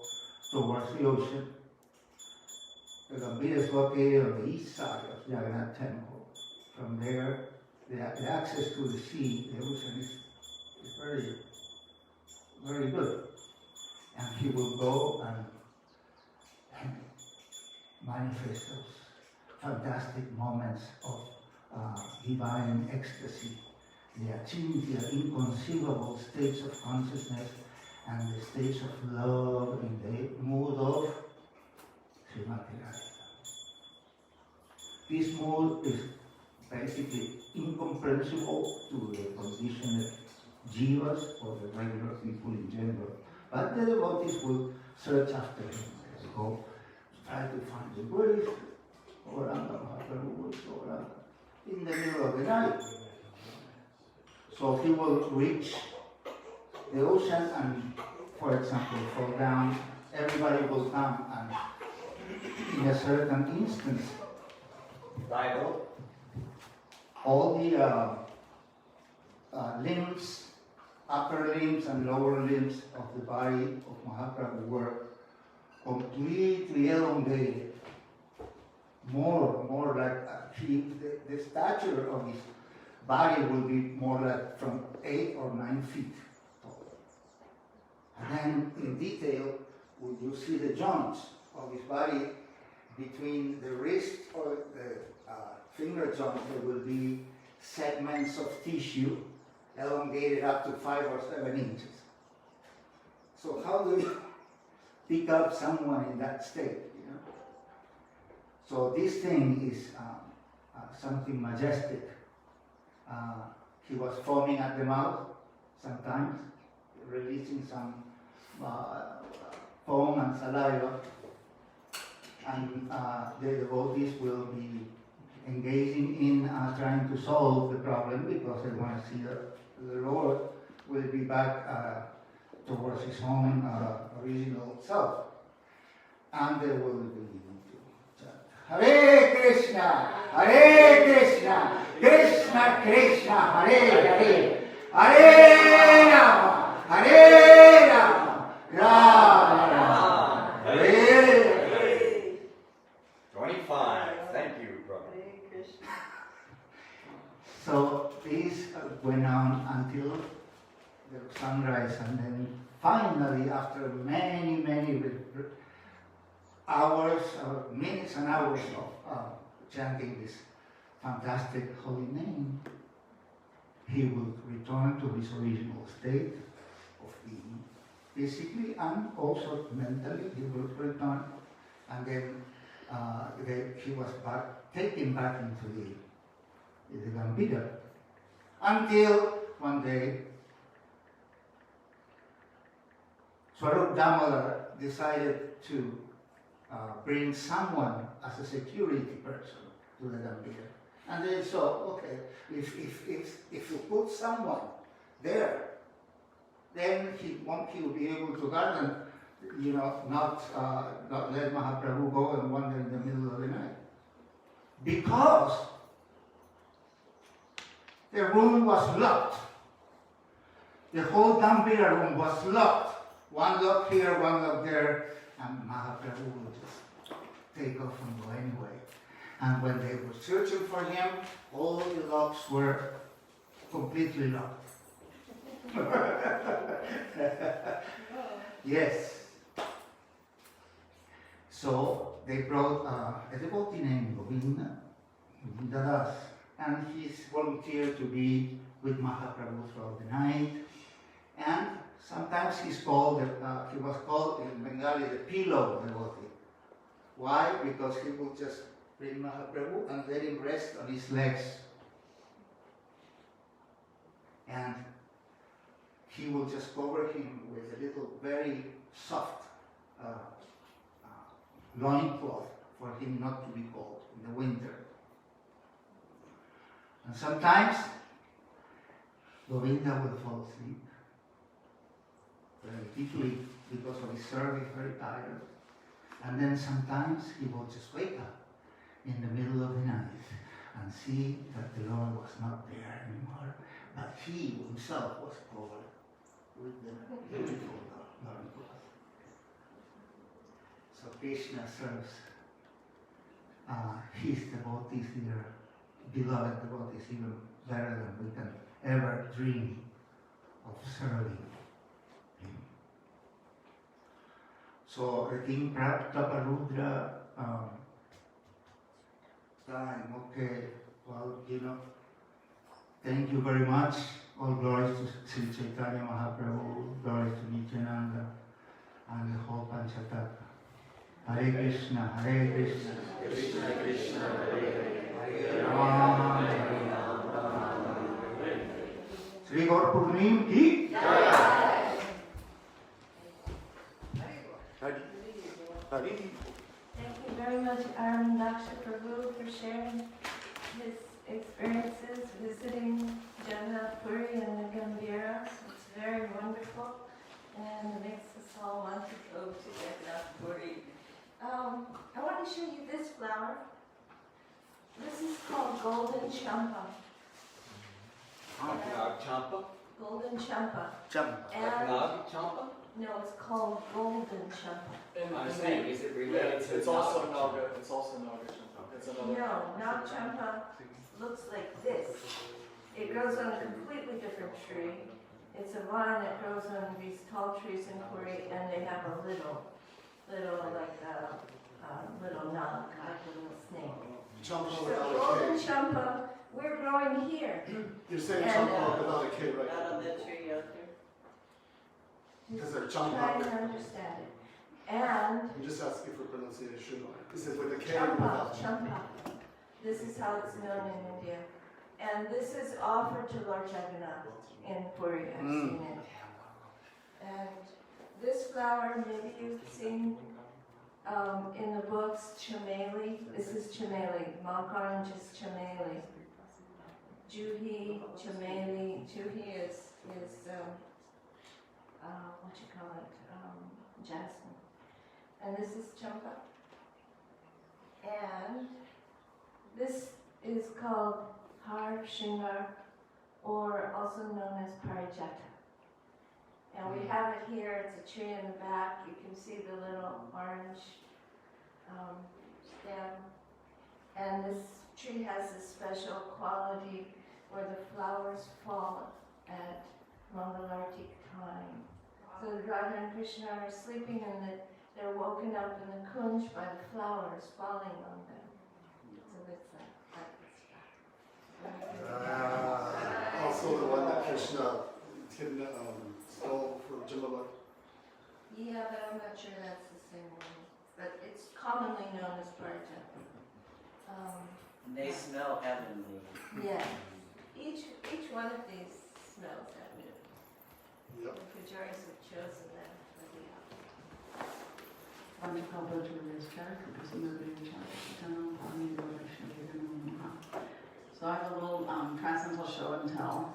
[SPEAKER 2] towards the ocean. The Gambira is located on the east side of Jagannath Temple. From there, the access to the sea, the ocean is very, very good. And he will go and manifest those fantastic moments of divine ecstasy, the achintya, inconceivable states of consciousness and the states of love in the mood of Srimati Radhika. This mood is basically incomprehensible to the conditioned jivas or the regular people in general. But the devotees will search after him. They go try to find the Buddhist or in the middle of the night. So he will reach the ocean and, for example, fall down. Everybody will come and in a certain instance, all the limbs, upper limbs and lower limbs of the body of Mahaprabhu were completely elongated. More like the stature of his body will be more like from 8 or 9 feet tall. And then in detail, would you see the joints of his body between the wrist or the finger joints? There will be segments of tissue elongated up to 5 or 7 inches. So how pick up someone in that state, you know. So this thing is something majestic. He was foaming at the mouth sometimes, releasing some foam and saliva, and the devotees will be engaging in trying to solve the problem because they want to see that the Lord will be back towards his own original self. And they will begin to chant, Hare Krishna, Hare Krishna, Krishna Krishna, Hare Hare, Hare Rama, Hare Rama, Rama Rama, Hare.
[SPEAKER 8] 25. Thank you, brother.
[SPEAKER 2] So this went on until the sunrise, and then finally, after many hours, minutes and hours of chanting this fantastic holy name, he would return to his original state of being physically and also mentally. He would return, and then he was taken back into the Gambhira, until one day Swarup Damodar decided to bring someone as a security person to the Gambhira. And they saw, okay, if you put someone there, then he will be able to guard them, you know, not let Mahaprabhu go and wander in the middle of the night. Because the room was locked. The whole Gambhira room was locked. One lock here, one lock there, and Mahaprabhu would just take off and go anyway. And when they were searching for him, all the locks were completely locked. Yes. So they brought a devotee named Govinda Das, and he's volunteered to be with Mahaprabhu throughout the night. And sometimes he was called in Bengali the pillow devotee. Why? Because he would just bring Mahaprabhu and let him rest on his legs. And he will just cover him with a little very soft loincloth for him not to be cold in the winter. And sometimes Govinda would fall asleep very deeply because of his service, very tired. And then sometimes he will just wake up in the middle of the night and see that the Lord was not there anymore, but he himself was covered with the beautiful loincloth. So Krishna serves his devotees here, beloved devotees, even better than we can ever dream of serving him. So the King Taparudra time, okay, well, you know, thank you very much. All glories to Sri Chaitanya Mahaprabhu, glories to Nityananda, and the whole Panchatattva. Hare Krishna, Hare Krishna, Krishna Krishna, Hare Hare, Hare Rama, Hare Rama. Sri Gaura Purnima ki Jai.
[SPEAKER 1] Thank you very much, Arun Daksha Prabhu, for sharing his experiences visiting Jagannath Puri and the Gambhiras. It's very wonderful and it makes us all want to go to Jagannath Puri. I want to show you this flower. This is called golden champa.
[SPEAKER 8] Nag Champa?
[SPEAKER 1] Golden champa.
[SPEAKER 2] Champa.
[SPEAKER 8] Like Nag Champa?
[SPEAKER 1] No, it's called golden champa.
[SPEAKER 8] I'm saying, is it related to
[SPEAKER 9] it's also
[SPEAKER 8] Nag
[SPEAKER 9] Naga. It's also Naga Champa. It's another.
[SPEAKER 1] No, Nag champa looks like this. It grows on a completely different tree. It's a vine that grows on these tall trees in Puri, and they have a little nag, like a little snake.
[SPEAKER 9] Champa
[SPEAKER 1] So
[SPEAKER 9] without
[SPEAKER 1] golden
[SPEAKER 9] a K.
[SPEAKER 1] champa, we're growing here.
[SPEAKER 9] You're saying
[SPEAKER 1] And,
[SPEAKER 9] Champa without a K, right?
[SPEAKER 1] Out of the tree out there.
[SPEAKER 9] Because they're
[SPEAKER 1] Trying
[SPEAKER 9] Champa.
[SPEAKER 1] to understand it. And
[SPEAKER 9] say it should. This is with the K or
[SPEAKER 1] Champa,
[SPEAKER 9] without?
[SPEAKER 1] champa. This is how it's known in India. And this is offered to Lord Jagannath in Puri. I've seen it. And this flower, maybe you've seen in the books, chameli. This is chameli. Mount Orange is chameli. Juhi, chameli. Juhi is what you call it? Jasmine. And this is champa. And this is called Har Shingar, or also known as Parijata. And we have it here, it's a tree in the back. You can see the little orange stem. And this tree has a special quality where the flowers fall at Mangalartik time. So Radha and Krishna are sleeping and they're woken up in the kunj by the flowers falling on them. So it's like
[SPEAKER 9] Also the one that Krishna stole from Jamala.
[SPEAKER 1] yeah, but I'm not sure that's the same one. But it's commonly known as Parijata.
[SPEAKER 8] They smell heavenly.
[SPEAKER 1] Yeah. Each one of these smells heavenly.
[SPEAKER 9] Yep.
[SPEAKER 1] The Pujaris have chosen them for the
[SPEAKER 10] So I have a little transcendental show and tell.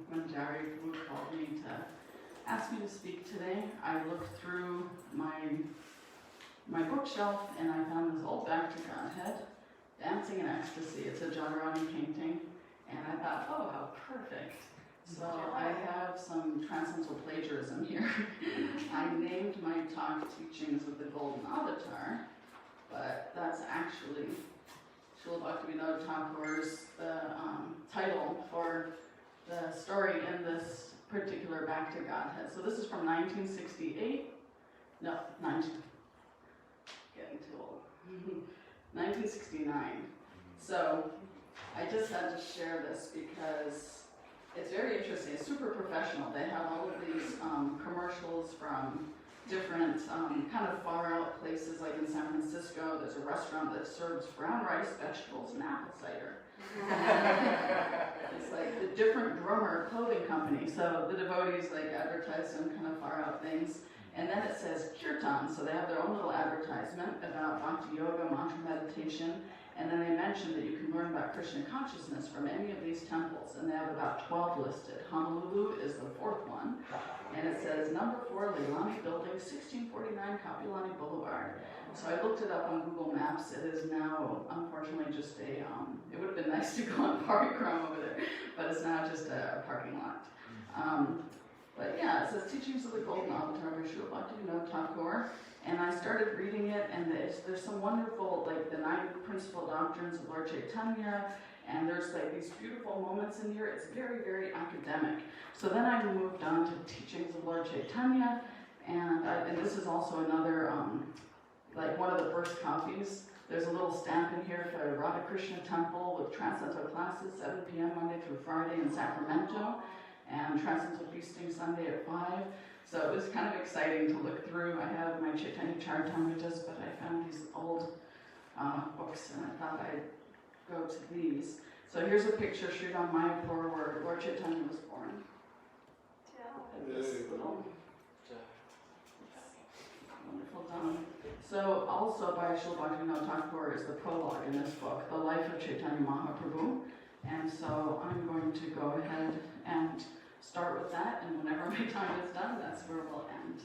[SPEAKER 10] When Jerry called me to ask me to speak today, I looked through my bookshelf and I found this old Back to Godhead, Dancing in Ecstasy. It's a Jodharani painting, and I thought, oh, how perfect. So I have some transcendental plagiarism here. I named my talk Teachings of the Golden Avatar, but that's actually Srila Bhaktivinoda Thakur's title for the story in this particular Back to Godhead. So this is from 1968. No, getting too old. 1969. So I just had to share this because it's very interesting. It's super professional. They have all of these commercials from different kind of far out places, like in San Francisco. There's a restaurant that serves brown rice, vegetables, and apple cider. It's like the different drummer clothing company. So the devotees like advertise some kind of far out things. And then it says kirtan, so they have their own little advertisement about bhakti yoga, mantra meditation, and then they mention that you can learn about Krishna consciousness from any of these temples, and they have about 12 listed. Honolulu is the fourth one, and it says number 4, Leilani Building, 1649 Kapilani Boulevard. So I looked it up on Google Maps. It is now, unfortunately, just it would have been nice to go on Parikram over there, but it's now just a parking lot. But yeah, it says Teachings of the Golden Avatar by Srila Bhaktivinoda Thakur, and I started reading it, and there's some wonderful, like the 9 principal doctrines of Lord Chaitanya, and there's like these beautiful moments in here. It's very, very academic. So then I moved on to Teachings of Lord Chaitanya, and this is also another, like one of the first copies. There's a little stamp in here for Radha Krishna Temple with transcendental classes, 7 p.m. Monday through Friday in Sacramento, and transcendental feasting Sunday at 5. So it was kind of exciting to look through. I have my Chaitanya Charitamritas, but I found these old books, and I thought I'd go to these. So here's a picture of Sri Ram Mayapur where Lord Chaitanya was born. This little wonderful dome. So also by Srila Bhaktivinoda Thakur is the prologue in this book, The Life of Chaitanya Mahaprabhu. And so I'm going to go ahead and start with that, and whenever my time is done, that's where we'll end.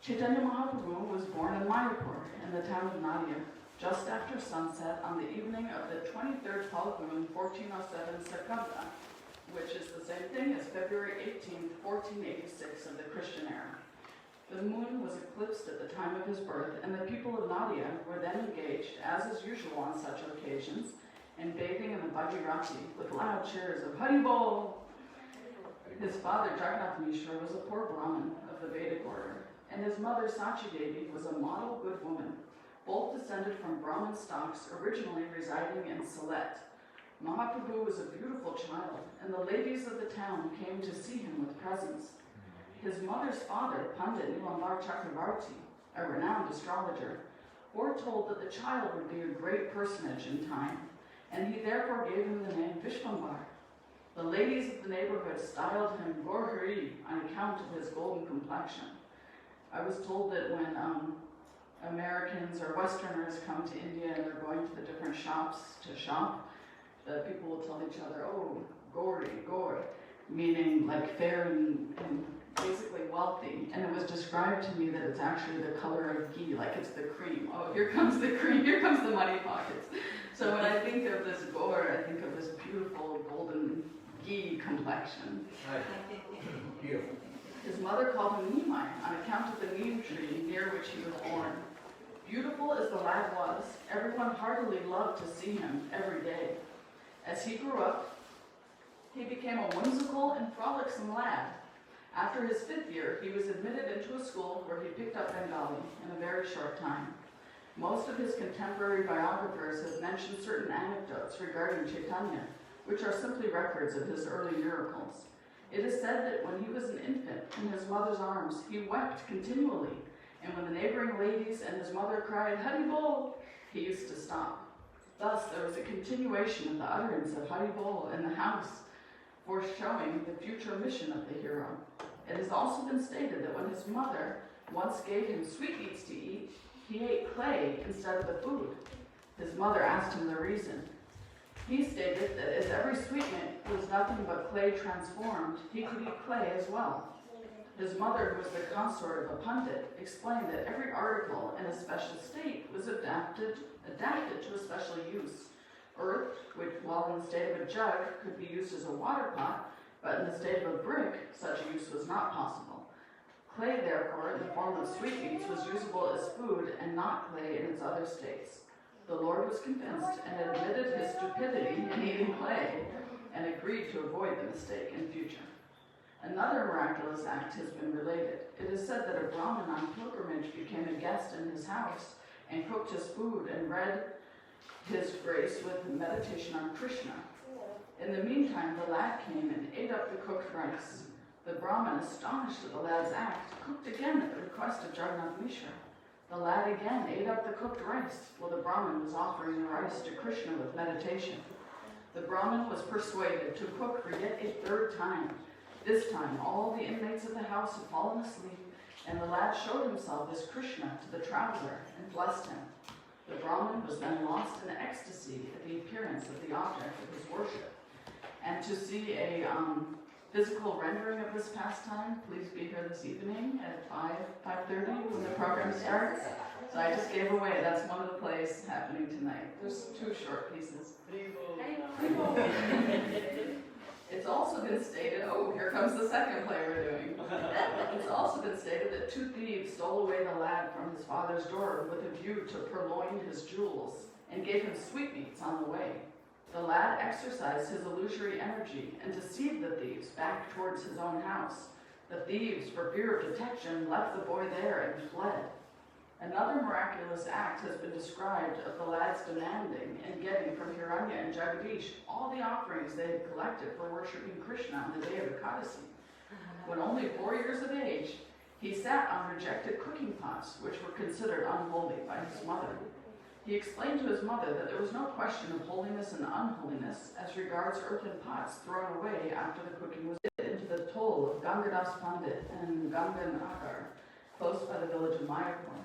[SPEAKER 10] Chaitanya Mahaprabhu was born in Mayapur, in the town of Nadia, just after sunset on the evening of the 23rd Phalgun, 1407 Sakabda, which is the same thing as February 18th, 1486 of the Christian era. The moon was eclipsed at the time of his birth, and the people of Nadia were then engaged, as is usual on such occasions, and bathing in the Bhagirati with loud cheers of Hari Bol. His father, Jagannath Mishra, was a poor Brahmin of the Vedic order, and his mother, Sachi Devi, was a model good woman, both descended from Brahmin stocks originally residing in Sylhet. Mahaprabhu was a beautiful child, and the ladies of the town came to see him with presents. His mother's father, Pandit Nilambar Chakravarti, a renowned astrologer, foretold that the child would be a great personage in time, and he therefore gave him the name Vishwambar. The ladies of the neighborhood styled him Gaura on account of his golden complexion. I was told that when Americans or Westerners come to India and they're going to the different shops to shop, that people will tell each other, oh, Gaura, meaning like fair and basically wealthy. And it was described to me that it's actually the color of ghee, like it's the cream. Oh, here comes the cream, here comes the money pockets. So when I think of this Gaura, I think of this beautiful golden ghee complexion.
[SPEAKER 3] Beautiful.
[SPEAKER 10] His mother called him Nimai on account of the neem tree near which he was born. Beautiful as the lad was, everyone heartily loved to see him every day. As he grew up, he became a whimsical and frolicsome lad. After his 5th year, he was admitted into a school where he picked up Bengali in a very short time. Most of his contemporary biographers have mentioned certain anecdotes regarding Chaitanya, which are simply records of his early miracles. It is said that when he was an infant in his mother's arms, he wept continually, and when the neighboring ladies and his mother cried, Hari Bol, he used to stop. Thus, there was a continuation of the utterance of Hari Bol in the house, foreshowing the future mission of the hero. It has also been stated that when his mother once gave him sweetmeats to eat, he ate clay instead of the food. His mother asked him the reason. He stated that as every sweetmeat was nothing but clay transformed, he could eat clay as well. His mother, who was the consort of a pundit, explained that every article in a special state was adapted to a special use. Earth, which while in the state of a jug could be used as a water pot, but in the state of a brick, such use was not possible. Clay, therefore, in the form of sweetmeats, was usable as food and not clay in its other states. The Lord was convinced and admitted his stupidity in eating clay and agreed to avoid the mistake in future. Another miraculous act has been related. It is said that a Brahmin on pilgrimage became a guest in his house and cooked his food and read his grace with meditation on Krishna. In the meantime, the lad came and ate up the cooked rice. The Brahmin, astonished at the lad's act, cooked again at the request of Jagannath Mishra. The lad again ate up the cooked rice, while the Brahmin was offering the rice to Krishna with meditation. The Brahmin was persuaded to cook for yet a 3rd time. This time, all the inmates of the house had fallen asleep, and the lad showed himself as Krishna to the traveler and blessed him. The Brahmin was then lost in ecstasy at the appearance of the object of his worship. And to see a physical rendering of this pastime, please be here this evening at 5:30 when the program starts. So I just gave away, that's one of the plays happening tonight. There's 2 short pieces. It's also been stated, oh, here comes the second play we're doing. It's also been stated that 2 thieves stole away the lad from his father's door with a view to purloin his jewels and gave him sweetmeats on the way. The lad exercised his illusory energy and deceived the thieves back towards his own house. The thieves, for fear of detection, left the boy there and fled. Another miraculous act has been described of the lad's demanding and getting from Hiranya and Jagadish all the offerings they had collected for worshipping Krishna on the day of Ekadasi. When only 4 years of age, he sat on rejected cooking pots, which were considered unholy by his mother. He explained to his mother that there was no question of holiness and unholiness as regards earthen pots thrown away after the cooking was into the toll of Gangadas Pandit and Gangan Akar, close by the village of Mayapur.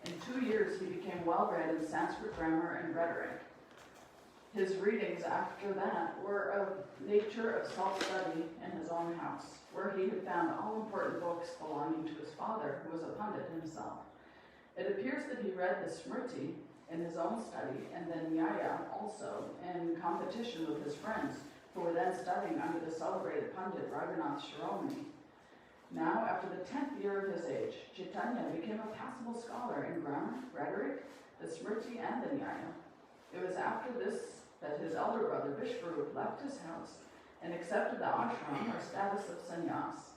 [SPEAKER 10] In 2 years, he became well-read in Sanskrit grammar and rhetoric. His readings after that were of nature of self-study in his own house, where he had found all important books belonging to his father, who was a pundit himself. It appears that he read the Smriti in his own study, and then Nyaya also, in competition with his friends, who were then studying under the celebrated pundit Raghunath Shiromani. Now, after the 10th year of his age, Chaitanya became a passable scholar in grammar, rhetoric, the Smriti, and the Nyaya. It was after this that his elder brother Vishvarup left his house and accepted the ashram, or status of sannyas.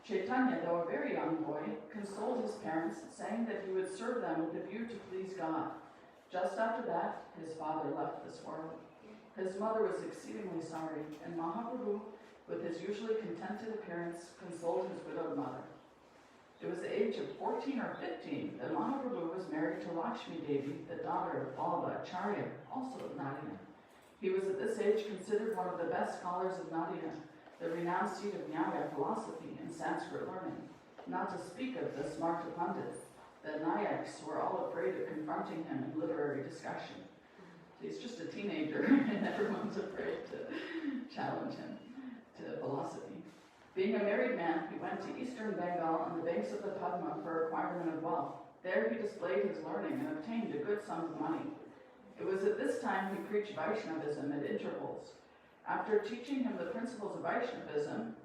[SPEAKER 10] Chaitanya, though a very young boy, consoled his parents, saying that he would serve them with a view to please God. Just after that, his father left this world. His mother was exceedingly sorry, and Mahaprabhu, with his usually contented appearance, consoled his widowed mother. It was the age age of 14 or 15 that Mahaprabhu was married to Lakshmi Devi, the daughter of Vallabha Acharya, also of Nadia. He was at this age considered one of the best scholars of Nadia, the renowned seat of Nyaya philosophy and Sanskrit learning, not to speak of the Smarta Pandits. The Nayaks were all afraid of confronting him in literary discussion. He's just a teenager, and everyone's afraid to challenge him to philosophy. Being a married man, he went to eastern Bengal on the banks of the Padma for acquirement of wealth. There he displayed his learning and obtained a good sum of money. It was at this time he preached Vaishnavism at intervals. After teaching him the principles of Vaishnavism,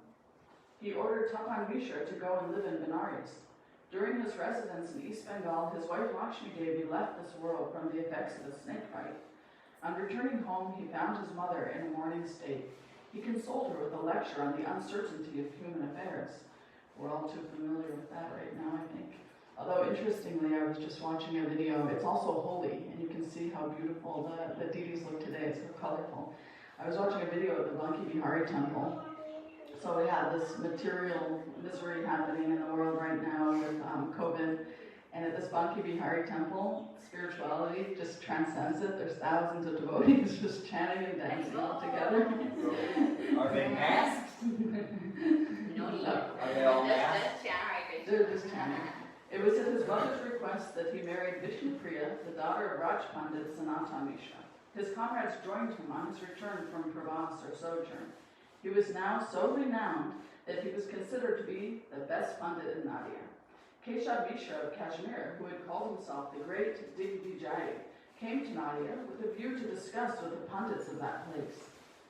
[SPEAKER 10] he ordered Tapan Mishra to go and live in Benares. During his residence in East Bengal, his wife Lakshmi Devi left this world from the effects of a snake bite. On returning home, he found his mother in a mourning state. He consoled her with a lecture on the uncertainty of human affairs. We're all too familiar with that right now, I think. Although, interestingly, I was just watching a video. It's also holy, and you can see how beautiful the deities look today. It's so colorful. I was watching a video at the Banki Bihari temple. So we have this material misery happening in the world right now with COVID. And at this Banki Bihari temple, spirituality just transcends it. There's thousands of devotees just chanting and dancing all together.
[SPEAKER 8] Are they masked?
[SPEAKER 11] No need.
[SPEAKER 8] Are they all masked?
[SPEAKER 10] They're just chanting. It was at his mother's request that he married Vishnupriya, the daughter of Raj Pandit Sanata Mishra. His comrades joined him on his return from Provence or sojourn. He was now so renowned that he was considered to be the best Pandit in Nadia. Keshav Mishra of Kashmir, who had called himself the great Digvijay, came to Nadia with a view to discuss with the Pandits of that place.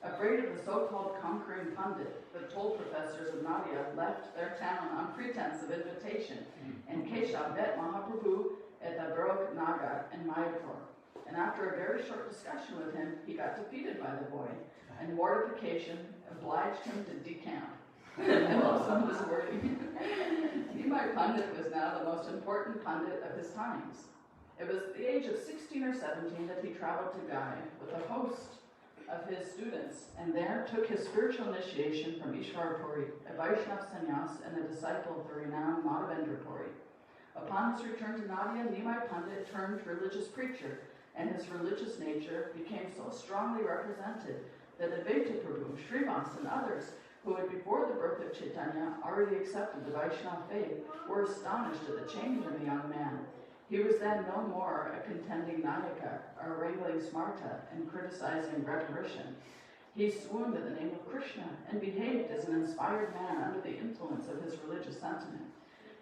[SPEAKER 10] Afraid of the so-called conquering Pandit, the toll professors of Nadia left their town on pretense of invitation, and Keshav met Mahaprabhu at the Barok Nagar in Mayapur. And after a very short discussion with him, he got defeated by the boy, and mortification obliged him to decamp. I love some of this wording. Nimai Pandit was now the most important Pandit of his times. It was at the age of 16 or 17 that he traveled to Gai with a host of his students, and there took his spiritual initiation from Ishwar Puri, a Vaishnav sannyas and a disciple of the renowned Madhavendra Puri. Upon his return to Nadia, Nimai Pandit turned religious preacher, and his religious nature became so strongly represented that Advaita Prabhu, Srivas, and others who had before the birth of Chaitanya already accepted the Vaishnava faith were astonished at the change in the young man. He was then no more a contending Nayaka, or wrangling Smarta and criticizing rhetorician. He swooned in the name of Krishna and behaved as an inspired man under the influence of his religious sentiment.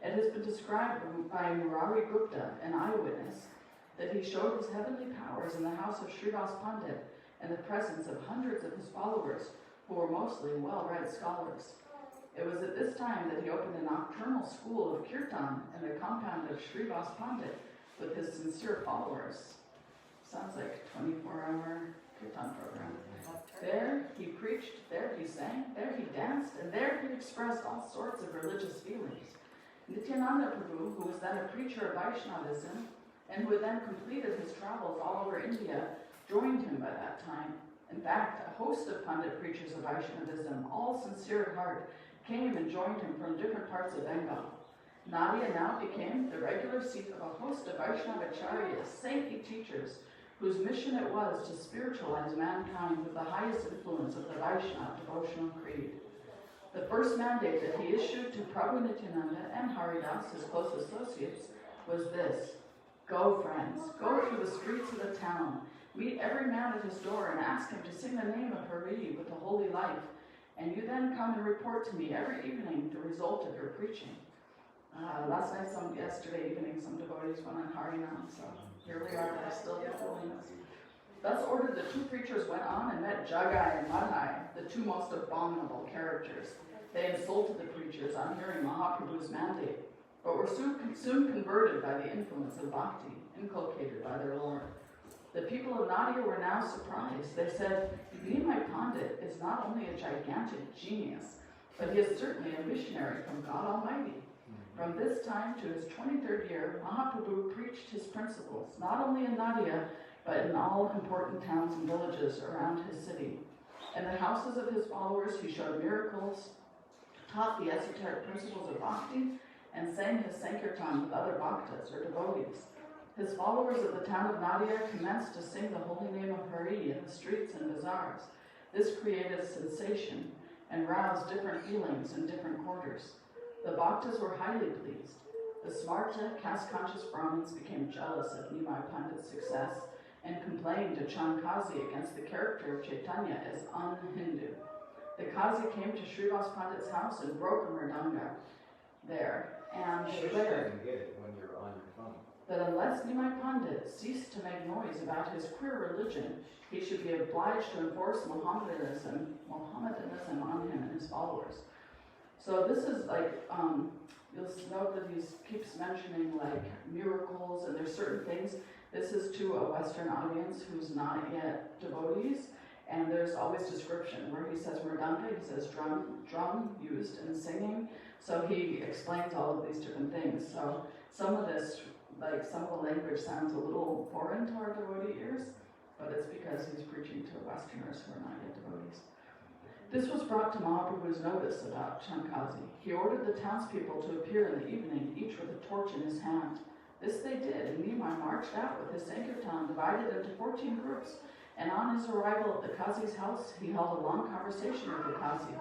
[SPEAKER 10] It has been described by Murari Gupta, an eyewitness, that he showed his heavenly powers in the house of Srivas Pandit in the presence of hundreds of his followers, who were mostly well-read scholars. It was at this time that he opened a nocturnal school of kirtan in the compound of Srivas Pandit with his sincere followers. Sounds like a 24-hour kirtan program. There he preached, there he sang, there he danced, and there he expressed all sorts of religious feelings. Nityananda Prabhu, who was then a preacher of Vaishnavism, and who had then completed his travels all over India, joined him by that time. In fact, a host of Pandit preachers of Vaishnavism, all sincere at heart, came and joined him from different parts of Bengal. Nadia now became the regular seat of a host of Vaishnavacharyas, saintly teachers, whose mission it was to spiritualize mankind with the highest influence of the Vaishnava devotional creed. The first mandate that he issued to Prabhu Nityananda and Haridas, his close associates, was this: go, friends, go through the streets of the town, meet every man at his door and ask him to sing the name of Hari with the holy life, and you then come and report to me every evening the result of your preaching. Yesterday evening, some devotees went on Harinam, so here we are, they're still doing this. Thus ordered, the two preachers went on and met Jagai and Madhai, the two most abominable characters. They insulted the preachers on hearing Mahaprabhu's mandate, but were soon converted by the influence of bhakti, inculcated by their Lord. The people of Nadia were now surprised. They said, Nimai Pandit is not only a gigantic genius, but he is certainly a missionary from God Almighty. From this time to his 23rd year, Mahaprabhu preached his principles, not only in Nadia, but in all important towns and villages around his city. In the houses of his followers, he showed miracles, taught the esoteric principles of bhakti, and sang his Sankirtan with other bhaktas or devotees. His followers of the town of Nadia commenced to sing the holy name of Hari in the streets and bazaars. This created a sensation and roused different feelings in different quarters. The bhaktas were highly pleased. The smarta, caste-conscious Brahmins became jealous of Nimai Pandit's success and complained to Chand Kazi against the character of Chaitanya as un-Hindu. The Kazi came to Srivas Pandit's house and broke a mridanga there and declared
[SPEAKER 8] get it when you're on your phone.
[SPEAKER 10] that unless Nimai Pandit ceased to make noise about his queer religion, he should be obliged to enforce Mohammedanism on him and his followers. So this is like, you'll note that he keeps mentioning like miracles, and there's certain things. This is to a Western audience who's not yet devotees, and there's always description where he says mridanga, he says drum used in singing. So he explains all of these different things. So some of this, like some of the language sounds a little foreign to our devotee ears, but it's because he's preaching to Westerners who are not yet devotees. This was brought to Mahaprabhu's notice about Chankazi. He ordered the townspeople to appear in the evening, each with a torch in his hand. This they did, and Nimai marched out with his Sankirtan divided into 14 groups. And on his arrival at the Kazi's house, he held a long conversation with the Kazi,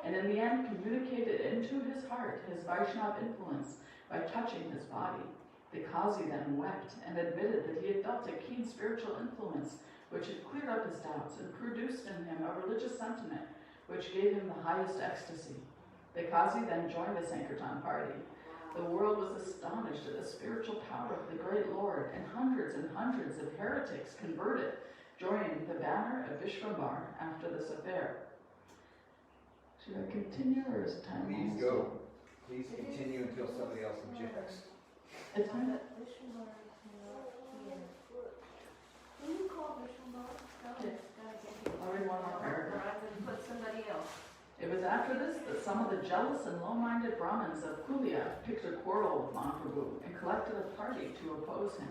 [SPEAKER 10] and in the end communicated into his heart his Vaishnava influence by touching his body. The Kazi then wept and admitted that he had felt a keen spiritual influence which had cleared up his doubts and produced in him a religious sentiment which gave him the highest ecstasy. The Kazi then joined the Sankirtan party. The world was astonished at the spiritual power of the great Lord, and hundreds of heretics converted, joining the banner of Vishwambar after this affair. Should I continue, or is it time?
[SPEAKER 8] Please go. Please continue until somebody else objects.
[SPEAKER 10] It's time.
[SPEAKER 1] Can you call Vishwambar?
[SPEAKER 10] I'll read one more paragraph.
[SPEAKER 1] Put somebody else.
[SPEAKER 10] It was after this that some of the jealous and low-minded Brahmins of Kulia picked a quarrel with Mahaprabhu and collected a party to oppose him.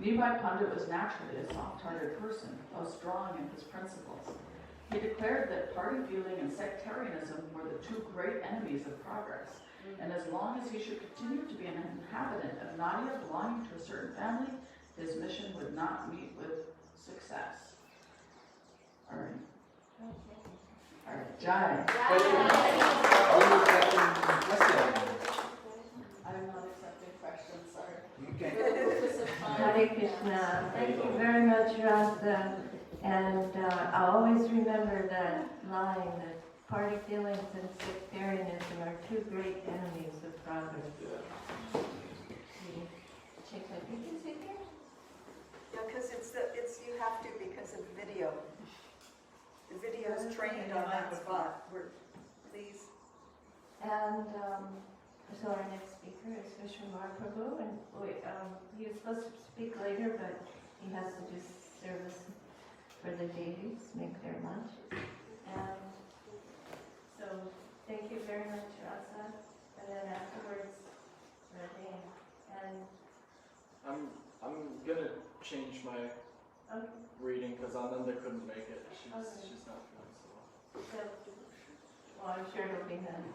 [SPEAKER 10] Nimai Pandit was naturally a soft-hearted person, though strong in his principles. He declared that party feeling and sectarianism were the two great enemies of progress, and as long as he should continue to be an inhabitant of Nadia belonging to a certain family, his mission would not meet with success. All right. All right, Jai. I'm not accepting questions, sorry.
[SPEAKER 1] Hare Krishna. Thank you very much, Rasa. And I'll always remember that line that party feelings and sectarianism are two great enemies of progress. Check that. You can sit here?
[SPEAKER 5] Yeah, because it's you have to because of video. The video is trained on that spot. Please.
[SPEAKER 1] And so our next speaker is Vishwambar Prabhu, and he was supposed to speak later, but he has to do service for the deities, make their lunch. And so thank you very much, Rasa. And then afterwards, Radin. And
[SPEAKER 12] I'm gonna change my reading because Ananda couldn't make it. She's not feeling so well.
[SPEAKER 1] Well, I'm sure it'll be done.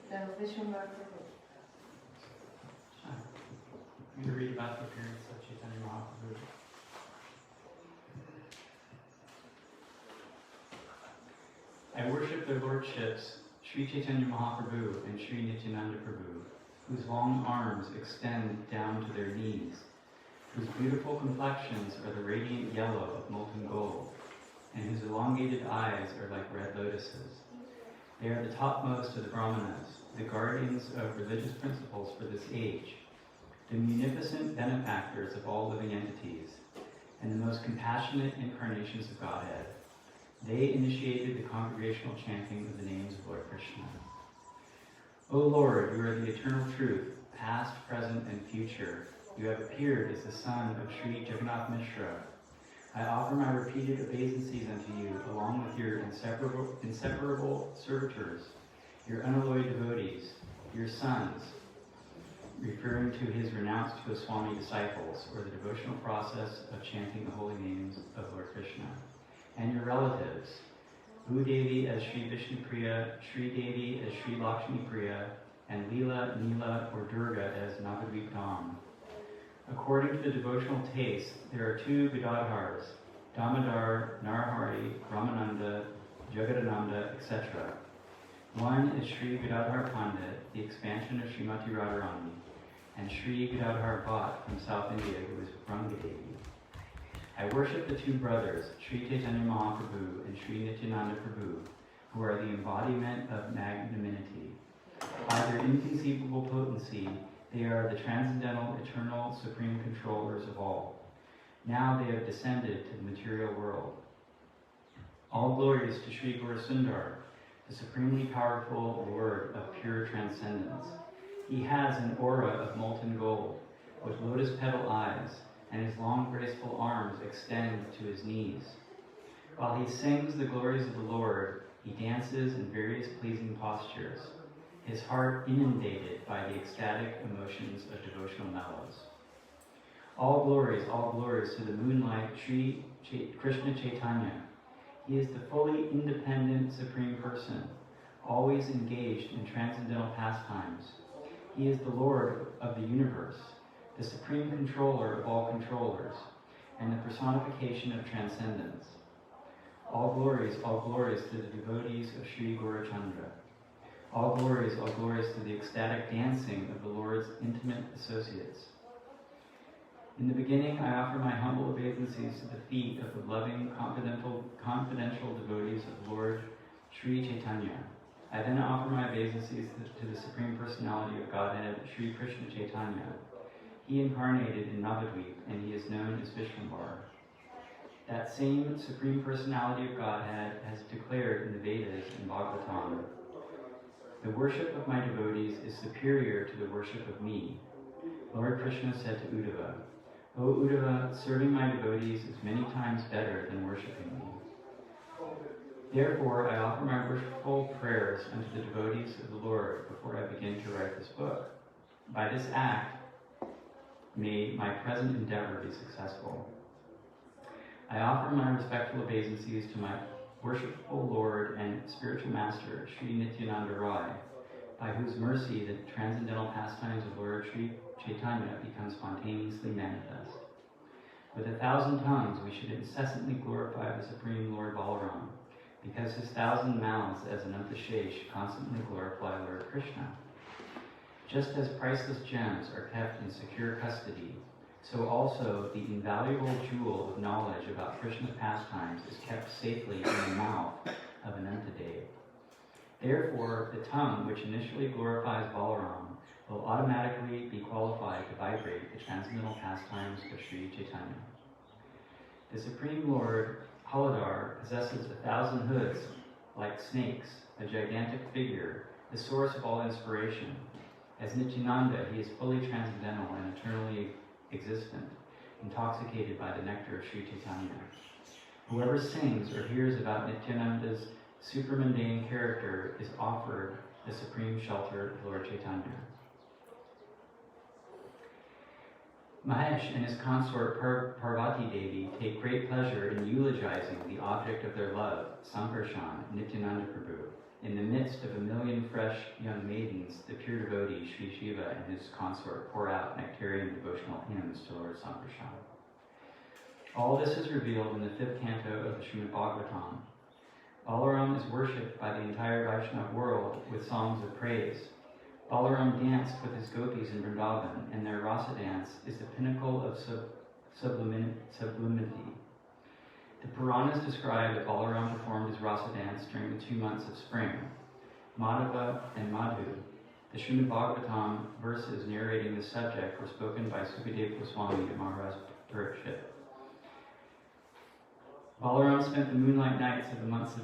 [SPEAKER 1] So Vishwambar Prabhu.
[SPEAKER 13] I'm going to read about the appearance of Chaitanya Mahaprabhu. I worship their lordships, Sri Chaitanya Mahaprabhu and Sri Nityananda Prabhu, whose long arms extend down to their knees, whose beautiful complexions are the radiant yellow of molten gold, and whose elongated eyes are like red lotuses. They are the topmost of the Brahmanas, the guardians of religious principles for this age, the munificent benefactors of all living entities, and the most compassionate incarnations of Godhead. They initiated the congregational chanting of the names of Lord Krishna. O Lord, you are the eternal truth, past, present, and future. You have appeared as the son of Sri Jagannath Mishra. I offer my repeated obeisances unto you, along with your inseparable servitors, your unalloyed devotees, your sons, referring to his renounced Goswami disciples, or the devotional process of chanting the holy names of Lord Krishna, and your relatives, Bhudevi as Sri Vishnu Priya, Sri Devi as Sri Lakshmi Priya, and Leela, Neela, or Durga as Navadvip Dham. According to the devotional taste, there are two Vidadhars, Damodar, Narahari, Ramananda, Jagadananda, etc. One is Sri Vidadhar Pandit, the expansion of Srimati Radharani, and Sri Vidadhar Bhatt from South India, who is Rangadevi. I worship the two brothers, Sri Chaitanya Mahaprabhu and Sri Nityananda Prabhu, who are the embodiment of magnanimity. By their inconceivable potency, they are the transcendental, eternal, supreme controllers of all. Now they have descended to the material world. All glories to Sri Gaurasundar, the supremely powerful Lord of pure transcendence. He has an aura of molten gold, with lotus petal eyes, and his long graceful arms extend to his knees. While he sings the glories of the Lord, he dances in various pleasing postures, his heart inundated by the ecstatic emotions of devotional mellows. All glories to the moonlight Sri Krishna Chaitanya. He is the fully independent Supreme Person, always engaged in transcendental pastimes. He is the Lord of the universe, the supreme controller of all controllers, and the personification of transcendence. All glories to the devotees of Sri Gaurachandra. All glories to the ecstatic dancing of the Lord's intimate associates. In the beginning, I offer my humble obeisances to the feet of the loving, confidential devotees of Lord Sri Chaitanya. I then offer my obeisances to the Supreme Personality of Godhead, Sri Krishna Chaitanya. He incarnated in Navadvip, and he is known as Vishwambar. That same Supreme Personality of Godhead has declared in the Vedas and Bhagavatam, the worship of my devotees is superior to the worship of me. Lord Krishna said to Uddhava, O Uddhava, serving my devotees is many times better than worshiping me. Therefore, I offer my worshipful prayers unto the devotees of the Lord before I begin to write this book. By this act, may my present endeavor be successful. I offer my respectful obeisances to my worshipful Lord and spiritual master, Sri Nityananda Rai, by whose mercy the transcendental pastimes of Lord Sri Chaitanya become spontaneously manifest. With 1,000 tongues, we should incessantly glorify the Supreme Lord Balaram, because his 1,000 mouths as Ananta Shesh constantly glorify Lord Krishna. Just as priceless gems are kept in secure custody, so also the invaluable jewel of knowledge about Krishna's pastimes is kept safely in the mouth of Anantadev. Therefore, the tongue which initially glorifies Balaram will automatically be qualified to vibrate the transcendental pastimes of Sri Chaitanya. The Supreme Lord Haladar possesses 1,000 hoods like snakes, a gigantic figure, the source of all inspiration. As Nityananda, he is fully transcendental and eternally existent, intoxicated by the nectar of Sri Chaitanya. Whoever sings or hears about Nityananda's supramundane character is offered the supreme shelter of Lord Chaitanya. Mahesh and his consort Parvati Devi take great pleasure in eulogizing the object of their love, Samkarshan, Nityananda Prabhu. In the midst of 1,000,000 fresh young maidens, the pure devotee Sri Shiva and his consort pour out nectarian devotional hymns to Lord Samkarshan. All this is revealed in the 5th canto of the Srimad Bhagavatam. Balaram is worshipped by the entire Vaishnava world with songs of praise. Balaram danced with his gopis in Vrindavan, and their rasa dance is the pinnacle of sublimity. The Puranas describe that Balaram performed his rasa dance during the 2 months of spring, Madhava and Madhu. The Srimad Bhagavatam verses narrating this subject were spoken by Sukadeva Goswami at Maharaj Parikshit. Balaram spent the moonlight nights of the months of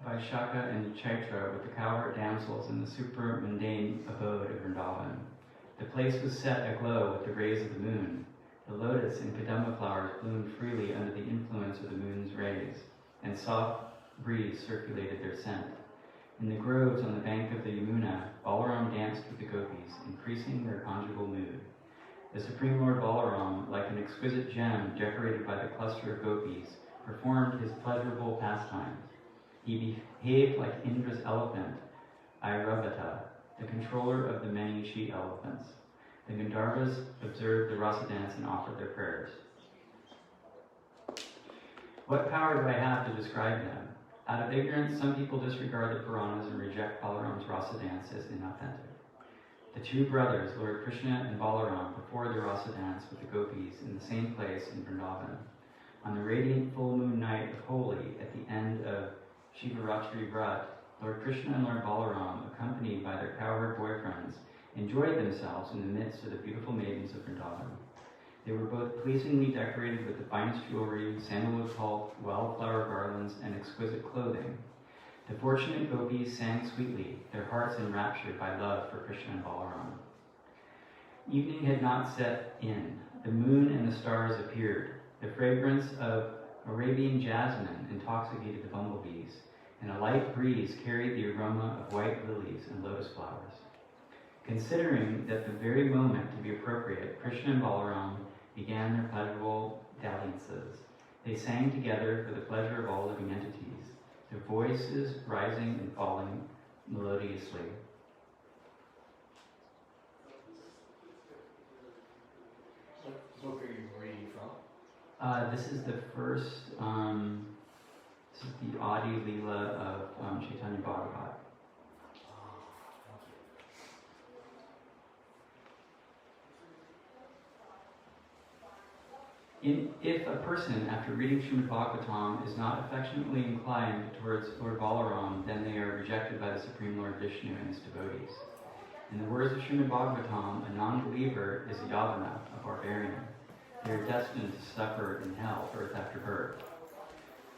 [SPEAKER 13] Vaishakha and Chaitra with the cowherd damsels in the supramundane abode of Vrindavan. The place was set aglow with the rays of the moon. The lotus and kadamba flowers bloomed freely under the influence of the moon's rays, and soft breeze circulated their scent. In the groves on the bank of the Yamuna, Balaram danced with the gopis, increasing their conjugal mood. The Supreme Lord Balaram, like an exquisite gem decorated by the cluster of gopis, performed his pleasurable pastimes. He behaved like Indra's elephant, Airavata, the controller of the many she-elephants. The Gandharvas observed the rasa dance and offered their prayers. What power do I have to describe them? Out of ignorance, some people disregard the Puranas and reject Balaram's rasa dance as inauthentic. The two brothers, Lord Krishna and Balaram, performed the rasa dance with the gopis in the same place in Vrindavan. On the radiant full moon night of Holi, at the end of Shivaratri Vrat, Lord Krishna and Lord Balaram, accompanied by their cowherd boyfriends, enjoyed themselves in the midst of the beautiful maidens of Vrindavan. They were both pleasingly decorated with the finest jewelry, sandalwood pulp, wildflower garlands, and exquisite clothing. The fortunate gopis sang sweetly, their hearts enraptured by love for Krishna and Balaram. Evening had not set in. The moon and the stars appeared. The fragrance of Arabian jasmine intoxicated the bumblebees, and a light breeze carried the aroma of white lilies and lotus flowers. Considering that the very moment to be appropriate, Krishna and Balaram began their pleasurable dalliances. They sang together for the pleasure of all living entities, their voices rising and falling melodiously.
[SPEAKER 8] What book are you reading from?
[SPEAKER 13] This is the first, this is the Adi Leela of Chaitanya Bhagavat. If a person, after reading Srimad Bhagavatam, is not affectionately inclined towards Lord Balaram, then they are rejected by the Supreme Lord Vishnu and his devotees. In the words of Srimad Bhagavatam, a non-believer is a yavana, a barbarian. They are destined to suffer in hell, birth after birth.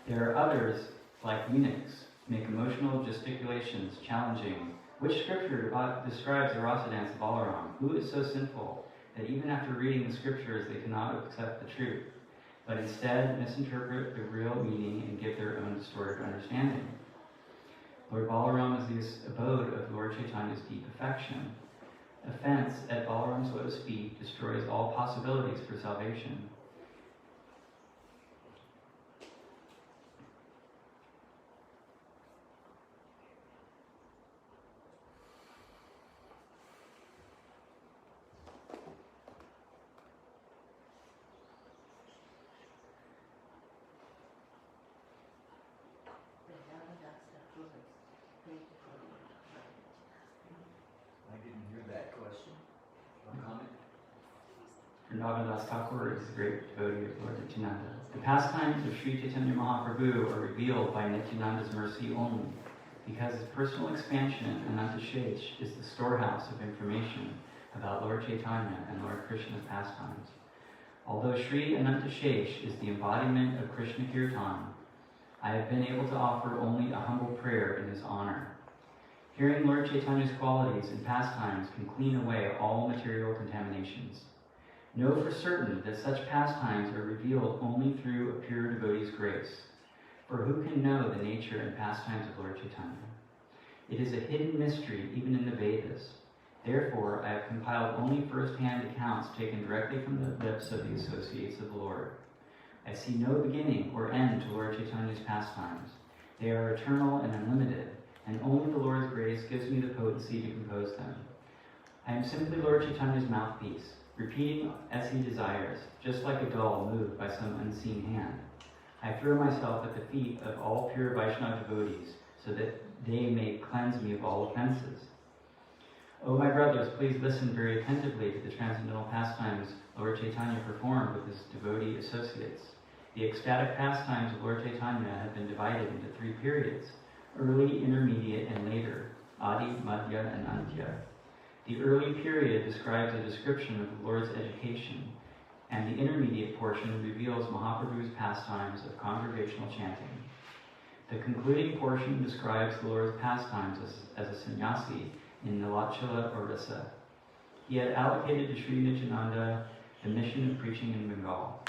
[SPEAKER 13] There are others, like eunuchs, make emotional gesticulations challenging, which scripture describes the rasa dance of Balaram? Who is so sinful that even after reading the scriptures they cannot accept the truth, but instead misinterpret the real meaning and give their own distorted understanding? Lord Balaram is the abode of Lord Chaitanya's deep affection. Offense at Balaram's lotus feet destroys all possibilities for salvation.
[SPEAKER 8] I didn't hear that question. No comment?
[SPEAKER 13] Vrindavan Das Thakur is a great devotee of Lord Nityananda. The pastimes of Sri Chaitanya Mahaprabhu are revealed by Nityananda's mercy only, because his personal expansion, Anantashesh, is the storehouse of information about Lord Chaitanya and Lord Krishna's pastimes. Although Sri Anantashesh is the embodiment of Krishna Kirtan, I have been able to offer only a humble prayer in his honor. Hearing Lord Chaitanya's qualities and pastimes can clean away all material contaminations. Know for certain that such pastimes are revealed only through a pure devotee's grace. For who can know the nature and pastimes of Lord Chaitanya? It is a hidden mystery even in the Vedas. Therefore, I have compiled only first-hand accounts taken directly from the lips of the associates of the Lord. I see no beginning or end to Lord Chaitanya's pastimes. They are eternal and unlimited, and only the Lord's grace gives me the potency to compose them. I am simply Lord Chaitanya's mouthpiece, repeating as he desires, just like a doll moved by some unseen hand. I throw myself at the feet of all pure Vaishnava devotees, so that they may cleanse me of all offenses. O my brothers, please listen very attentively to the transcendental pastimes Lord Chaitanya performed with his devotee associates. The ecstatic pastimes of Lord Chaitanya have been divided into three periods: early, intermediate, and later, Adi, Madhya, and Antya. The early period describes a description of the Lord's education, and the intermediate portion reveals Mahaprabhu's pastimes of congregational chanting. The concluding portion describes the Lord's pastimes as a sannyasi in Nilachala, Orissa. He had allocated to Sri Nityananda the mission of preaching in Bengal.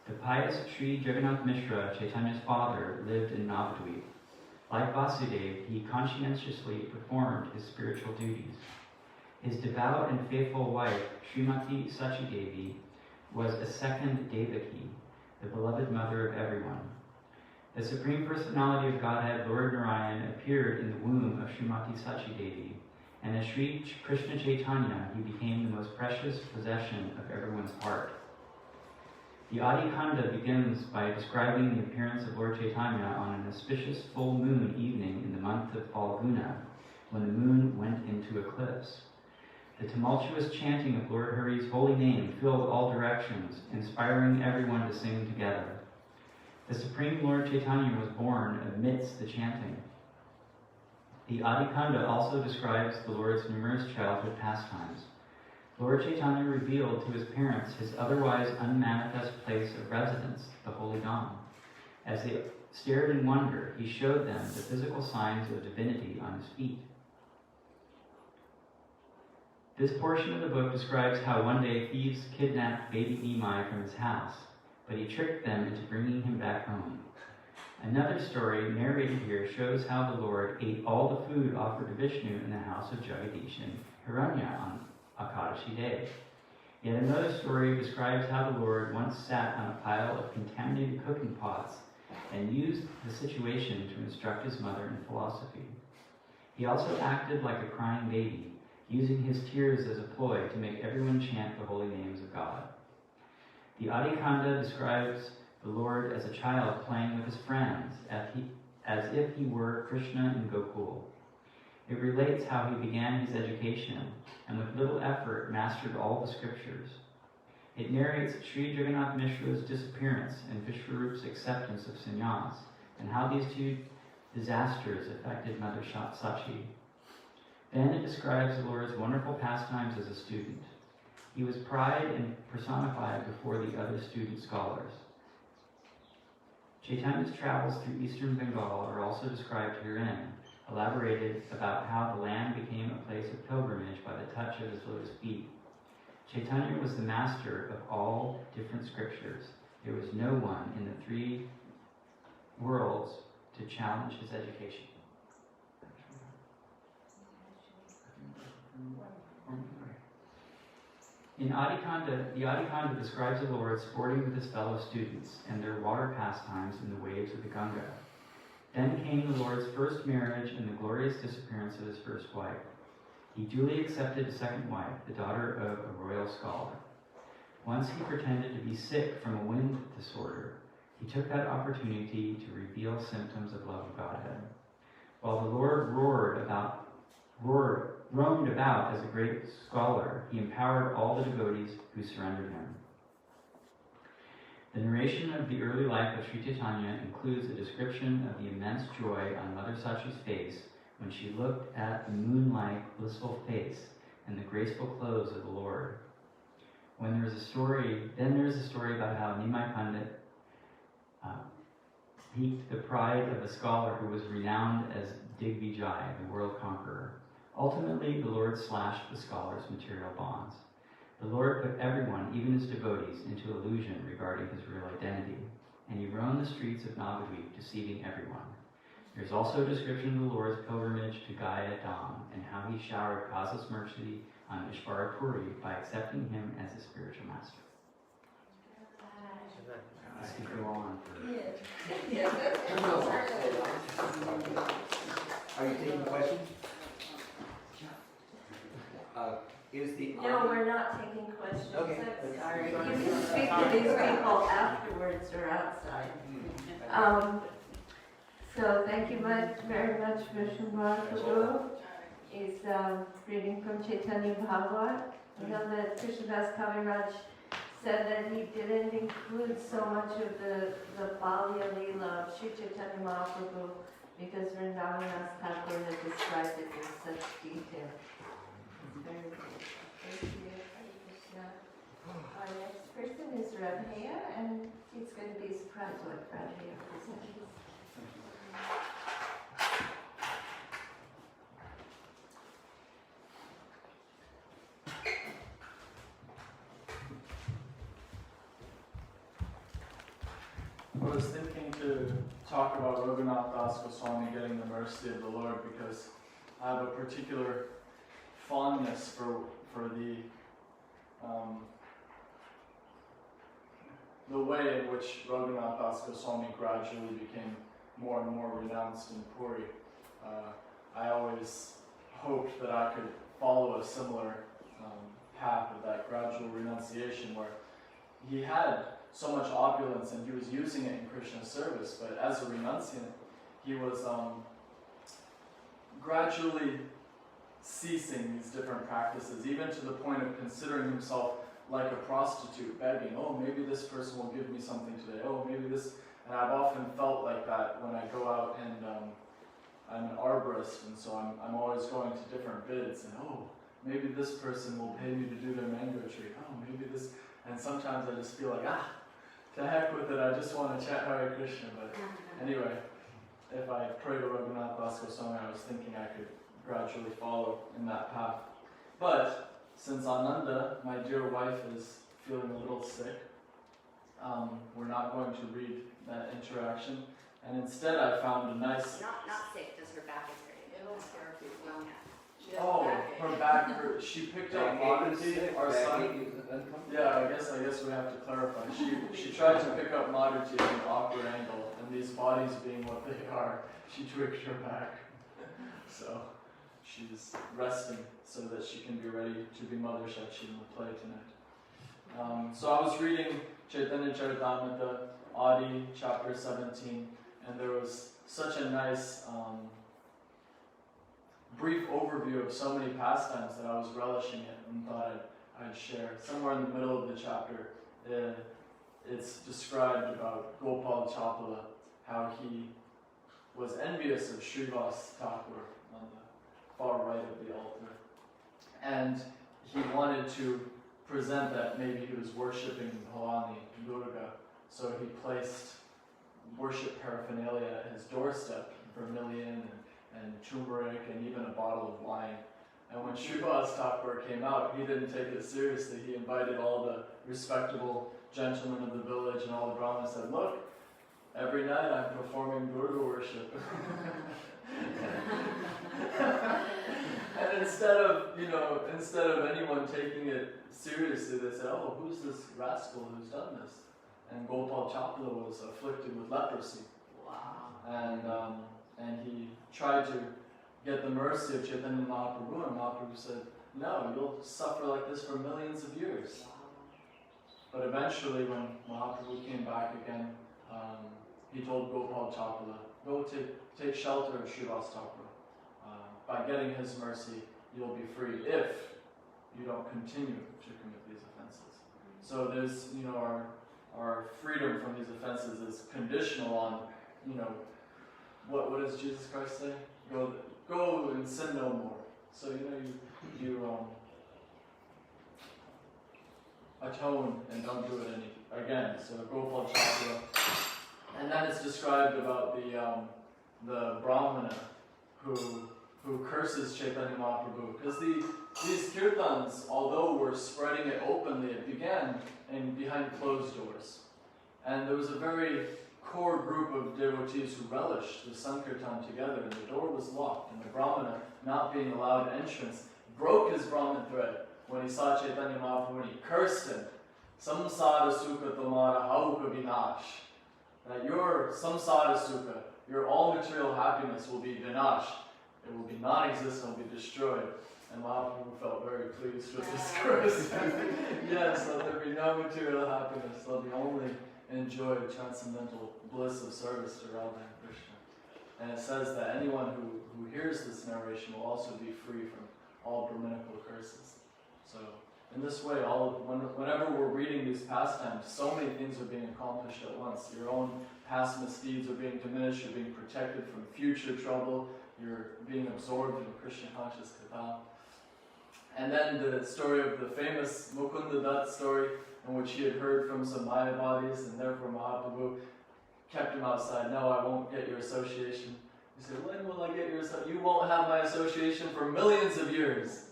[SPEAKER 13] The pious Sri Jagannath Mishra, Chaitanya's father, lived in Navadvip. Like Vasudev, he conscientiously performed his spiritual duties. His devout and faithful wife, Srimati Sachidevi, was a second Devaki, the beloved mother of everyone. The Supreme Personality of Godhead, Lord Narayan, appeared in the womb of Srimati Sachidevi, and as Sri Krishna Chaitanya, he became the most precious possession of everyone's heart. The Adi Kanda begins by describing the appearance of Lord Chaitanya on an auspicious full moon evening in the month of Falguna, when the moon went into eclipse. The tumultuous chanting of Lord Hari's holy name filled all directions, inspiring everyone to sing together. The Supreme Lord Chaitanya was born amidst the chanting. The Adi Kanda also describes the Lord's numerous childhood pastimes. Lord Chaitanya revealed to his parents his otherwise unmanifest place of residence, the Holy Dham. As they stared in wonder, he showed them the physical signs of divinity on his feet. This portion of the book describes how one day thieves kidnapped baby Nimai from his house, but he tricked them into bringing him back home. Another story narrated here shows how the Lord ate all the food offered to Vishnu in the house of Jagadish and Hiranya on Akadashi Day. Yet another story describes how the Lord once sat on a pile of contaminated cooking pots and used the situation to instruct his mother in philosophy. He also acted like a crying baby, using his tears as a ploy to make everyone chant the holy names of God. The Adi Kanda describes the Lord as a child playing with his friends, as if he were Krishna in Gokul. It relates how he began his education and with little effort mastered all the scriptures. It narrates Sri Jagannath Mishra's disappearance and Vishwarup's acceptance of sannyas, and how these two disasters affected Mother Sachi. Then it describes the Lord's wonderful pastimes as a student. He was pride and personified before the other student scholars. Chaitanya's travels through eastern Bengal are also described herein, elaborated about how the land became a place of pilgrimage by the touch of his lotus feet. Chaitanya was the master of all different scriptures. There was no one in the three worlds to challenge his education. In Adi Kanda, the Adi Kanda describes the Lord sporting with his fellow students and their water pastimes in the waves of the Ganga. Then came the Lord's first marriage and the glorious disappearance of his first wife. He duly accepted a second wife, the daughter of a royal scholar. Once he pretended to be sick from a wind disorder. He took that opportunity to reveal symptoms of love of Godhead. While the Lord roamed about as a great scholar, he empowered all the devotees who surrendered him. The narration of the early life of Sri Chaitanya includes a description of the immense joy on Mother Sachi's face when she looked at the moon-like, blissful face and the graceful clothes of the Lord. Then there is a story about how Nimai Pandit piqued the pride of a scholar who was renowned as Digvijay, the world conqueror. Ultimately, the Lord slashed the scholar's material bonds. The Lord put everyone, even his devotees, into illusion regarding his real identity, and he roamed the streets of Navadvip, deceiving everyone. There's also a description of the Lord's pilgrimage to Gaya Dham and how he showered causeless mercy on Ishvara Puri by accepting him as his spiritual master. I could go on for...
[SPEAKER 8] Are you taking questions?
[SPEAKER 1] No, we're not taking questions.
[SPEAKER 8] Okay.
[SPEAKER 1] I'm sorry. You can speak to these people afterwards or outside. So thank you very much, Vishnu Prabhu. Is reading from Chaitanya Bhagavat. You know that Krishnadas Kaviraj said that he didn't include so much of the Balya Leela of Sri Chaitanya Mahaprabhu because Vrindavan Thakur had described it in such detail. Very good. Thank you, Hare Krishna. Our next person is Radheya, and it's going to be a surprise what Radheya presents.
[SPEAKER 12] I was thinking to talk about Raghunath Das Goswami getting the mercy of the Lord because I have a particular fondness for the way in which Raghunath Das Goswami gradually became more and more renounced in Puri. I always hoped that I could follow a similar path of that gradual renunciation, where he had so much opulence and he was using it in Krishna's service, but as a renunciant, he was gradually ceasing these different practices, even to the point of considering himself like a prostitute, begging, oh, maybe this person will give me something today, oh, maybe this, and I've often felt like that when I go out and I'm an arborist, and so I'm always going to different bids, and oh, maybe this person will pay me to do their mango tree, oh, maybe this, and sometimes I just feel like, to heck with it, I just want to chant Hare Krishna, but anyway, if I pray to Raghunath Das Goswami, I was thinking I could gradually follow in that path. But since Ananda, my dear wife, is feeling a little sick, we're not going to read that interaction, and instead I found a nice...
[SPEAKER 11] Not sick, just her back is hurting.
[SPEAKER 10] It'll scare people.
[SPEAKER 12] Her back hurt. She picked up Madhuri, our son. Yeah, I guess we have to clarify. She tried to pick up Madhuri at an awkward angle, and these bodies being what they are, she tweaked her back. So she's resting so that she can be ready to be Mother Shachi in the play tonight. So I was reading Chaitanya Charitamrita, Adi, chapter 17, and there was such a nice brief overview of so many pastimes that I was relishing it and thought I'd share. Somewhere in the middle of the chapter, it's described about Gopal Chapala, how he was envious of Srivas Thakur on the far right of the altar. And he wanted to present that maybe he was worshipping Bhavani, Durga, so he placed worship paraphernalia at his doorstep, vermilion and turmeric and even a bottle of wine. And when Srivas Thakur came out, he didn't take it seriously. He invited all the respectable gentlemen of the village and all the Brahmins and said, look, every night I'm performing Durga worship. And instead of anyone taking it seriously, they said, oh, who's this rascal who's done this? And Gopal Chapala was afflicted with leprosy. Wow. And he tried to get the mercy of Chaitanya Mahaprabhu, and Mahaprabhu said, no, you'll suffer like this for millions of years. But eventually, when Mahaprabhu came back again, he told Gopal Chapala, go take shelter of Srivas Thakur. By getting his mercy, you'll be free if you don't continue to commit these offenses. So there's, our freedom from these offenses is conditional on, what does Jesus Christ say? Go and sin no more. So you atone and don't do it again. So Gopal Chapala. And then it's described about the Brahmana who curses Chaitanya Mahaprabhu, because these kirtans, although we're spreading it openly, it began behind closed doors. And there was a very core group of devotees who relished the Sankirtan together, and the door was locked, and the Brahmana, not being allowed entrance, broke his Brahman thread when he saw Chaitanya Mahaprabhu, and he cursed him. Samsara sukha tomara hauka vinash. That your samsara sukha, your all material happiness will be vinash. It will be non-existent, will be destroyed. And Mahaprabhu felt very pleased with this curse. Yes, let there be no material happiness, let me only enjoy transcendental bliss of service to Radha and Krishna. And it says that anyone who hears this narration will also be free from all Brahminical curses. So in this way, whenever we're reading these pastimes, so many things are being accomplished at once. Your own past misdeeds are being diminished, you're being protected from future trouble, you're being absorbed in Krishna conscious Katha. And then the story of the famous Mukunda Dutt story, in which he had heard from some Mayavadis, and therefore Mahaprabhu kept him outside. No, I won't get your association. He said, when will I get your association? You won't have my association for millions of years.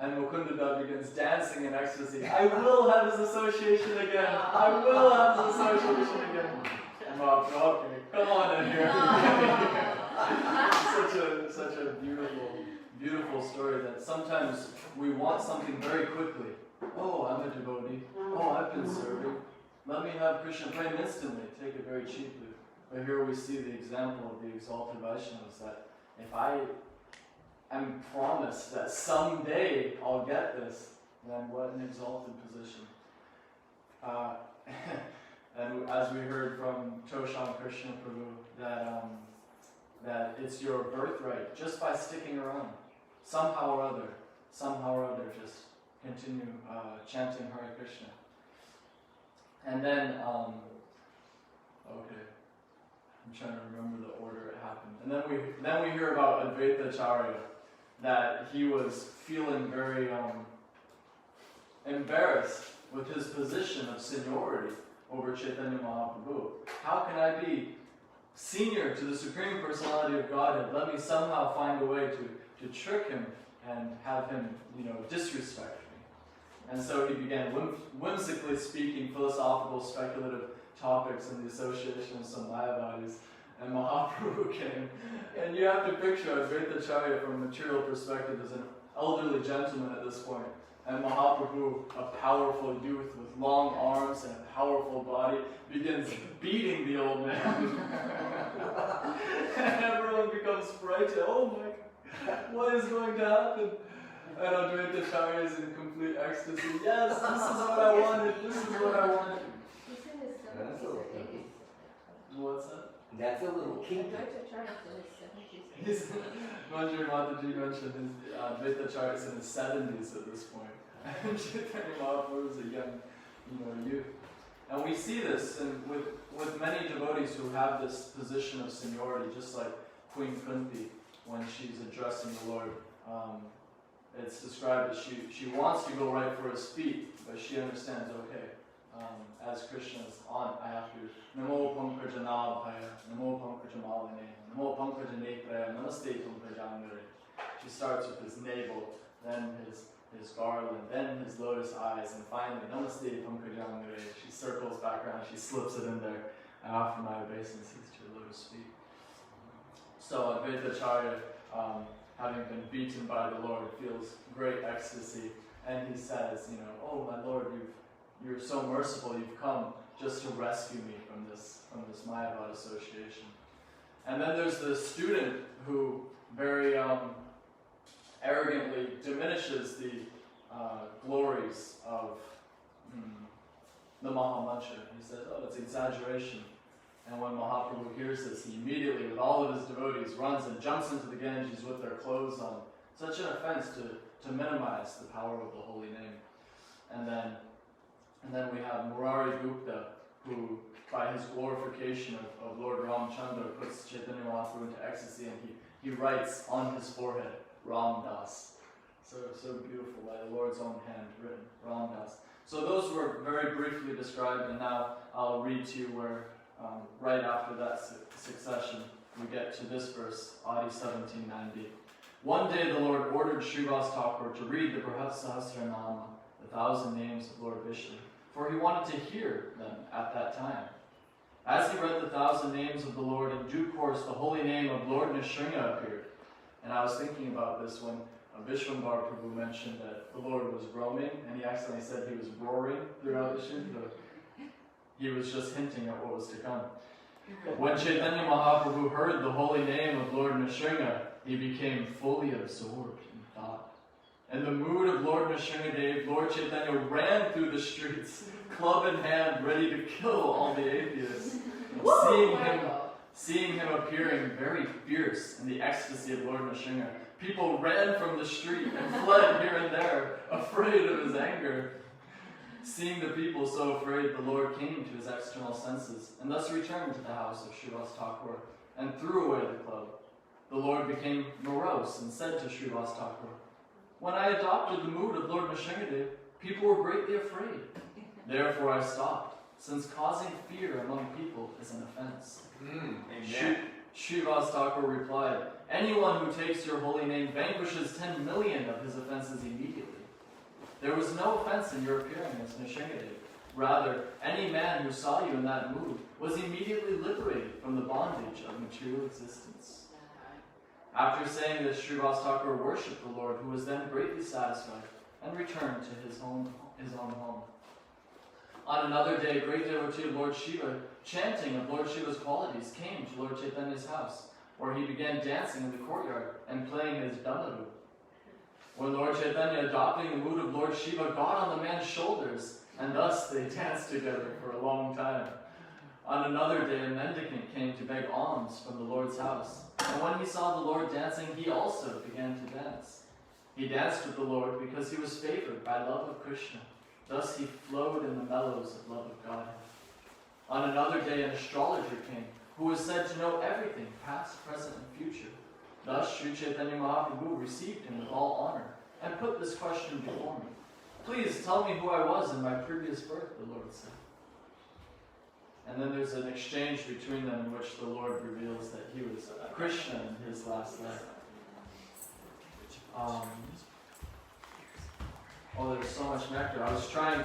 [SPEAKER 12] And Mukunda Dutt begins dancing in ecstasy. I will have his association again. I will have his association again. And Mahaprabhu, okay, come on in here. Such a beautiful story that sometimes we want something very quickly. Oh, I'm a devotee. Oh, I've been serving. Let me have Krishna prem instantly. Take it very cheaply. But here we see the example of the exalted Vaishnavas that if I am promised that someday I'll get this, then what an exalted position. And as we heard from Toshan Krishna Prabhu, that it's your birthright just by sticking around. Somehow or other, just continue chanting Hare Krishna. And then, okay, I'm trying to remember the order it happened. And then we hear about Advaita Acharya, that he was feeling very embarrassed with his position of seniority over Chaitanya Mahaprabhu. How can I be senior to the Supreme Personality of Godhead? Let me somehow find a way to trick him and have him, disrespect me. And so he began whimsically speaking philosophical, speculative topics in the association of some Mayavadis. And Mahaprabhu came. And you have to picture Advaita Acharya from a material perspective as an elderly gentleman at this point. And Mahaprabhu, a powerful youth with long arms and a powerful body, begins beating the old man. And everyone becomes frightened. Oh my God, what is going to happen? And Advaita Acharya is in complete ecstasy. Yes, this is what I wanted. This is what I wanted.
[SPEAKER 8] That's a little kinky.
[SPEAKER 12] What's that?
[SPEAKER 8] That's a little kinky.
[SPEAKER 12] Manjari Mataji mentioned Advaita Acharya is in his 70s at this point. And Chaitanya Mahaprabhu is a young, youth. And we see this with many devotees who have this position of seniority, just like Queen Kunti when she's addressing the Lord. It's described as she wants to go right for his feet, but she understands, okay, as Krishna is on, I have to Namo Pankajanabhaya, Namo Pankajamalini, Namo Pankajanetraya, Namaste Pankajangare. She starts with his navel, then his garland, then his lotus eyes, and finally Namaste Pankajangare. She circles back around, she slips it in there. I offer my obeisances to your lotus feet. So Advaita Acharya, having been beaten by the Lord, feels great ecstasy, and he says, oh my Lord, you're so merciful, you've come just to rescue me from this Mayavad association. And then there's the student who very arrogantly diminishes the glories of the Mahamantra. He says, oh, it's exaggeration. And when Mahaprabhu hears this, he immediately, with all of his devotees, runs and jumps into the Ganges with their clothes on. Such an offense to minimize the power of the holy name. And then we have Murari Gupta, who, by his glorification of Lord Ramchandra, puts Chaitanya Mahaprabhu into ecstasy, and he writes on his forehead, Ram Das. So beautiful, by the Lord's own hand written, Ram Das. So those were very briefly described, and now I'll read to you where, right after that succession, we get to this verse, Adi 1790. One day the Lord ordered Srivas Thakur to read the Brahat Sahasranama, the 1,000 names of Lord Vishnu, for he wanted to hear them at that time. As he read the 1,000 names of the Lord, in due course the holy name of Lord Nrsimha appeared. And I was thinking about this when Vishwambar Prabhu mentioned that the Lord was roaming, and he accidentally said he was roaring throughout the Shinto. He was just hinting at what was to come. When Chaitanya Mahaprabhu heard the holy name of Lord Nrsimha, he became fully absorbed in thought. In the mood of Lord Nrsimhadev, Lord Chaitanya ran through the streets, club in hand, ready to kill all the atheists. Seeing him appearing very fierce in the ecstasy of Lord Nrsimha, people ran from the street and fled here and there, afraid of his anger. Seeing the people so afraid, the Lord came to his external senses, and thus returned to the house of Srivas Thakur, and threw away the club. The Lord became morose and said to Srivas Thakur, when I adopted the mood of Lord Nrsimhadev, people were greatly afraid. Therefore I stopped, since causing fear among people is an offense. Srivas Thakur replied, anyone who takes your holy name vanquishes 10 million of his offenses immediately. There was no offense in your appearing as Nrsimhadev. Rather, any man who saw you in that mood was immediately liberated from the bondage of material existence. After saying this, Srivas Thakur worshipped the Lord, who was then greatly satisfied, and returned to his own home. On another day, a great devotee of Lord Shiva, chanting of Lord Shiva's qualities, came to Lord Chaitanya's house. where he began dancing in the courtyard and playing his damaru. When Lord Chaitanya, adopting the mood of Lord Shiva, got on the man's shoulders, and thus they danced together for a long time. On another day, a mendicant came to beg alms from the Lord's house, and when he saw the Lord dancing, he also began to dance. He danced with the Lord because he was favored by love of Krishna. Thus he flowed in the mellows of love of God. On another day, an astrologer came, who was said to know everything, past, present, and future. Thus Sri Chaitanya Mahaprabhu received him with all honor, and put this question before me. Please tell me who I was in my previous birth, the Lord said. And then there's an exchange between them in which the Lord reveals that he was Krishna in his last life. There's so much nectar. I was trying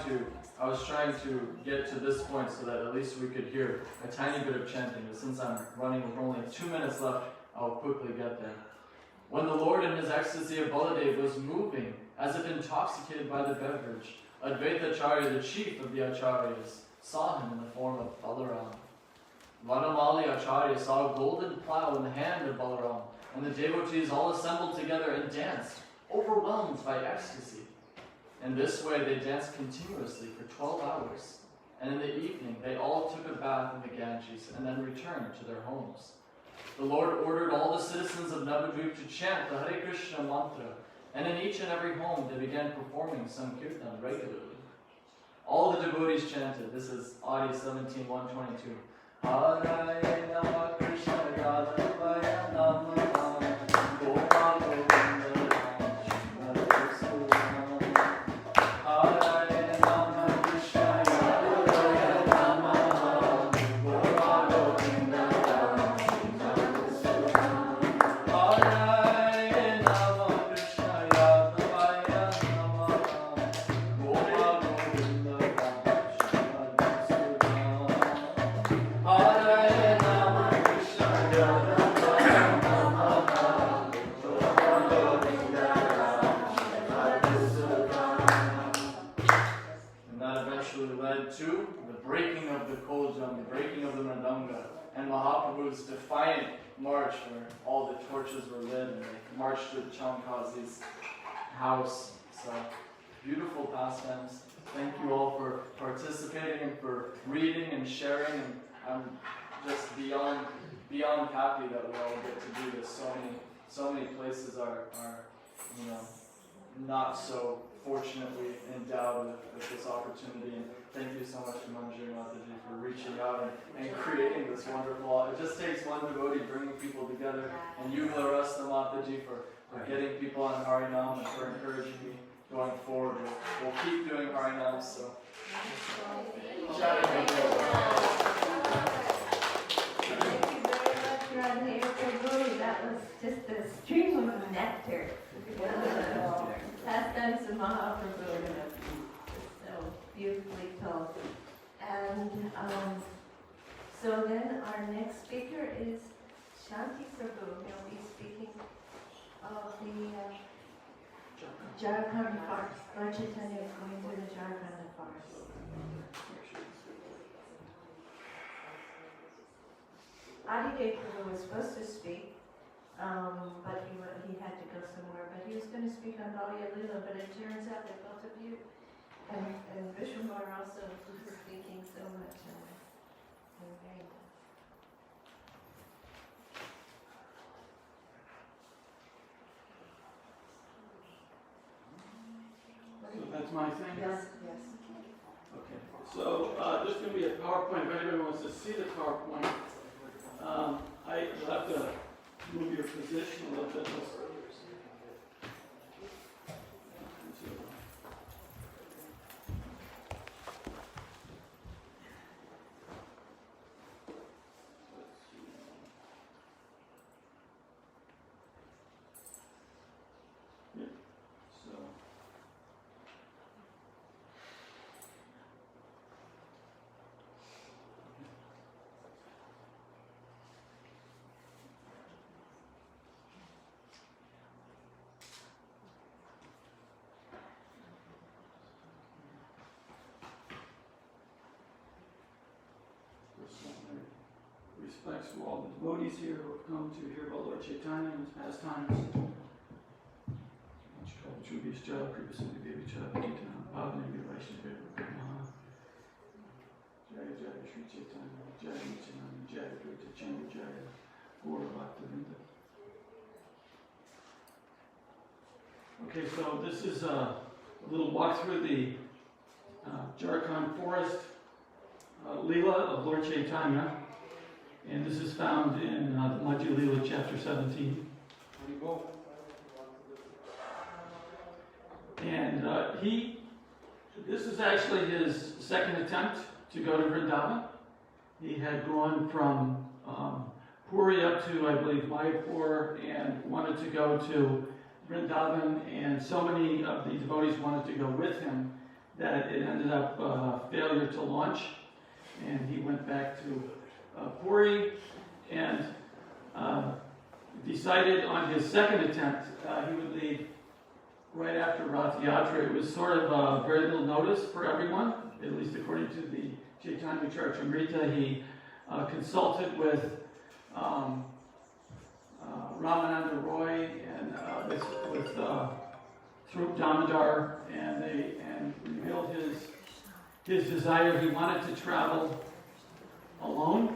[SPEAKER 12] to get to this point so that at least we could hear a tiny bit of chanting, but since I'm running with only 2 minutes left, I'll quickly get there. When the Lord in his ecstasy of Baladev was moving, as if intoxicated by the beverage, Advaita Acharya, the chief of the Acharyas, saw him in the form of Balaram. Vanamali Acharya saw a golden plow in the hand of Balaram, and the devotees all assembled together and danced, overwhelmed by ecstasy. In this way they danced continuously for 12 hours, and in the evening they all took a bath in the Ganges and then returned to their homes. The Lord ordered all the citizens of Navadvip to chant the Hare Krishna mantra, and in each and every home they began performing Sankirtan regularly. All the devotees chanted. This is Adi 17:122. Hare Nama Krishna Yadavaya Nama Gopal Govinda Hare Nama Krishna Yadavaya Nama Gopal Govinda Hare Nama Krishna Yadavaya Nama Gopal Govinda Hare Nama Krishna Yadavaya Nama And that eventually led to the breaking of the Koljam, the breaking of the Mridanga, and Mahaprabhu's defiant march where all the torches were lit and they marched to the Chamkazi's house. So, beautiful pastimes. Thank you all for participating and for reading and sharing, and I'm just beyond happy that we all get to do this. So many places are not so fortunately endowed with this opportunity. And thank you so much to Manjari Mataji for reaching out and creating this wonderful. It just takes one devotee bringing people together, and you, Larasta Mataji, for getting people on Harinam and for encouraging me going forward. We'll keep doing Harinam. So.
[SPEAKER 1] Thank you very much, Radhe Prabhu. That was just a stream of nectar. Pastimes of Mahaprabhu, so beautifully told. And so then our next speaker is Shanti Prabhu. He'll be speaking of the Jharkhand farce. Lord Chaitanya is going to the Jharkhand farce. Adidev Prabhu was supposed to speak, but he had to go somewhere. But he was going to speak on Balya Lila, but it turns out that both of you and Vishwambar also were speaking so much. And very nice.
[SPEAKER 14] So that's my thing?
[SPEAKER 5] Yes.
[SPEAKER 14] Okay. So there's going to be a PowerPoint. If anybody wants to see the PowerPoint, you'll have to move your position a little bit. respects to all the devotees here who have come to hear about Lord Chaitanya and his pastimes. Jaya Jaya Sri Chaitanya, Jaya Nityananda, Jaya Gaura Chandra, Jaya Gaura Bhaktivinoda. Okay, so this is a little walk through the Jharkhand forest Leela of Lord Chaitanya, and this is found in the Madhya Leela chapter 17. And this is actually his second attempt to go to Vrindavan. He had gone from Puri up to, I believe, Mayapur, and wanted to go to Vrindavan, and so many of the devotees wanted to go with him that it ended up failure to launch, and he went back to Puri and decided on his second attempt he would leave right after Rath Yatra. It was sort of very little notice for everyone, at least according to the Chaitanya Charitamrita. He consulted with Ramananda Roy and with Thrup Damodar, and revealed his desire. He wanted to travel alone,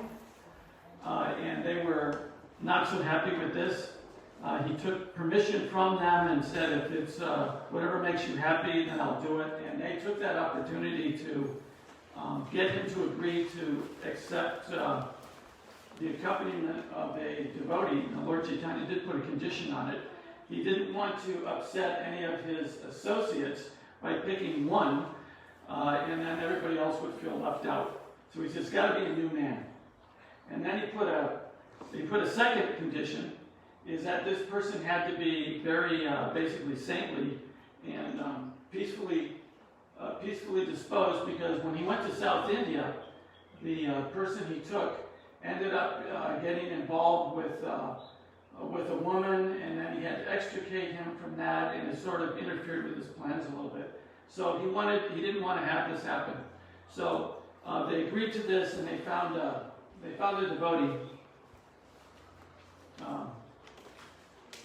[SPEAKER 14] and they were not so happy with this. He took permission from them and said, if it's whatever makes you happy, then I'll do it. And they took that opportunity to get him to agree to accept the accompaniment of a devotee. Now, Lord Chaitanya did put a condition on it. He didn't want to upset any of his associates by picking one, and then everybody else would feel left out. So he said, it's got to be a new man. And then he put a second condition, is that this person had to be very basically saintly and peacefully disposed, because when he went to South India, the person he took ended up getting involved with a woman, and then he had to extricate him from that, and it sort of interfered with his plans a little bit. So he didn't want to have this happen. So they agreed to this, and they found a devotee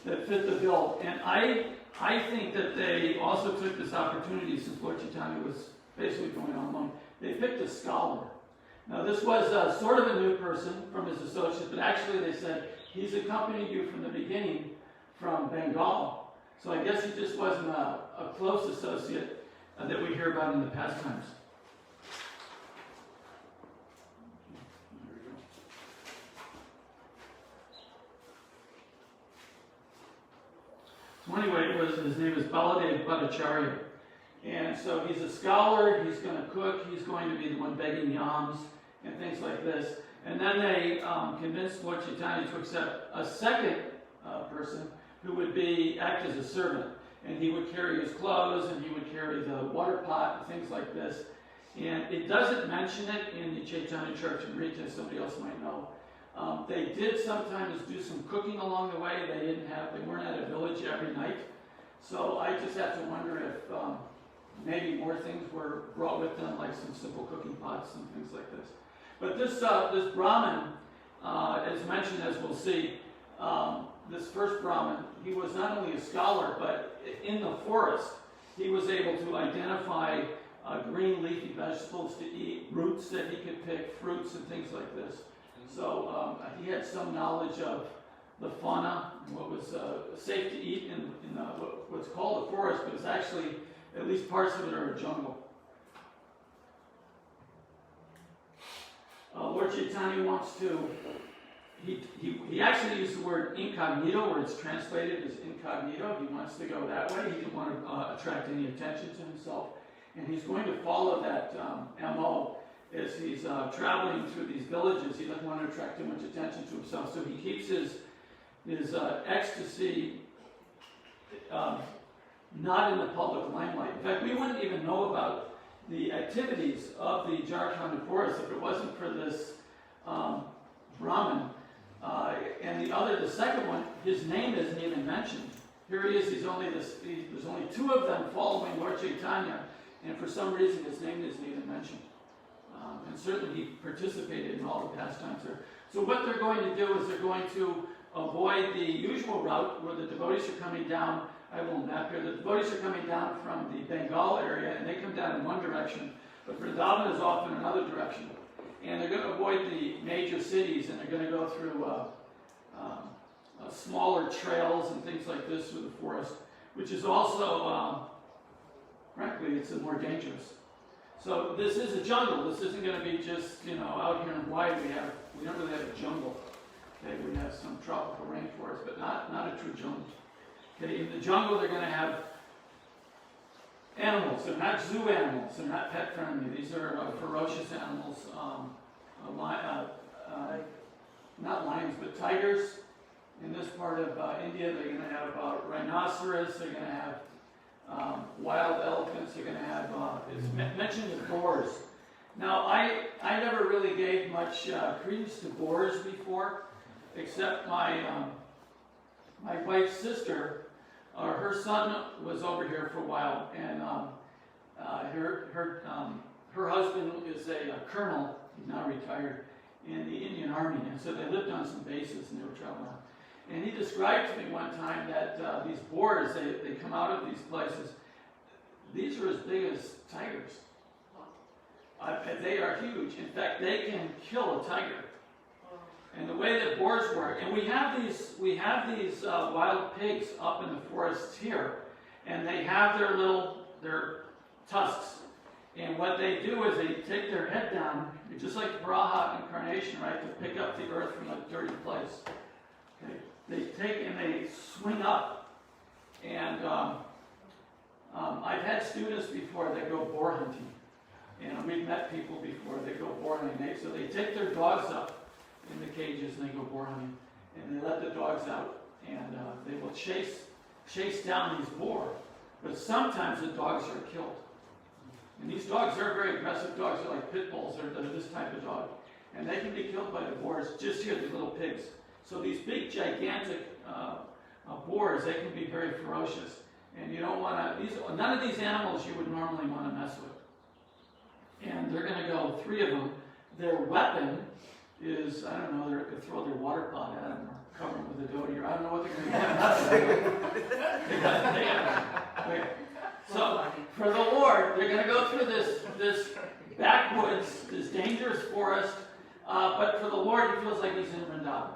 [SPEAKER 14] that fit the bill. And I think that they also took this opportunity, since Lord Chaitanya was basically going on alone. They picked a scholar. Now, this was sort of a new person from his associates, but actually they said, he's accompanied you from the beginning from Bengal. So I guess he just wasn't a close associate that we hear about in the pastimes. So anyway, his name is Baladev Bhattacharya. And so he's a scholar, he's going to cook, he's going to be the one begging yams and things like this. And then they convinced Lord Chaitanya to accept a second person who would act as a servant. And he would carry his clothes, and he would carry the water pot and things like this. And it doesn't mention it in the Chaitanya Charitamrita, somebody else might know. They did sometimes do some cooking along the way. They weren't at a village every night. So I just have to wonder if maybe more things were brought with them, like some simple cooking pots and things like this. But this Brahmin, as mentioned, as we'll see, this first Brahmin, he was not only a scholar, but in the forest, he was able to identify green leafy vegetables to eat, roots that he could pick, fruits and things like this. So he had some knowledge of the fauna, what was safe to eat in what's called a forest, but it's actually, at least parts of it are a jungle. Lord Chaitanya wants to, he actually used the word incognito, where it's translated as incognito. He wants to go that way. He didn't want to attract any attention to himself. And he's going to follow that MO as he's traveling through these villages. He doesn't want to attract too much attention to himself. So he keeps his ecstasy not in the public limelight. In fact, we wouldn't even know about the activities of the Jharkhand forest if it wasn't for this Brahmin. And the second one, his name isn't even mentioned. Here he is, there's only two of them following Lord Chaitanya, and for some reason his name isn't even mentioned. And certainly he participated in all the pastimes there. So what they're going to do is they're going to avoid the usual route where the devotees are coming down. I have a little map here. The devotees are coming down from the Bengal area, and they come down in one direction, but Vrindavan is off in another direction. And they're going to avoid the major cities, and they're going to go through smaller trails and things like this through the forest, which is also, frankly, it's more dangerous. So this is a jungle. This isn't going to be just, out here in Hawaii we don't really have a jungle. Okay, we have some tropical rainforest, but not a true jungle. Okay, in the jungle they're going to have animals. They're not zoo animals. They're not pet friendly. These are ferocious animals. Not lions, but tigers. In this part of India, they're going to have rhinoceros. They're going to have wild elephants. They're going to have, it's mentioned as boars. Now, I never really gave much credence to boars before, except my wife's sister, her son was over here for a while, and her husband is a colonel, he's now retired, in the Indian Army, and so they lived on some bases and they were traveling around. And he described to me one time that these boars, they come out of these places, these are as big as tigers. They are huge. In fact, they can kill a tiger. And the way that boars work, and we have these wild pigs up in the forests here, and they have their tusks. And what they do is they take their head down, just like Braha incarnation, right, to pick up the earth from a dirty place. Okay. They take and they swing up. And I've had students before that go boar hunting. And we've met people before that go boar hunting. So they take their dogs up in the cages and they go boar hunting. And they let the dogs out. And they will chase down these boar. But sometimes the dogs are killed. And these dogs are very aggressive dogs. They're like pit bulls. They're this type of dog. And they can be killed by the boars. Just here, the little pigs. So these big, gigantic boars, they can be very ferocious. And you don't want to, none of these animals you would normally want to mess with. And they're going to go, 3 of them. Their weapon is, I don't know, they're going to throw their water pot at them or cover them with a dhoti, or I don't know what they're going to do. So, for the Lord, they're going to go through this backwoods, this dangerous forest, but for the Lord, he feels like he's in Vrindavan.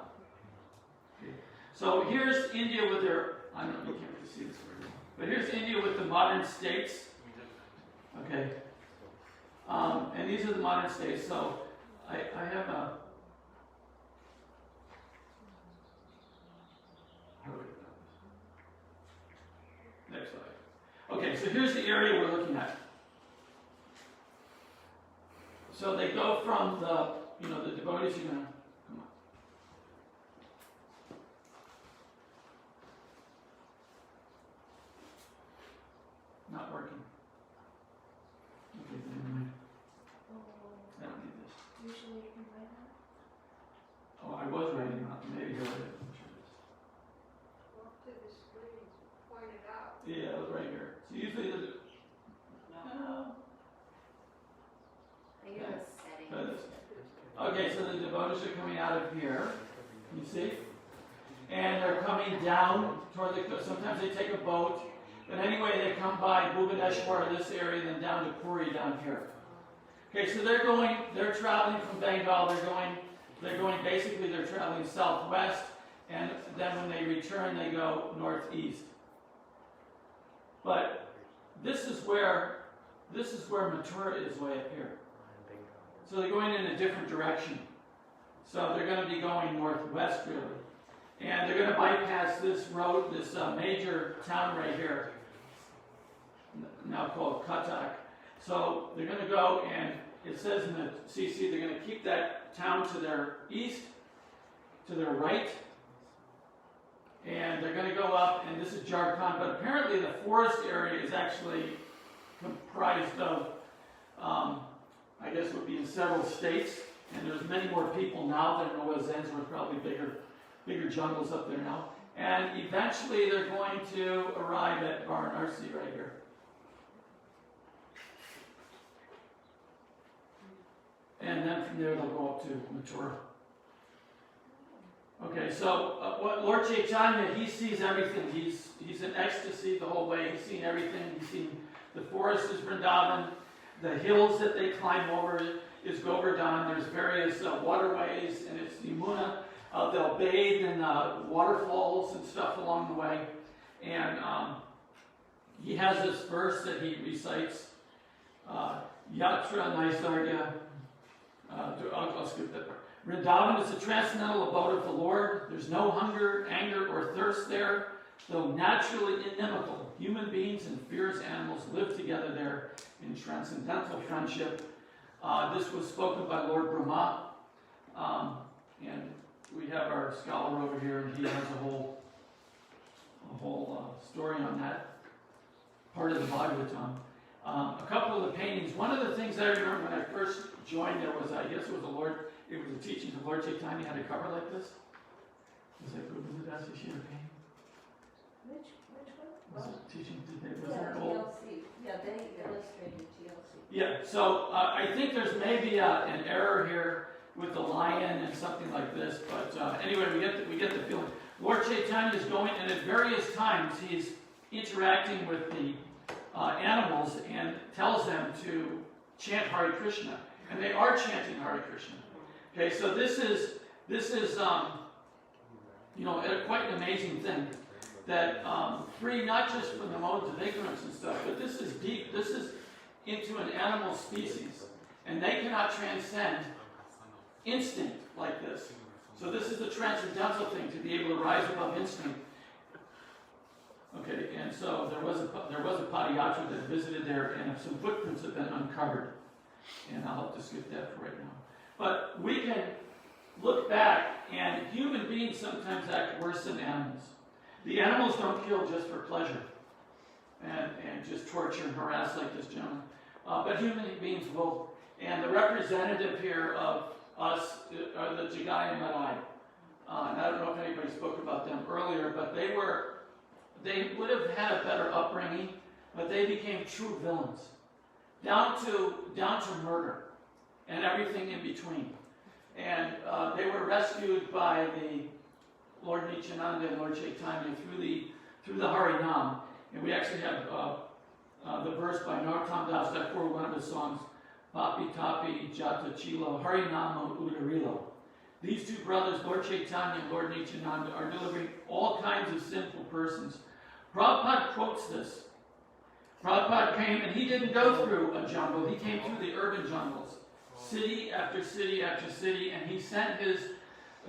[SPEAKER 14] Okay. So here's India with their, I don't know, you can't really see this very well, but here's India with the modern states. Okay. And these are the modern states. So I have a, next slide. Okay, so here's the area we're looking at. So they go from the devotees are going to, come on. Not working. Okay, never mind. I don't need this.
[SPEAKER 1] Usually you can write that.
[SPEAKER 14] Oh, I was writing on it. Maybe here it is.
[SPEAKER 1] Up to the screen, point it out.
[SPEAKER 14] Yeah, it was right here. So usually the no.
[SPEAKER 11] I think it was setting.
[SPEAKER 14] That is. Okay, so the devotees are coming out of here. You see? And they're coming down toward the, sometimes they take a boat. But anyway, they come by Bhubaneswar, this area, then down to Puri down here. Okay, so they're traveling from Bengal, they're traveling southwest, and then when they return, they go northeast. But this is where Mathura is way up here. So they're going in a different direction. So they're going to be going northwest, really. And they're going to bypass this road, this major town right here, now called Katha. So they're going to go, and it says in the CC, they're going to keep that town to their east, to their right, and they're going to go up, and this is Jharkhand, but apparently the forest area is actually comprised of, I guess would be in several states, and there's many more people now than there was then, so there's probably bigger jungles up there now. And eventually they're going to arrive at Varanasi right here. and then from there they'll go up to Mathura. Okay, so what Lord Chaitanya, he sees everything. He's in ecstasy the whole way. He's seen everything. He's seen the forest is Vrindavan, the hills that they climb over is Govardhan. There's various waterways, and it's Yamuna. They'll bathe in waterfalls and stuff along the way. And he has this verse that he recites, Yatra Naisargya. I'll skip that part. Vrindavan is the transcendental abode of the Lord. There's no hunger, anger, or thirst there, though naturally inimical. Human beings and fierce animals live together there in transcendental friendship. This was spoken by Lord Brahma, and we have our scholar over here, and he has a whole story on that part of the Bhagavatam. A couple of the paintings. One of the things I remember when I first joined, there was, I guess it was the teachings of Lord Chaitanya had a cover like this. Was that good? Was it actually she had a painting?
[SPEAKER 1] Which one?
[SPEAKER 14] Was it teaching? Was there an old?
[SPEAKER 1] TLC. Yeah, they illustrated TLC.
[SPEAKER 14] Yeah, so I think there's maybe an error here with the lion and something like this, but anyway, we get the feeling. Lord Chaitanya is going, and at various times he's interacting with the animals and tells them to chant Hare Krishna, and they are chanting Hare Krishna. Okay, so this is quite an amazing thing that free not just from the modes of ignorance and stuff, but this is deep. This is into an animal species, and they cannot transcend instinct like this. So this is the transcendental thing, to be able to rise above instinct. Okay, and so there was a Padayatra that visited there, and some footprints have been uncovered, and I'll have to skip that for right now. But we can look back, and human beings sometimes act worse than animals. The animals don't kill just for pleasure, and just torture and harass like this gentleman. But human beings will. And the representative here of us are the Jagaya Madai. And I don't know if anybody spoke about them earlier, but they would have had a better upbringing, but they became true villains, down to murder and everything in between. And they were rescued by the Lord Nityananda and Lord Chaitanya through the Harinam. And we actually have the verse by Narottam Das Thakur, one of his songs, Papi Tapi Jata Chilo Harinama Udarilo. These two brothers, Lord Chaitanya and Lord Nityananda, are delivering all kinds of sinful persons. Prabhupada quotes this. Prabhupada came, and he didn't go through a jungle. He came through the urban jungles, city after city after city, and he sent his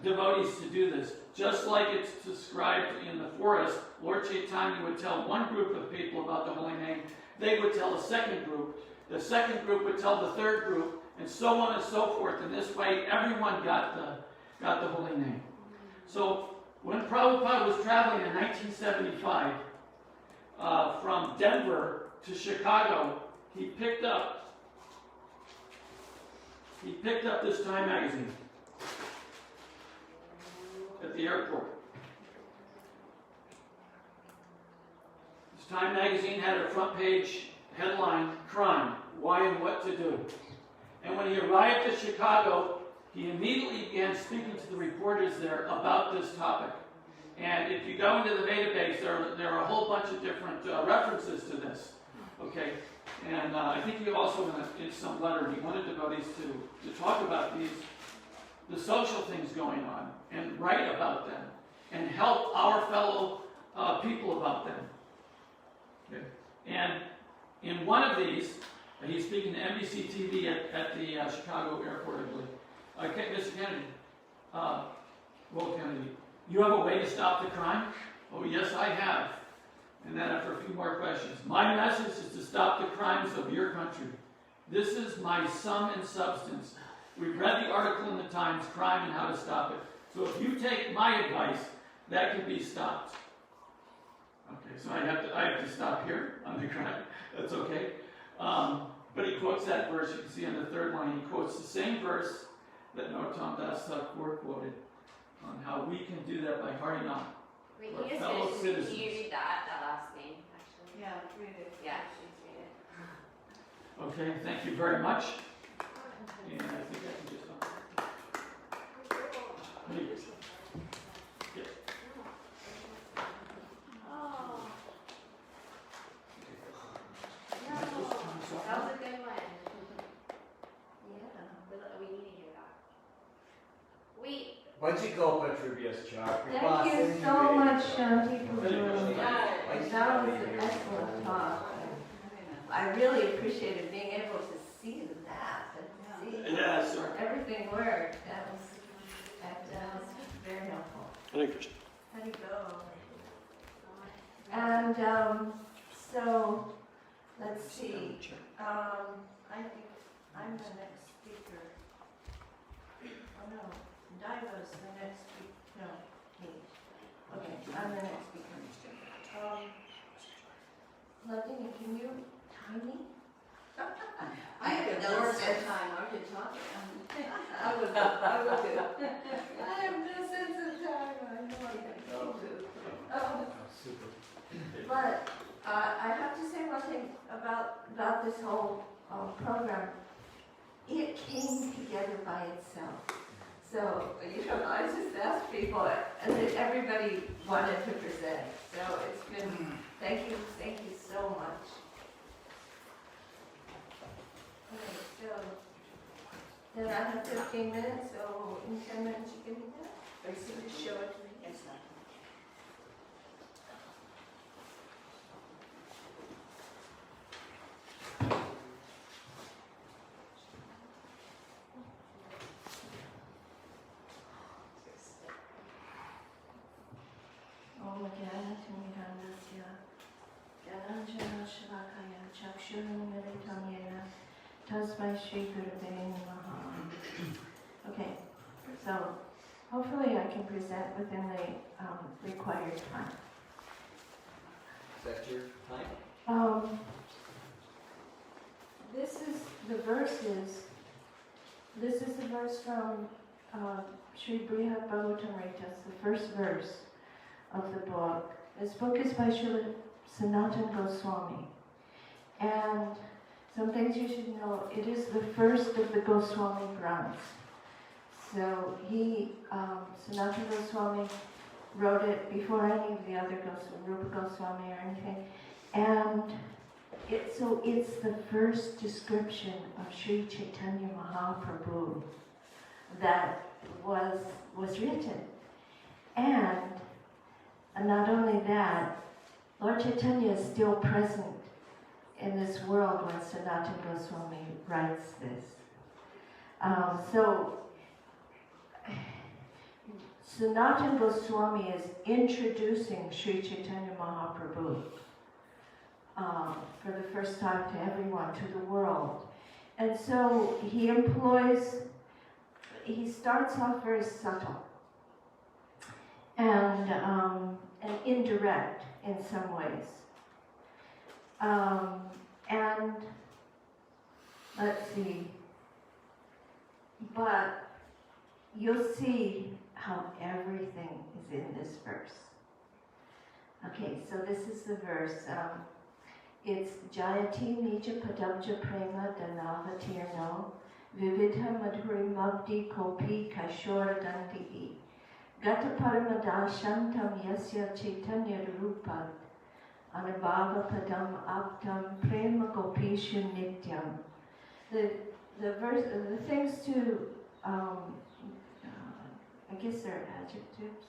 [SPEAKER 14] devotees to do this. Just like it's described in the forest, Lord Chaitanya would tell one group of people about the holy name. They would tell a second group. The second group would tell the third group, and so on and so forth. And this way, everyone got the holy name. So when Prabhupada was traveling in 1975 from Denver to Chicago, he picked up this Time magazine at the airport. This Time magazine had a front page headline, Crime, Why and What to Do. And when he arrived at Chicago, he immediately began speaking to the reporters there about this topic. And if you go into the database, there are a whole bunch of different references to this. Okay? And I think he also, in some letter, he wanted devotees to talk about the social things going on, and write about them, and help our fellow people about them. Okay? And in one of these, he's speaking to NBC TV at the Chicago airport, I believe. Mr. Kennedy, Will Kennedy, you have a way to stop the crime? Oh, yes, I have. And then after a few more questions, my message is to stop the crimes of your country. This is my sum and substance. We've read the article in the Times, Crime and How to Stop It. So if you take my advice, that can be stopped. Okay, so I have to stop here on the crime. That's okay. But he quotes that verse. You can see on the third line, he quotes the same verse that Narottam Das Thakur quoted on how we can do that by Harinam.
[SPEAKER 11] Wait,
[SPEAKER 14] Our
[SPEAKER 11] can you
[SPEAKER 14] fellow
[SPEAKER 11] just finish? Can
[SPEAKER 14] citizens.
[SPEAKER 11] you read that last name, actually?
[SPEAKER 5] Yeah, read it.
[SPEAKER 11] Yeah, please read it.
[SPEAKER 14] Okay, thank you very much. And I think I can just, yes.
[SPEAKER 11] That was a good one. Yeah, we need to hear that.
[SPEAKER 8] Why'd you go up Trivia's chart?
[SPEAKER 1] Thank you so much, Shanti, for doing that. That was an excellent talk. I really appreciated being able to see that and see
[SPEAKER 14] Yes, sir.
[SPEAKER 1] everything worked. That was very helpful.
[SPEAKER 14] Hare Krishna.
[SPEAKER 1] How do you go? And so, let's see. I think I'm the next speaker. Oh no, Diva's the next speaker. No, me. Okay, I'm the next speaker. Ladini, can you time me?
[SPEAKER 5] I have no sense of time, aren't you talking? I will do.
[SPEAKER 1] I have no sense of time, I know I don't do.
[SPEAKER 8] Super.
[SPEAKER 1] But I have to say one thing about this whole program. It came together by itself. So, I just asked people, and then everybody wanted to present. So it's been, thank you so much. Okay, so then I have 15 minutes, so in 10 minutes you can do that? Or you can just show it to me? Yes, sir. Om Jnana-Timirandasya Jnananjana Shalakaya Chakshurunmilitam Yena Tasmai Shri Gurave Namaha. Okay, so hopefully I can present within the required time.
[SPEAKER 8] Is that your time?
[SPEAKER 1] This is the verse from Sri Brihad Bhagavatamrita, the first verse of the book. This book is by Srila Sanatana Goswami. And some things you should know, it is the first of the Goswami Granths. So Sanatana Goswami wrote it before any of the other Rupa Goswami or anything. And it's the first description of Sri Chaitanya Mahaprabhu that was written. And not only that, Lord Chaitanya is still present in this world when Sanatana Goswami writes this. So Sanatana Goswami is introducing Sri Chaitanya Mahaprabhu for the first time to everyone, to the world. And so he starts off very subtle and indirect in some ways. And let's see, but you'll see how everything is in this verse. Okay, so this is the verse. It's Jayati Nija Padabja Prema Danavatirno Vividha Madhuri Mabdi Kopi Kashora Dandihi Gata Paramada Shantam Yasya Chaitanya Rupat Anubhava Padam Aptam Prema Gopishu Nityam. The verse, the things to, I guess they're adjectives.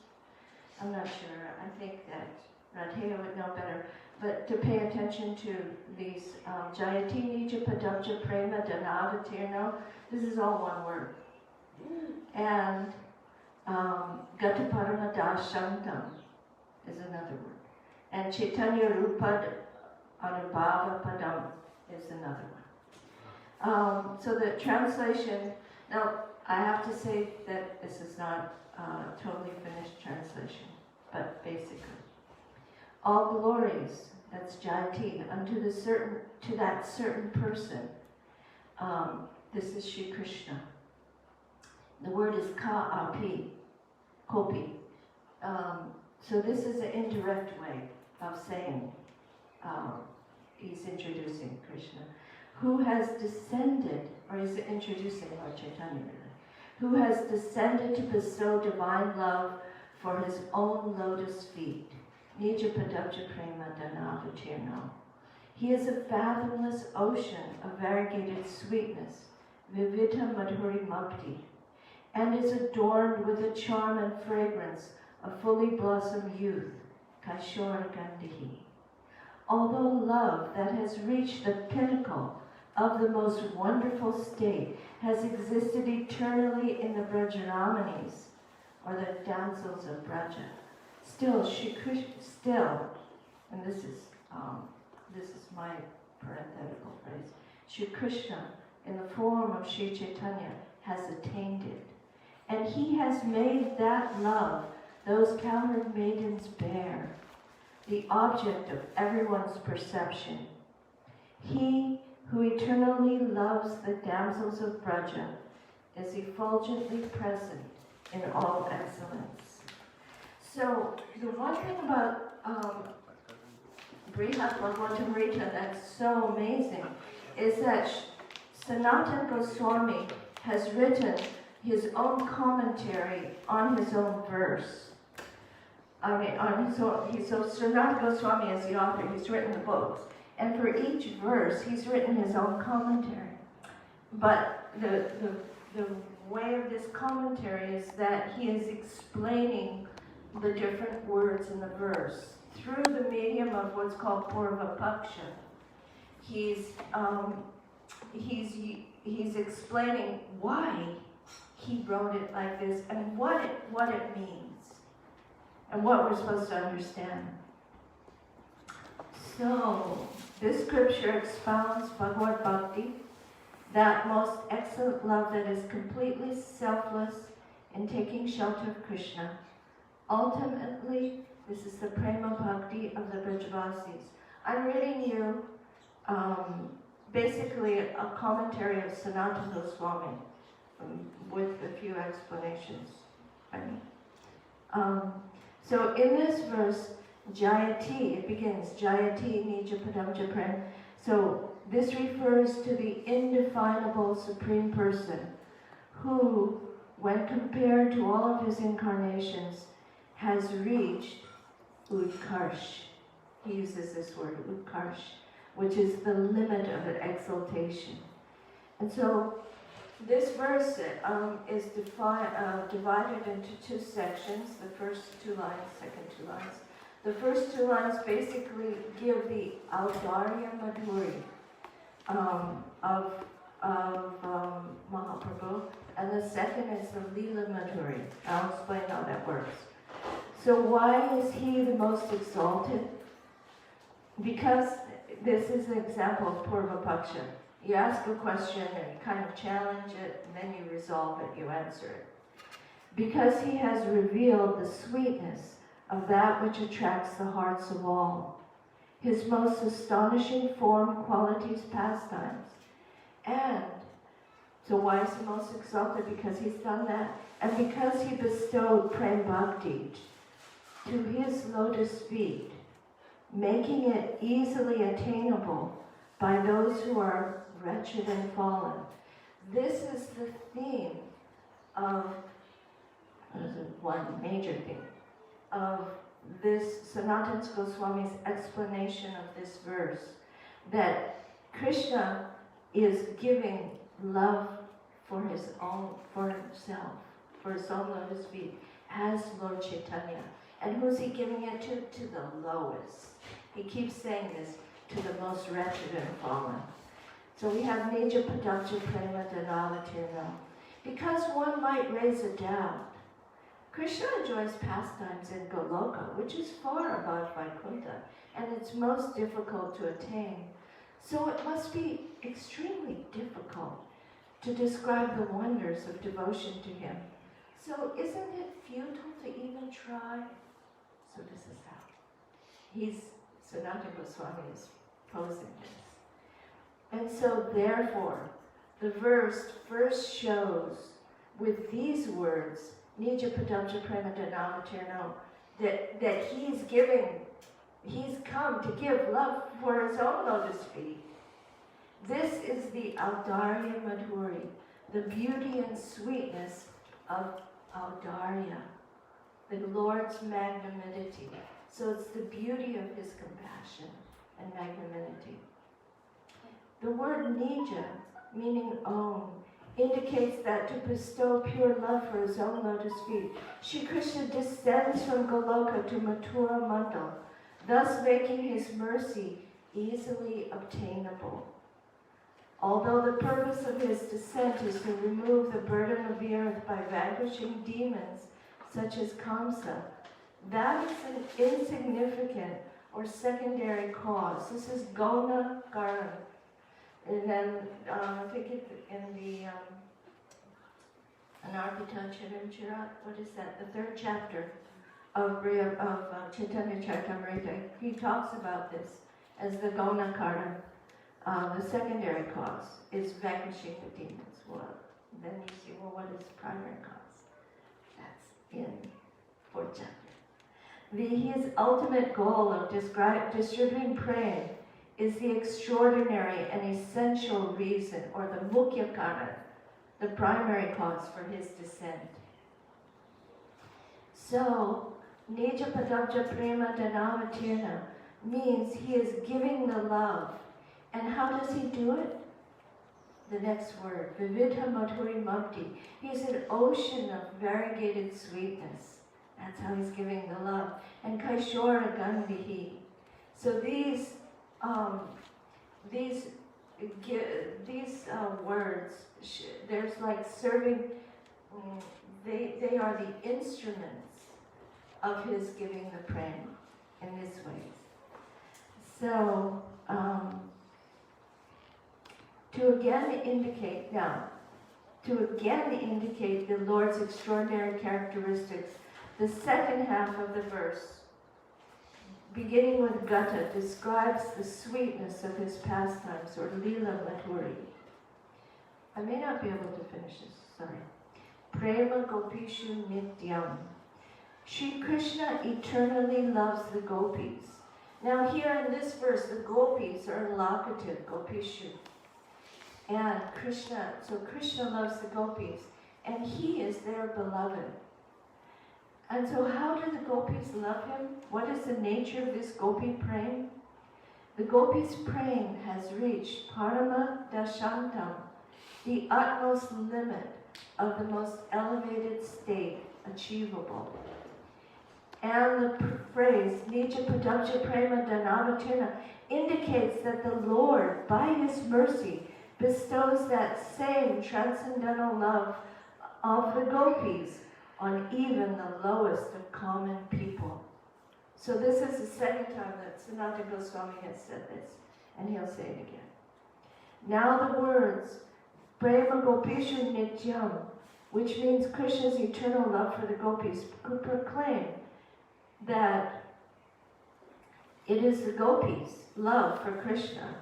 [SPEAKER 1] I'm not sure. I think that Radheya would know better. But to pay attention to these Jayati Nija Padabja Prema Danavatirno, this is all one word. And Gata Paramada Shantam is another word. And Chaitanya Rupad Anubhava Padam is another one. So the translation, now I have to say that this is not a totally finished translation, but basically. All glories, that's Jayati, to that certain person. This is Shri Krishna. The word is ka-api, kopi. So this is an indirect way of saying he's introducing Krishna, who has descended or he's introducing Lord Chaitanya really, who has descended to bestow divine love for his own lotus feet. Nija Padabja Prema Danavatirno. He is a fathomless ocean of variegated sweetness, Vivita Madhuri Mukti, and is adorned with the charm and fragrance of fully blossomed youth, Kaishora Gandihi. Although love that has reached the pinnacle of the most wonderful state has existed eternally in the Brajramanis, or the damsels of Braja, still, and this is my parenthetical phrase, Shri Krishna, in the form of Shri Chaitanya, has attained it. And he has made that love those cowherd maidens bear, the object of everyone's perception. He who eternally loves the damsels of Braja is effulgently present in all excellence. So the one thing about Brihad Bhagavatamrita that's so amazing is that Sanatana Goswami has written his own commentary on his own verse. So Sanatana Goswami is the author, he's written the books. And for each verse, he's written his own commentary. But the way of this commentary is that he is explaining the different words in the verse through the medium of what's called Purva Paksha. He's explaining why he wrote it like this and what it means and what we're supposed to understand. So, this scripture expounds Bhagavad Bhakti, that most excellent love that is completely selfless in taking shelter of Krishna. Ultimately, this is the Prema Bhakti of the Brajavasis. I'm reading you basically a commentary of Sanatana Goswami with a few explanations. So in this verse, Jayati, it begins, Jayati Nija Padam Prem. So this refers to the indefinable Supreme Person who, when compared to all of his incarnations, has reached Utkarsh. He uses this word, Utkarsh, which is the limit of exaltation. And so this verse is divided into two sections, the first two lines, second two lines. The first two lines basically give the Audarya Madhuri of Mahaprabhu, and the second is the Leela Madhuri. I'll explain how that works. So why is he the most exalted? Because this is an example of Purva Paksha. You ask a question and you kind of challenge it, and then you resolve it, you answer it. Because he has revealed the sweetness of that which attracts the hearts of all, his most astonishing form, qualities, pastimes. And so why is he most exalted? Because he's done that. And because he bestowed Prem Bhakti to his lotus feet, making it easily attainable by those who are wretched and fallen. This is the theme of, one major theme, of this Sanatana Goswami's explanation of this verse, that Krishna is giving love for himself, for his own lotus feet, as Lord Chaitanya. And who's he giving it to? To the lowest. He keeps saying this, to the most wretched and fallen. So we have Nija Padakja Prema Danavatirno. Because one might raise a doubt, Krishna enjoys pastimes in Goloka, which is far above Vaikuntha, and it's most difficult to attain. So it must be extremely difficult to describe the wonders of devotion to him. So isn't it futile to even try? So this is how Sanatana Goswami is posing this. And so therefore, the verse first shows with these words, Nija Padamja Prema Danavatirno, that he's come to give love for his own lotus feet. This is the Audarya Madhuri, the beauty and sweetness of Audarya, the Lord's magnanimity. So it's the beauty of his compassion and magnanimity. The word nija, meaning own, indicates that to bestow pure love for his own lotus feet, Shri Krishna descends from Goloka to Mathura Mandal, thus making his mercy easily obtainable. Although the purpose of his descent is to remove the burden of the earth by vanquishing demons such as Kamsa, that is an insignificant or secondary cause. This is Gona Gaura. And then I think it's in the Anarpita what is that? The 3rd chapter of Chaitanya Charitamrita. He talks about this as the Gona Gaura. The secondary cause is vanquishing the demons. Well, then you see, well, what is the primary cause? That's in 4th chapter. His ultimate goal of distributing praying is the extraordinary and essential reason, or the mukhya karan, the primary cause for his descent. So, Nija Padabja Prema Dhanavatirna means he is giving the love. And how does he do it? The next word, Vividha Madhuri Mukti. He's an ocean of variegated sweetness. That's how he's giving the love. And Kaishora Gandhihi. So these words, there's like serving, they are the instruments of his giving the prema in this way. So, to again indicate the Lord's extraordinary characteristics, the second half of the verse, beginning with Gata, describes the sweetness of his pastimes, or Lila Madhuri. I may not be able to finish this, sorry. Prema Gopishu Nityam. Shri Krishna eternally loves the gopis. Now here in this verse, the gopis are locative, Gopishu. And Krishna loves the gopis, and he is their beloved. And so how do the gopis love him? What is the nature of this gopi praying? The gopis praying has reached Parama Dashantam, the utmost limit of the most elevated state achievable. And the phrase, Nija Padabja Prema Dhanavatirna, indicates that the Lord, by his mercy, bestows that same transcendental love of the gopis on even the lowest of common people. So this is the second time that Sanatana Goswami has said this, and he'll say it again. Now the words, Prema Gopishu Nityam, which means Krishna's eternal love for the gopis, could proclaim that it is the gopis' love for Krishna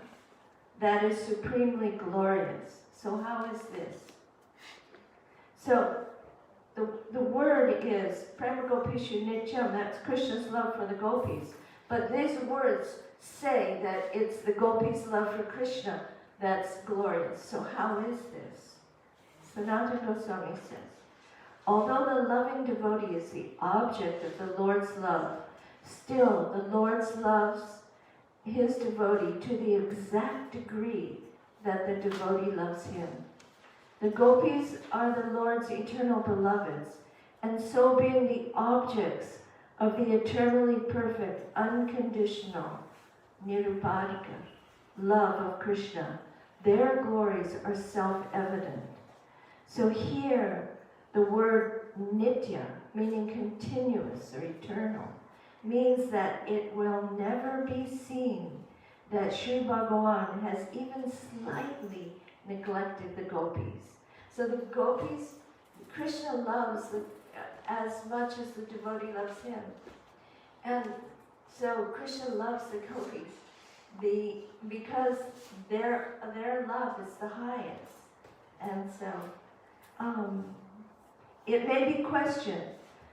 [SPEAKER 1] that is supremely glorious. So how is this? So the word is Prema Gopishu Nityam, that's Krishna's love for the gopis. But these words say that it's the gopis' love for Krishna that's glorious. So how is this? Sanatana Goswami says, although the loving devotee is the object of the Lord's love, still the Lord loves his devotee to the exact degree that the devotee loves him. The gopis are the Lord's eternal beloveds, and so being the objects of the eternally perfect, unconditional, nirupadika, love of Krishna, their glories are self-evident. So here, the word nitya, meaning continuous or eternal, means that it will never be seen that Sri Bhagavan has even slightly neglected the gopis. So the gopis, Krishna loves as much as the devotee loves him. And so Krishna loves the gopis because their love is the highest. And so it may be questioned,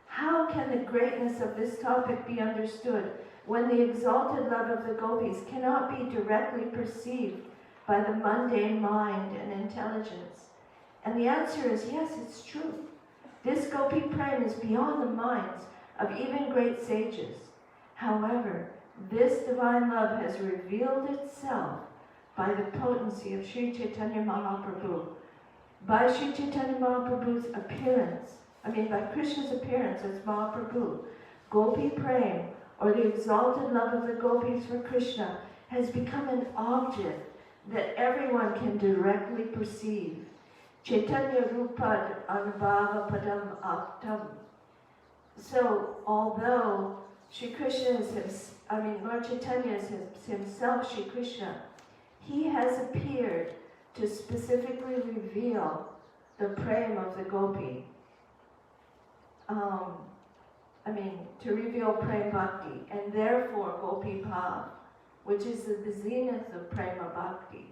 [SPEAKER 1] how can the greatness of this topic be understood when the exalted love of the gopis cannot be directly perceived by the mundane mind and intelligence? And the answer is yes, it's true. This Gopi Prem is beyond the minds of even great sages. However, this divine love has revealed itself by the potency of Sri Chaitanya Mahaprabhu. By Sri Chaitanya Mahaprabhu's appearance, by Krishna's appearance as Mahaprabhu, Gopi Prem, or the exalted love of the gopis for Krishna, has become an object that everyone can directly perceive. Chaitanya Rupad Anubhava Padam Aptam. So, although Sri Krishna is Lord Chaitanya is himself Sri Krishna, he has appeared to specifically reveal the prem of the gopi. To reveal prem bhakti, and therefore gopi bhav, which is the zenith of prema bhakti.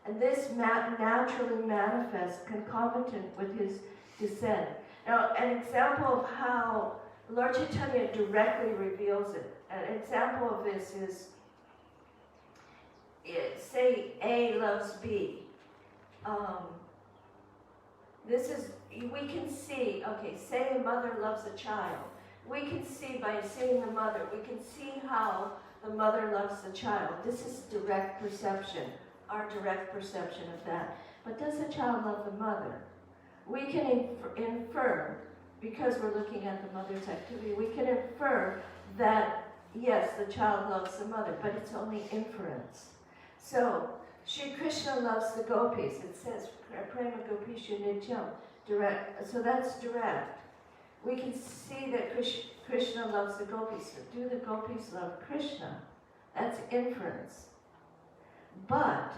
[SPEAKER 1] And this naturally manifests concomitant with his descent. Now, an example of how Lord Chaitanya directly reveals it, an example of this is, say A loves B. We can see, say a mother loves a child. We can see by seeing the mother, we can see how the mother loves the child. This is direct perception, our direct perception of that. But does the child love the mother? We can infer, because we're looking at the mother's activity, we can infer that, yes, the child loves the mother, but it's only inference. So, Sri Krishna loves the gopis. It says, Prema Gopisha Nityam, direct. So that's direct. We can see that Krishna loves the gopis. So do the gopis love Krishna? That's inference. But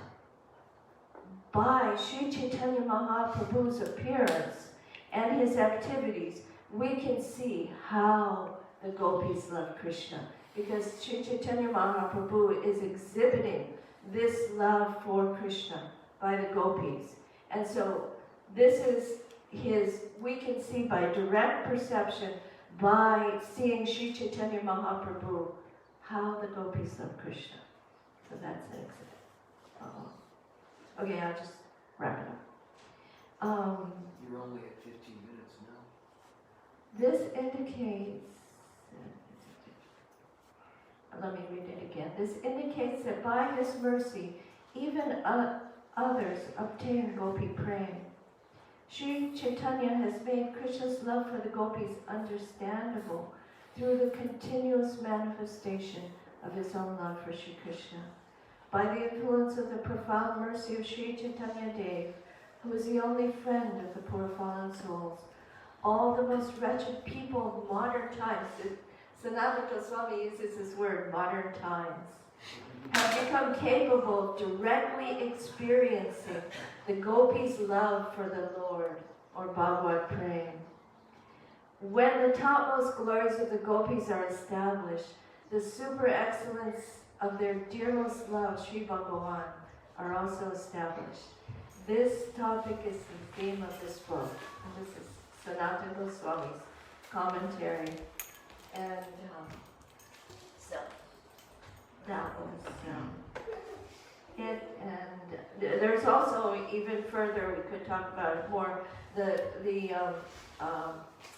[SPEAKER 1] by Sri Chaitanya Mahaprabhu's appearance and his activities, we can see how the gopis love Krishna. Because Sri Chaitanya Mahaprabhu is exhibiting this love for Krishna by the gopis. And so this is we can see by direct perception, by seeing Sri Chaitanya Mahaprabhu, how the gopis love Krishna. So that's an example. Okay, I'll just wrap it up.
[SPEAKER 8] You're only at 15 minutes now.
[SPEAKER 1] This indicates, let me read it again. This indicates that by his mercy, even others obtain Gopi Prem. Sri Chaitanya has made Krishna's love for the gopis understandable through the continuous manifestation of his own love for Sri Krishna. By the influence of the profound mercy of Sri Chaitanya Dev, who is the only friend of the poor fallen souls, all the most wretched people of modern times, Sanatana Goswami uses this word, modern times, have become capable of directly experiencing the gopis' love for the Lord, or Bhagavad Prem. When the topmost glories of the gopis are established, the super excellence of their dearest love, Sri Bhagavan, are also established. This topic is the theme of this book. And this is Sanatana Goswami's commentary. And so that was it. And there's also even further, we could talk about it more,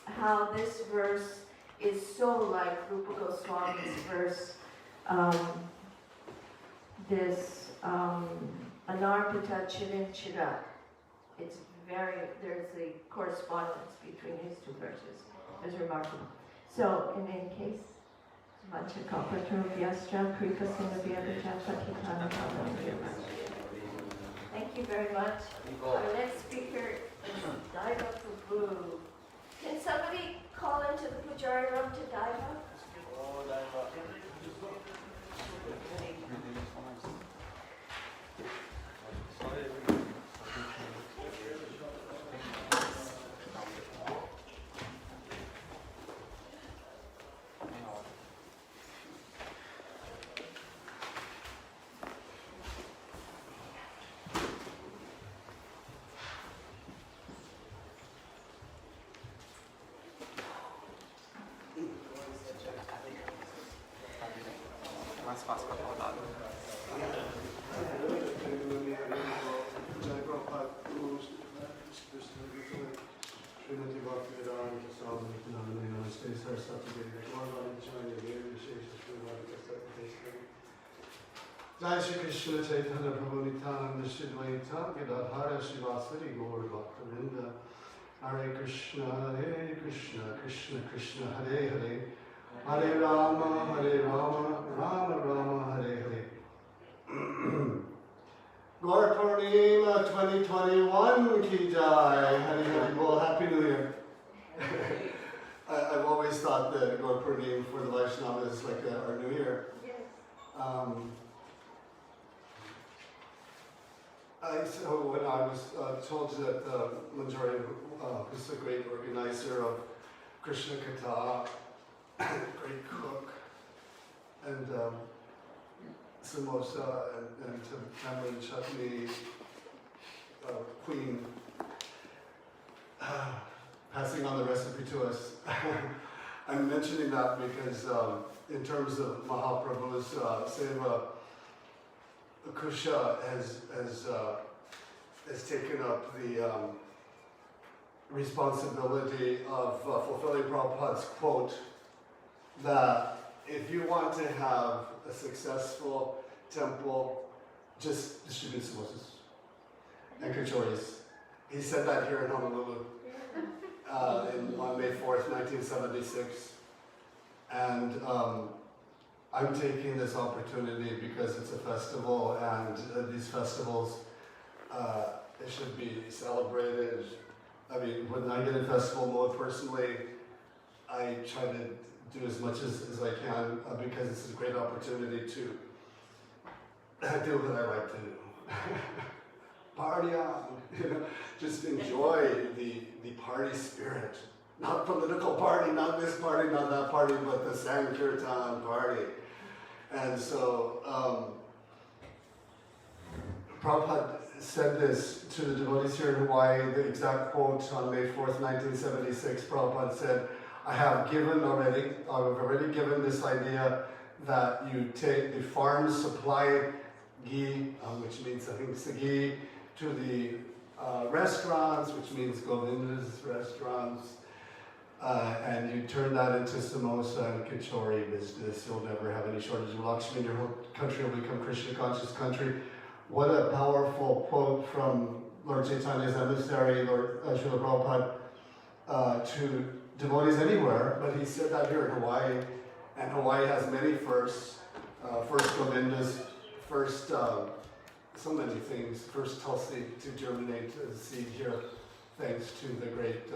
[SPEAKER 1] how this verse is so like Rupa Goswami's verse, this Anarpita Chirin Chirat. It's there's a correspondence between these two verses. It's remarkable. So, in any case, thank you very much. Our next speaker is Daiva Prabhu. Can somebody call into the Pujari room to Daiva?
[SPEAKER 9] Jai Shri Krishna Chaitanya Prabhu Nityananda Shri Dvaita Gadadhara Shivasari Gaur Bhaktavinda. Hare Krishna, Krishna Krishna, Hare Hare, Hare Rama, Rama Rama, Hare Hare. Gaura Purnima 2021 Ki Jai, Hare Hare Bol, Happy New Year. I've always thought that Gaura Purnima for the Vaishnava is like our New Year. So when I was told that Manjari, who's a great organizer of Krishna Katha, great cook, and samosa and tamarind chutney, queen, passing on the recipe to us. I'm mentioning that because in terms of Mahaprabhu's seva, Kusha has taken up the responsibility of fulfilling Prabhupada's quote that if you want to have a successful temple, just distribute samosas and kachoris. He said that here in Honolulu on May 4th, 1976. And I'm taking this opportunity because it's a festival, and these festivals, it should be celebrated. I mean, when I get in festival mode personally, I try to do as much as I can because it's a great opportunity to do what I like to do. Party on, just enjoy the party spirit. Not political party, not this party, not that party, but the Sankirtan party. And so, Prabhupada said this to the devotees here in Hawaii, the exact quote on May 4th, 1976, Prabhupada said, I've already given this idea that you take the farm supply ghee, which means ghee, to the restaurants, which means Govinda's restaurants, and you turn that into samosa and kachori business. You'll never have any shortage of Lakshmi, and your whole country will become Krishna conscious country. What a powerful quote from Lord Chaitanya's emissary, Lord Srila Prabhupada, to devotees anywhere, but he said that here in Hawaii, and Hawaii has many firsts. First Govindas, first so many things. First Tulsi to germinate the seed here, thanks to the great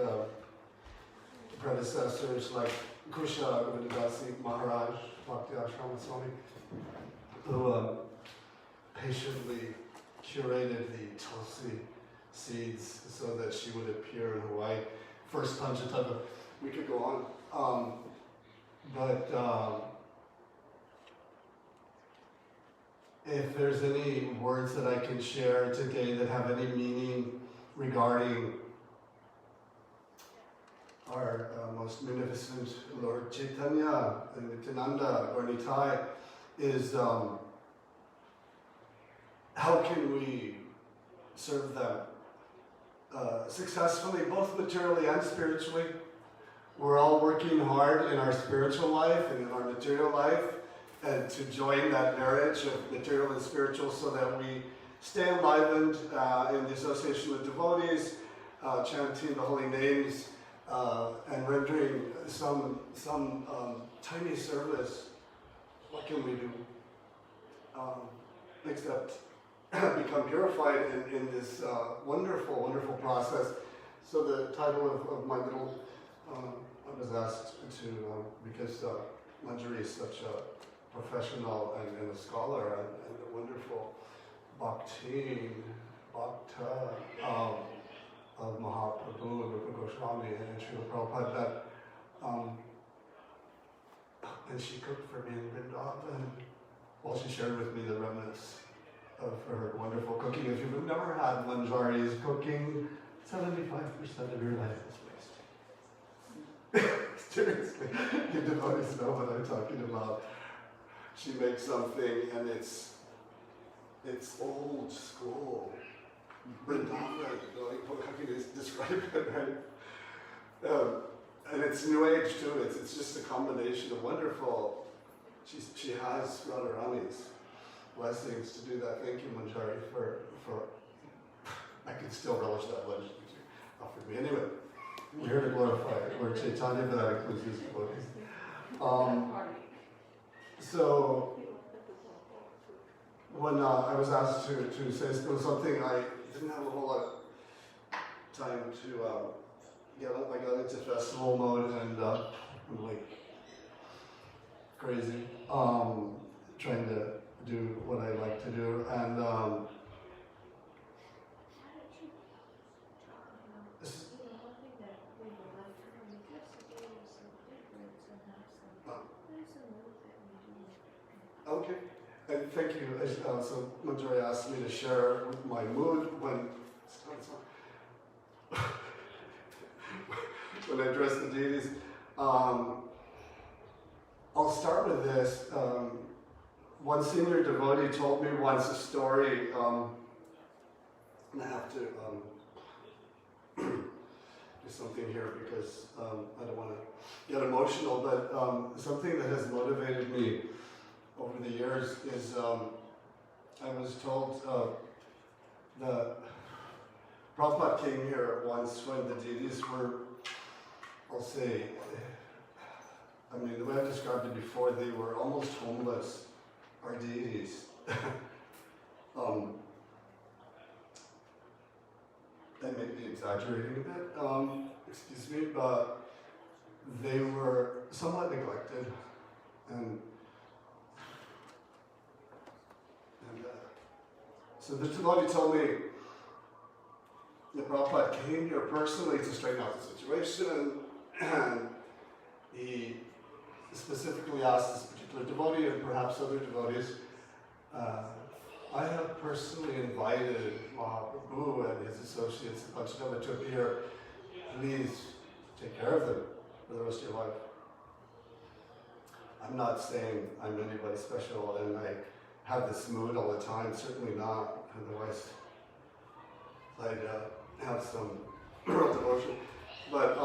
[SPEAKER 9] predecessors like Kusha Govindadasi Maharaj, Bhakti Ashrama Swami, who patiently curated the Tulsi seeds so that she would appear in Hawaii. First Panchatattva. We could go on. If there's any words that I can share today that have any meaning regarding our most magnificent Lord Chaitanya and Nityananda or Nitai, is how can we serve them successfully, both materially and spiritually. We're all working hard in our spiritual life and in our material life, and to join that marriage of material and spiritual so that we stay enlivened in the association with devotees, chanting the holy names, and rendering some tiny service. What can we do? Except become purified in this wonderful, wonderful process. So the title of my little, I was asked to, because Manjari is such a professional and a scholar and a wonderful bhakta of Mahaprabhu, Rupa Goswami, and Srila Prabhupada, that, and she cooked for me in Vrindavan. Well, she shared with me the remnants of her wonderful cooking. If you've never had Manjari's cooking, 75% of your life is wasted. Seriously, you devotees know what I'm talking about. She makes something and it's old school. Vrindavan, how can you describe it, right? And it's New Age too. It's just a combination of wonderful. She has Radharanis, blessings to do that. Thank you, Manjari, for I can still relish that lunch that you offered me. Anyway, we're here to glorify Lord Chaitanya, but that includes his devotees. So when I was asked to say something, I didn't have a whole lot of time to I got into festival mode and I'm like crazy, trying to do what I like to do, and okay, and thank you. So Manjari asked me to share my mood when when I address the deities. I'll start with this. One senior devotee told me once a story, and I have to do something here because I don't want to get emotional, but something that has motivated me over the years is I was told the Prabhupada came here once when the deities were, I'll say, I mean, the way I've described it before, they were almost homeless, our deities. I may be exaggerating a bit, excuse me, but they were somewhat neglected. And so the devotee told me that Prabhupada came here personally to straighten out the situation, and he specifically asked this particular devotee and perhaps other devotees, I have personally invited Mahaprabhu and his associates, a bunch of them, to appear. Please take care of them for the rest of your life. I'm not saying I'm anybody special and I have this mood all the time, certainly not, otherwise I'd have some real devotion. But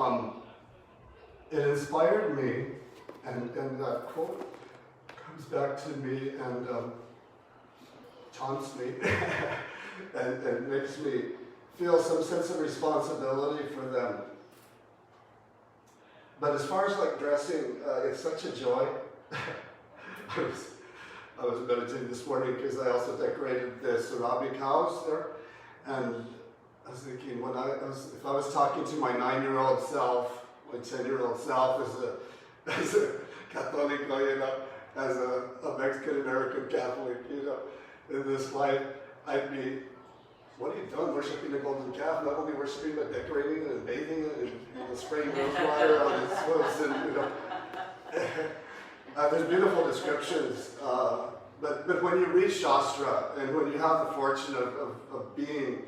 [SPEAKER 9] it inspired me, and that quote comes back to me and taunts me and makes me feel some sense of responsibility for them. But as far as like dressing, it's such a joy. I was meditating this morning because I also decorated the Sarabi cows there, and I was thinking if I was talking to my 9-year-old self, my 10-year-old self as a Catholico, you know, as a Mexican American Catholic, you know, in this life, I'd be, what are you doing, worshiping the golden calf? Not only worshiping, but decorating it and bathing it and spraying rose water on its hooves, and you know. There's beautiful descriptions, but when you read Shastra and when you have the fortune of being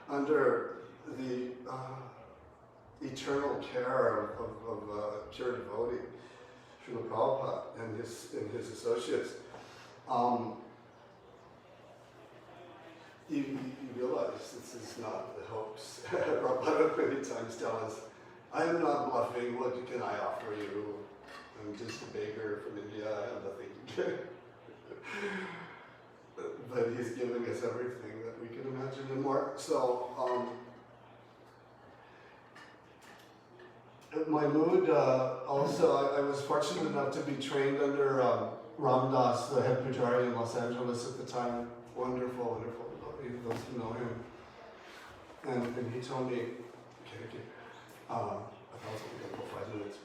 [SPEAKER 9] under the eternal care of a pure devotee, Srila Prabhupada and his associates, you realize this is not the hoax. Prabhupada many times tell us, I am not bluffing, what can I offer you? I'm just a beggar from India, I have nothing to give. But he's giving us everything that we can imagine and more. So, my mood, also, I was fortunate enough to be trained under Ramdas, the head pujari in Los Angeles at the time. Wonderful, wonderful devotee, those who know him. And he told me, okay, I thought I was only going to go 5 minutes.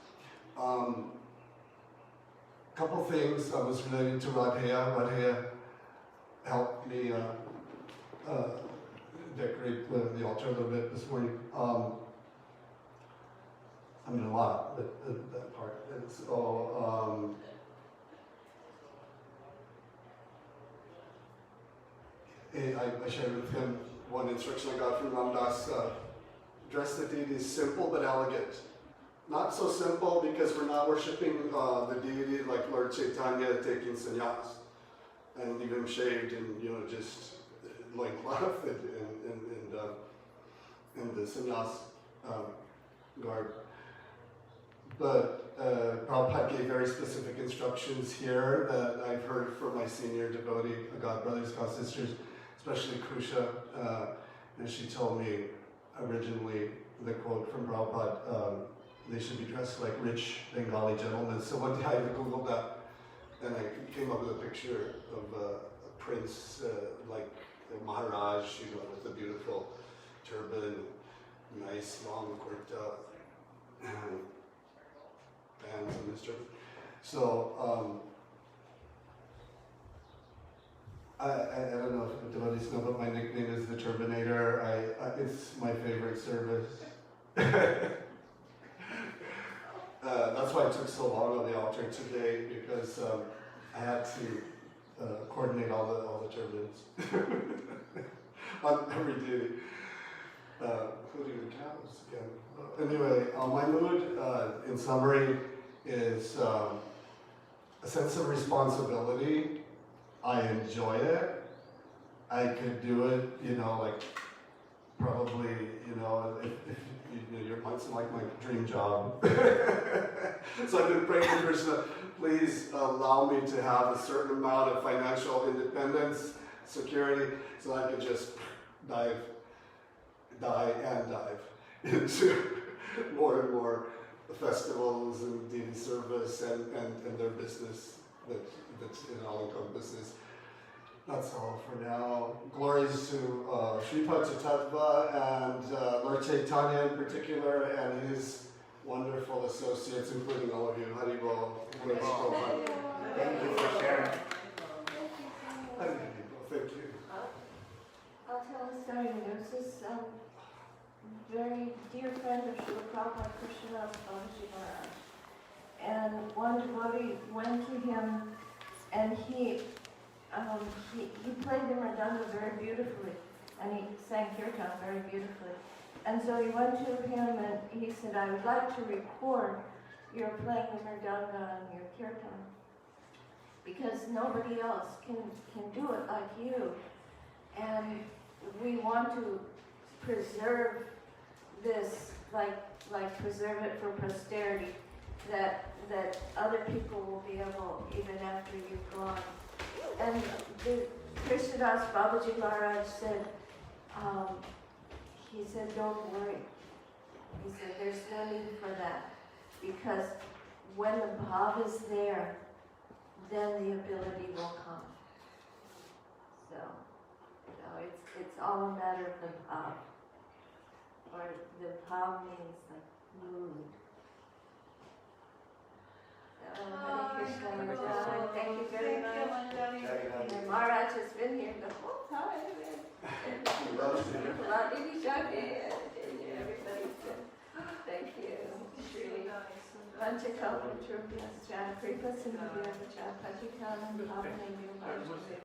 [SPEAKER 9] Couple things was related to Radheya. Radheya helped me decorate the altar a little bit this morning. I mean a lot, but that part. And so, I shared with him one instruction I got from Ramdas, dress the deities simple but elegant. Not so simple because we're not worshiping the deity like Lord Chaitanya taking sannyas and leave him shaved and just loincloth and the sannyas garb. but Prabhupada gave very specific instructions here that I've heard from my senior devotee, God brothers, God sisters, especially Krusha, and she told me originally the quote from Prabhupada, they should be dressed like rich Bengali gentlemen. So one day I Googled that, and I came up with a picture of a prince, like a Maharaj, with a beautiful turban, nice long kurta, bands on his turban. So, I don't know if devotees know, but my nickname is the Turbinator. It's my favorite service. That's why it took so long on the altar today, because I had to coordinate all the turbines on every duty, including the cows again. Anyway, my mood, in summary, is a sense of responsibility. I enjoy it. I could do it, like probably, if it might seem like my dream job. So I've been praying to Krishna, please allow me to have a certain amount of financial independence, security, so I can just dive into more and more festivals and deity service and their business that's in all-income business. That's all for now. Glories to Sripad Tattva and Lord Chaitanya in particular and his wonderful associates, including all of you. Hari Bol. Thank you for sharing. Thank you.
[SPEAKER 1] I'll tell a story. There was this very dear friend of Srila Prabhupada, Krishna Babaji Maharaj. And one devotee went to him and he played the mridanga very beautifully, and he sang kirtan very beautifully. And so he went to him and he said, I would like to record your playing the mridanga and your kirtan, because nobody else can do it like you. And we want to preserve this, like preserve it for posterity, that other people will be able, even after you've gone. And the Krishnadas Babaji Maharaj said, he said, don't worry. He said, there's no need for that, because when the bhav is there, then the ability will come. So it's all a matter of the bhav, or the bhav means like mood. Hare Krishna, thank you very much. And Maharaj has been here the whole time. Everybody's been. Thank you. Vanchakalpa Trubhyascha Kripa Sindhya Vacha Pachikanam Bhavanebhyo Vaishnavi.